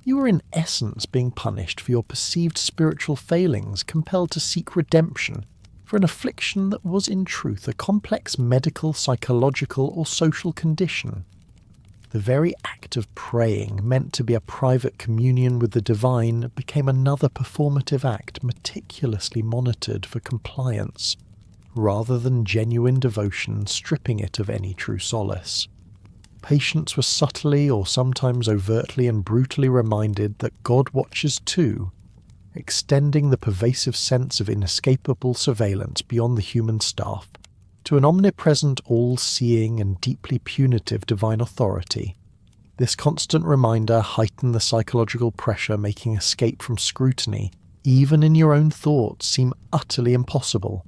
You were in essence being punished for your perceived spiritual failings, compelled to seek redemption for an affliction that was in truth a complex medical, psychological, or social condition. The very act of praying, meant to be a private communion with the divine, became another performative act meticulously monitored for compliance, rather than genuine devotion, stripping it of any true solace. Patients were subtly or sometimes overtly and brutally reminded that God watches too, extending the pervasive sense of inescapable surveillance beyond the human staff to an omnipresent, all-seeing and deeply punitive divine authority. This constant reminder heightened the psychological pressure, making escape from scrutiny, even in your own thoughts, seem utterly impossible.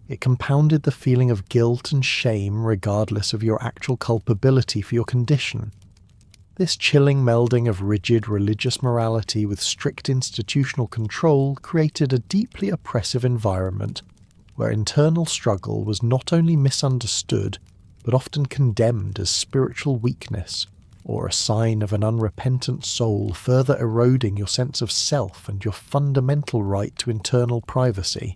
It compounded the feeling of guilt and shame regardless of your actual culpability for your condition. This chilling melding of rigid religious morality with strict institutional control created a deeply oppressive environment where internal struggle was not only misunderstood, but often condemned as spiritual weakness or a sign of an unrepentant soul, further eroding your sense of self and your fundamental right to internal privacy.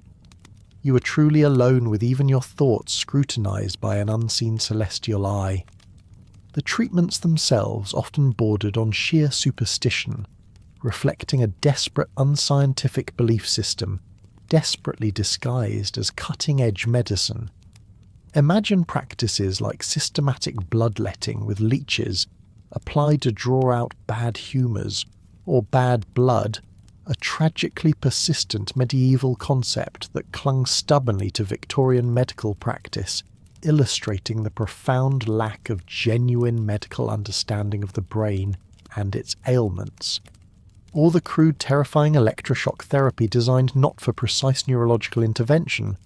You were truly alone with even your thoughts scrutinized by an unseen celestial eye. The treatments themselves often bordered on sheer superstition, reflecting a desperate unscientific belief system, desperately disguised as cutting-edge medicine. Imagine practices like systematic bloodletting with leeches applied to draw out bad humours, or bad blood, a tragically persistent medieval concept that clung stubbornly to Victorian medical practice, illustrating the profound lack of genuine medical understanding of the brain and its ailments. Or the crude, terrifying electroshock therapy designed not for precise neurological intervention,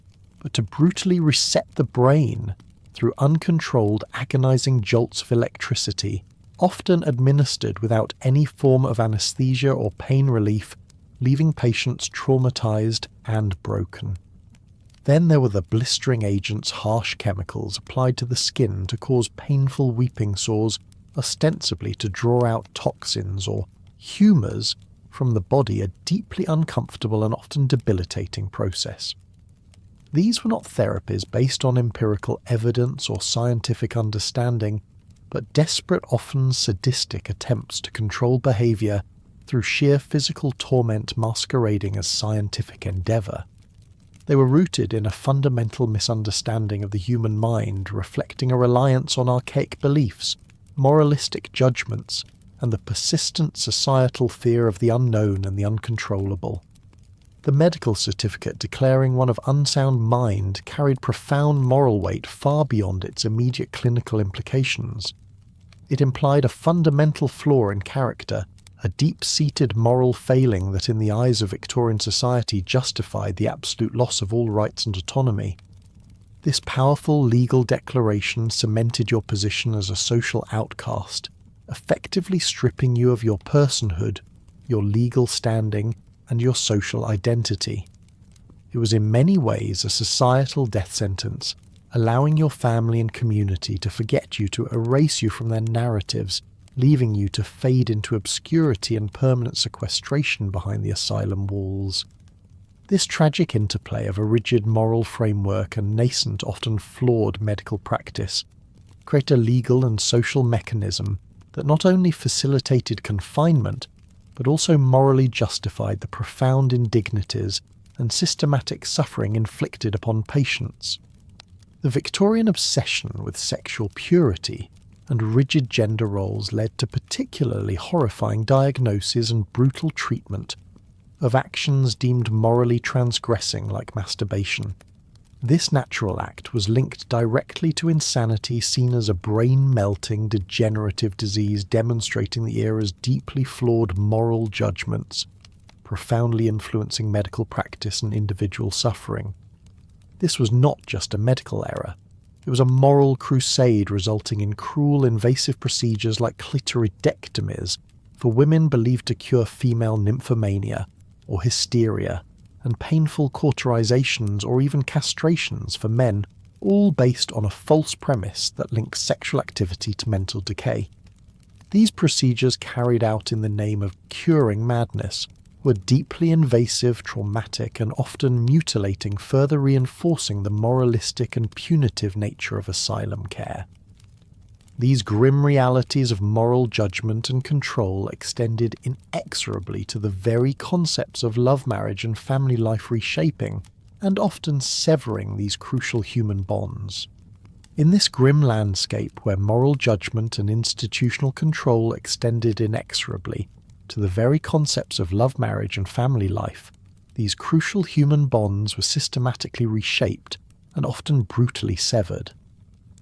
but to brutally reset the brain through uncontrolled, agonizing jolts of electricity, often administered without any form of anesthesia or pain relief, leaving patients traumatized and broken. Then there were the blistering agents, harsh chemicals applied to the skin to cause painful weeping sores, ostensibly to draw out toxins or humours from the body, a deeply uncomfortable and often debilitating process. These were not therapies based on empirical evidence or scientific understanding, but desperate, often sadistic attempts to control behaviour through sheer physical torment masquerading as scientific endeavour. They were rooted in a fundamental misunderstanding of the human mind, reflecting a reliance on archaic beliefs, moralistic judgments, and the persistent societal fear of the unknown and the uncontrollable. The medical certificate declaring one of unsound mind carried profound moral weight far beyond its immediate clinical implications. It implied a fundamental flaw in character, a deep-seated moral failing that in the eyes of Victorian society justified the absolute loss of all rights and autonomy. This powerful legal declaration cemented your position as a social outcast, effectively stripping you of your personhood, your legal standing, and your social identity. It was in many ways a societal death sentence, allowing your family and community to forget you, to erase you from their narratives, leaving you to fade into obscurity and permanent sequestration behind the asylum walls. This tragic interplay of a rigid moral framework and nascent, often flawed medical practice create a legal and social mechanism that not only facilitated confinement, but also morally justified the profound indignities and systematic suffering inflicted upon patients. The Victorian obsession with sexual purity and rigid gender roles led to particularly horrifying diagnoses and brutal treatment of actions deemed morally transgressing, like masturbation. This natural act was linked directly to insanity, seen as a brain-melting, degenerative disease demonstrating the era's deeply flawed moral judgments, profoundly influencing medical practice and individual suffering. This was not just a medical error. It was a moral crusade resulting in cruel, invasive procedures like clitoridectomies for women believed to cure female nymphomania or hysteria, and painful cauterizations or even castrations for men, all based on a false premise that links sexual activity to mental decay. These procedures, carried out in the name of curing madness, were deeply invasive, traumatic, and often mutilating, further reinforcing the moralistic and punitive nature of asylum care. These grim realities of moral judgment and control extended inexorably to the very concepts of love marriage and family life, reshaping and often severing these crucial human bonds. In this grim landscape where moral judgment and institutional control extended inexorably to the very concepts of love marriage and family life, these crucial human bonds were systematically reshaped and often brutally severed.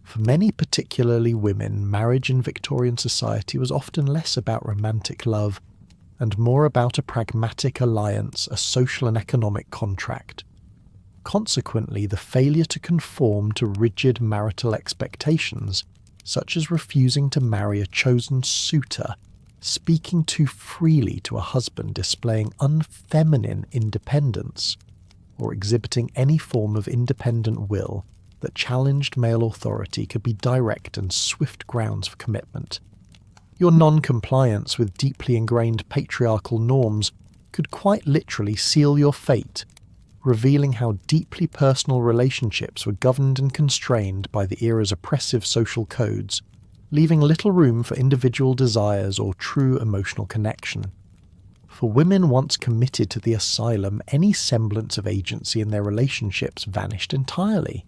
For many, particularly women, marriage in Victorian society was often less about romantic love and more about a pragmatic alliance, a social and economic contract. Consequently, the failure to conform to rigid marital expectations such as refusing to marry a chosen suitor, speaking too freely to a husband displaying unfeminine independence, or exhibiting any form of independent will that challenged male authority could be direct and swift grounds for commitment. Your non-compliance with deeply ingrained patriarchal norms could quite literally seal your fate, revealing how deeply personal relationships were governed and constrained by the era's oppressive social codes, leaving little room for individual desires or true emotional connection. For women once committed to the asylum, any semblance of agency in their relationships vanished entirely.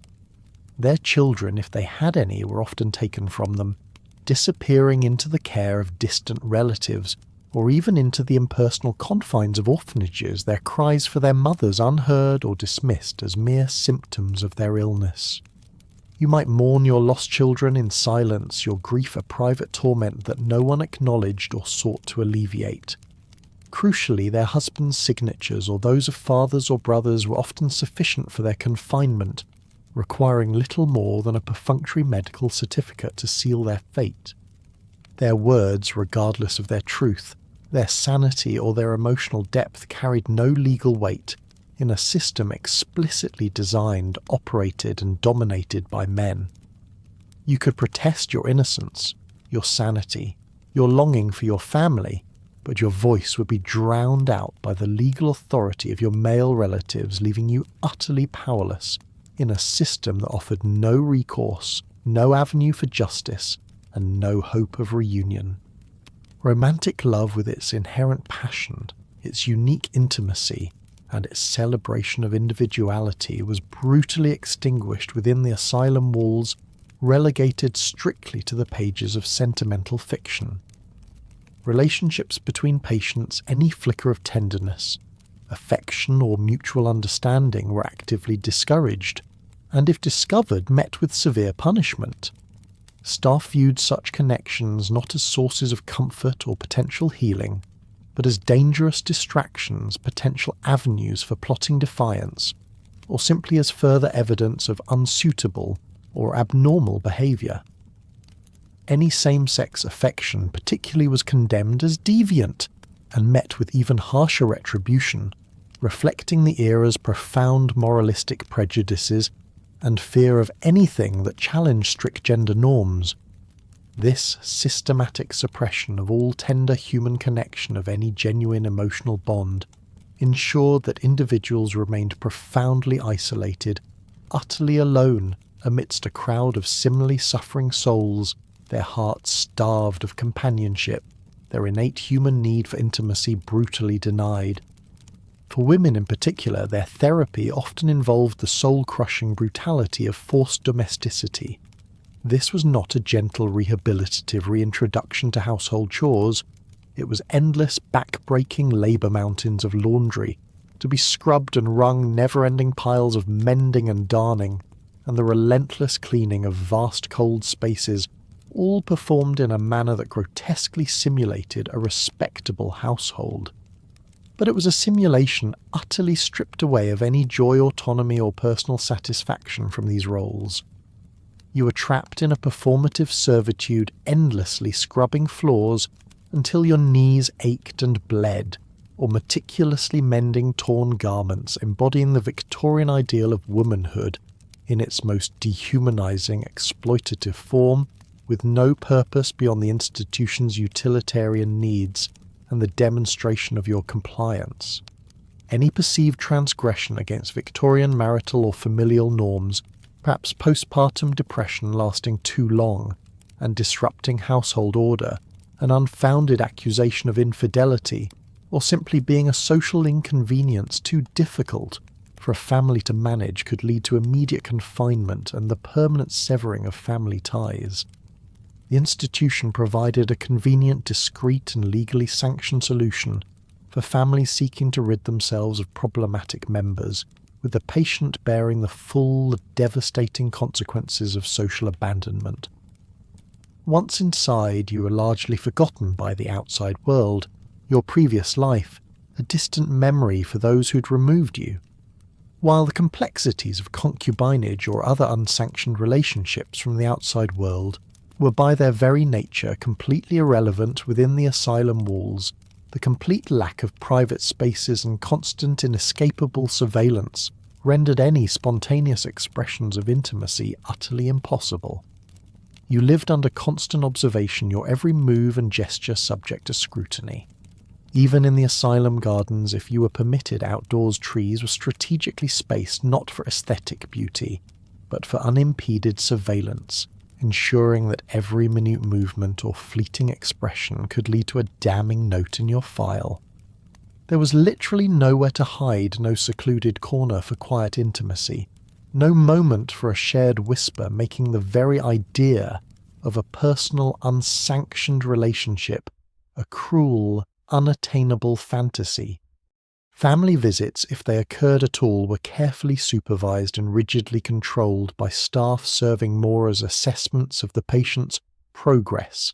Their children, if they had any, were often taken from them, disappearing into the care of distant relatives, or even into the impersonal confines of orphanages, their cries for their mothers unheard or dismissed as mere symptoms of their illness. You might mourn your lost children in silence, your grief a private torment that no one acknowledged or sought to alleviate. Crucially, their husbands' signatures or those of fathers or brothers were often sufficient for their confinement, requiring little more than a perfunctory medical certificate to seal their fate. Their words, regardless of their truth, their sanity or their emotional depth, carried no legal weight in a system explicitly designed, operated and dominated by men. You could protest your innocence, your sanity, your longing for your family, but your voice would be drowned out by the legal authority of your male relatives, leaving you utterly powerless in a system that offered no recourse, no avenue for justice, and no hope of reunion. Romantic love, with its inherent passion, its unique intimacy, and its celebration of individuality, was brutally extinguished within the asylum walls, relegated strictly to the pages of sentimental fiction. Relationships between patients, any flicker of tenderness, affection or mutual understanding were actively discouraged, and if discovered, met with severe punishment. Staff viewed such connections not as sources of comfort or potential healing, but as dangerous distractions, potential avenues for plotting defiance, or simply as further evidence of unsuitable or abnormal behaviour. Any same-sex affection particularly was condemned as deviant and met with even harsher retribution, reflecting the era's profound moralistic prejudices and fear of anything that challenged strict gender norms. This systematic suppression of all tender human connection of any genuine emotional bond ensured that individuals remained profoundly isolated, utterly alone amidst a crowd of similarly suffering souls, their hearts starved of companionship, their innate human need for intimacy brutally denied. For women in particular, their therapy often involved the soul-crushing brutality of forced domesticity. This was not a gentle rehabilitative reintroduction to household chores. It was endless back-breaking labour mountains of laundry, to be scrubbed and wrung never-ending piles of mending and darning, and the relentless cleaning of vast cold spaces, all performed in a manner that grotesquely simulated a respectable household. But it was a simulation utterly stripped away of any joy, autonomy, or personal satisfaction from these roles. You were trapped in a performative servitude, endlessly scrubbing floors until your knees ached and bled, or meticulously mending torn garments, embodying the Victorian ideal of womanhood in its most dehumanizing, exploitative form, with no purpose beyond the institution's utilitarian needs and the demonstration of your compliance. Any perceived transgression against Victorian marital or familial norms, perhaps postpartum depression lasting too long and disrupting household order, an unfounded accusation of infidelity, or simply being a social inconvenience too difficult for a family to manage, could lead to immediate confinement and the permanent severing of family ties. The institution provided a convenient, discreet and legally sanctioned solution for families seeking to rid themselves of problematic members, with the patient bearing the full, devastating consequences of social abandonment. Once inside, you were largely forgotten by the outside world, your previous life, a distant memory for those who'd removed you. While the complexities of concubinage or other unsanctioned relationships from the outside world were by their very nature completely irrelevant within the asylum walls. The complete lack of private spaces and constant inescapable surveillance rendered any spontaneous expressions of intimacy utterly impossible. You lived under constant observation, your every move and gesture subject to scrutiny. Even in the asylum gardens, if you were permitted outdoors, trees were strategically spaced not for aesthetic beauty, but for unimpeded surveillance, ensuring that every minute movement or fleeting expression could lead to a damning note in your file. There was literally nowhere to hide, no secluded corner for quiet intimacy, no moment for a shared whisper, making the very idea of a personal, unsanctioned relationship a cruel, unattainable fantasy. Family visits, if they occurred at all, were carefully supervised and rigidly controlled by staff serving more as assessments of the patient's progress,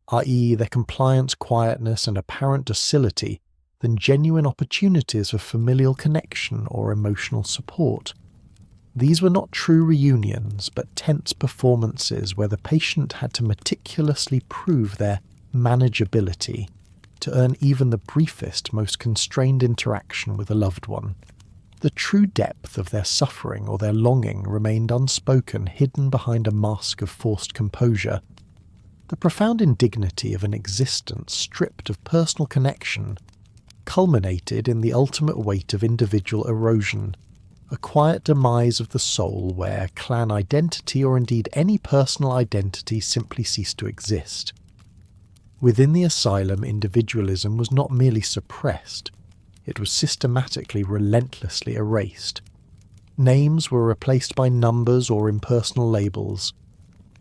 i.e. their compliance, quietness and apparent docility, than genuine opportunities for familial connection or emotional support. These were not true reunions, but tense performances where the patient had to meticulously prove their manageability to earn even the briefest, most constrained interaction with a loved one. The true depth of their suffering or their longing remained unspoken, hidden behind a mask of forced composure. The profound indignity of an existence stripped of personal connection culminated in the ultimate weight of individual erosion, a quiet demise of the soul where clan identity or indeed any personal identity simply ceased to exist. Within the asylum, individualism was not merely suppressed, it was systematically, relentlessly erased. Names were replaced by numbers or impersonal labels.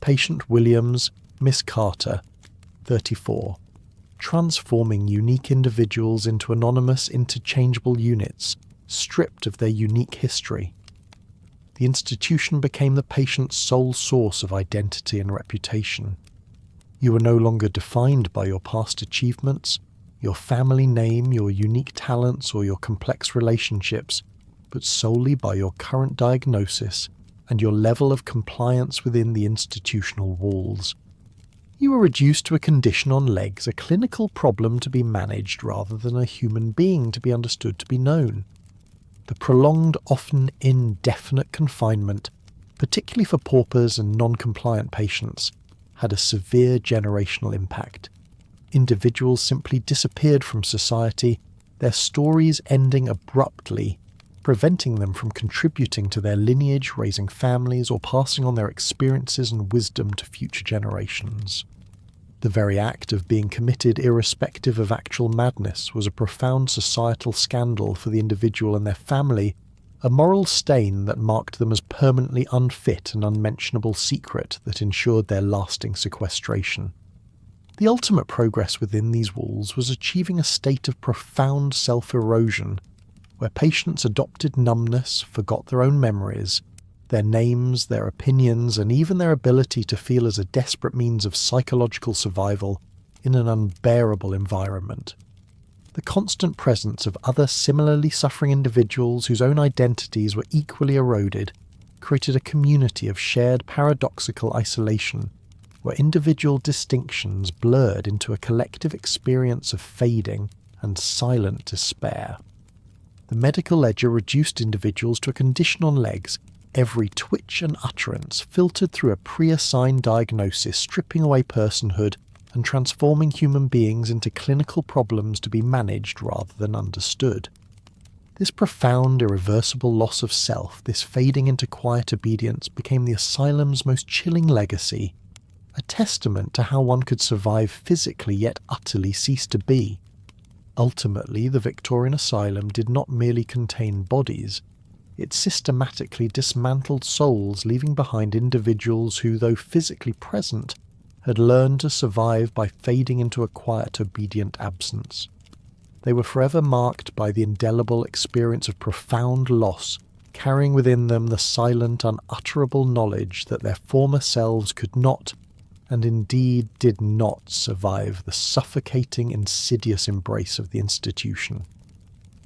Patient Williams, Miss Carter, 34. Transforming unique individuals into anonymous, interchangeable units, stripped of their unique history. The institution became the patient's sole source of identity and reputation. You were no longer defined by your past achievements, your family name, your unique talents, or your complex relationships, but solely by your current diagnosis and your level of compliance within the institutional walls. You were reduced to a condition on legs, a clinical problem to be managed rather than a human being to be understood, to be known. The prolonged, often indefinite confinement, particularly for paupers and non-compliant patients, had a severe generational impact. Individuals simply disappeared from society, their stories ending abruptly, preventing them from contributing to their lineage, raising families, or passing on their experiences and wisdom to future generations. The very act of being committed irrespective of actual madness was a profound societal scandal for the individual and their family, a moral stain that marked them as permanently unfit and unmentionable secret that ensured their lasting sequestration. The ultimate progress within these walls was achieving a state of profound self-erosion, where patients adopted numbness, forgot their own memories, their names, their opinions, and even their ability to feel as a desperate means of psychological survival in an unbearable environment. The constant presence of other similarly suffering individuals whose own identities were equally eroded created a community of shared paradoxical isolation, where individual distinctions blurred into a collective experience of fading and silent despair. The medical ledger reduced individuals to a condition on legs, every twitch and utterance filtered through a pre-assigned diagnosis, stripping away personhood and transforming human beings into clinical problems to be managed rather than understood. This profound, irreversible loss of self, this fading into quiet obedience, became the asylum's most chilling legacy, a testament to how one could survive physically yet utterly cease to be. Ultimately, the Victorian Asylum did not merely contain bodies, it systematically dismantled souls, leaving behind individuals who, though physically present, had learned to survive by fading into a quiet, obedient absence. They were forever marked by the indelible experience of profound loss, carrying within them the silent, unutterable knowledge that their former selves could not, and indeed did not, survive the suffocating, insidious embrace of the institution.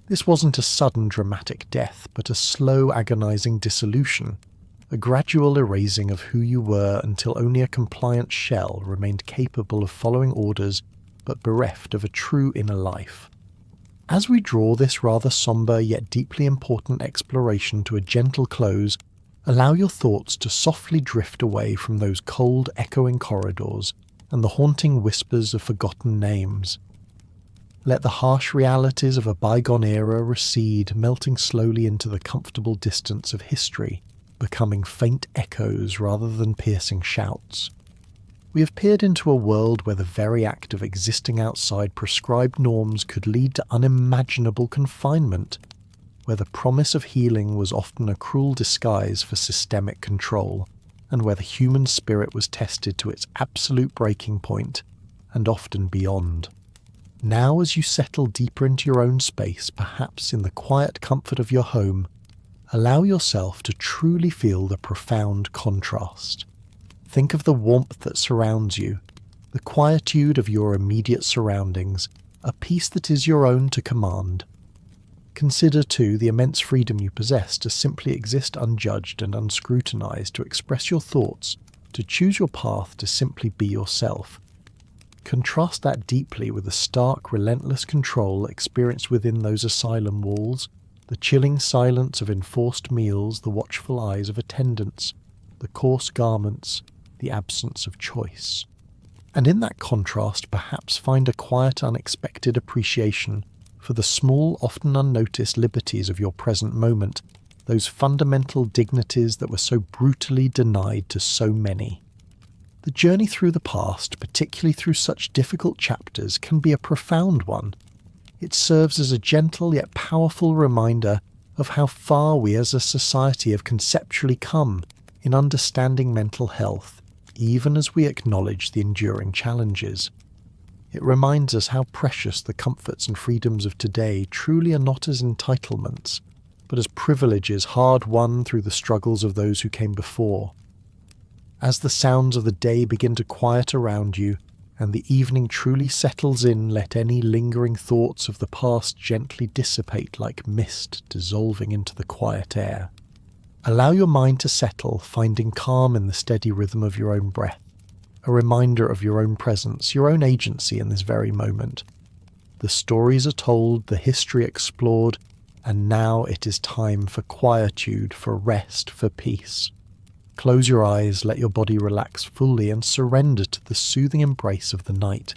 This wasn't a sudden, dramatic death, but a slow, agonizing dissolution, a gradual erasing of who you were until only a compliant shell remained capable of following orders but bereft of a true inner life. As we draw this rather sombre yet deeply important exploration to a gentle close, allow your thoughts to softly drift away from those cold, echoing corridors and the haunting whispers of forgotten names. Let the harsh realities of a bygone era recede, melting slowly into the comfortable distance of history, becoming faint echoes rather than piercing shouts. We have peered into a world where the very act of existing outside prescribed norms could lead to unimaginable confinement, where the promise of healing was often a cruel disguise for systemic control, and where the human spirit was tested to its absolute breaking point, and often beyond. Now, as you settle deeper into your own space, perhaps in the quiet comfort of your home, allow yourself to truly feel the profound contrast. Think of the warmth that surrounds you, the quietude of your immediate surroundings, a peace that is your own to command. Consider, too, the immense freedom you possess to simply exist unjudged and unscrutinized, to express your thoughts, to choose your path, to simply be yourself. Contrast that deeply with the stark, relentless control experienced within those asylum walls, the chilling silence of enforced meals, the watchful eyes of attendants, the coarse garments, the absence of choice. And in that contrast, perhaps find a quiet, unexpected appreciation for the small, often unnoticed liberties of your present moment, those fundamental dignities that were so brutally denied to so many. The journey through the past, particularly through such difficult chapters, can be a profound one. It serves as a gentle yet powerful reminder of how far we as a society have conceptually come in understanding mental health, even as we acknowledge the enduring challenges. It reminds us how precious the comforts and freedoms of today truly are not as entitlements, but as privileges hard won through the struggles of those who came before. As the sounds of the day begin to quiet around you, and the evening truly settles in, let any lingering thoughts of the past gently dissipate like mist dissolving into the quiet air. Allow your mind to settle, finding calm in the steady rhythm of your own breath, a reminder of your own presence, your own agency in this very moment. The stories are told, the history explored, and now it is time for quietude, for rest, for peace. Close your eyes, let your body relax fully, and surrender to the soothing embrace of the night.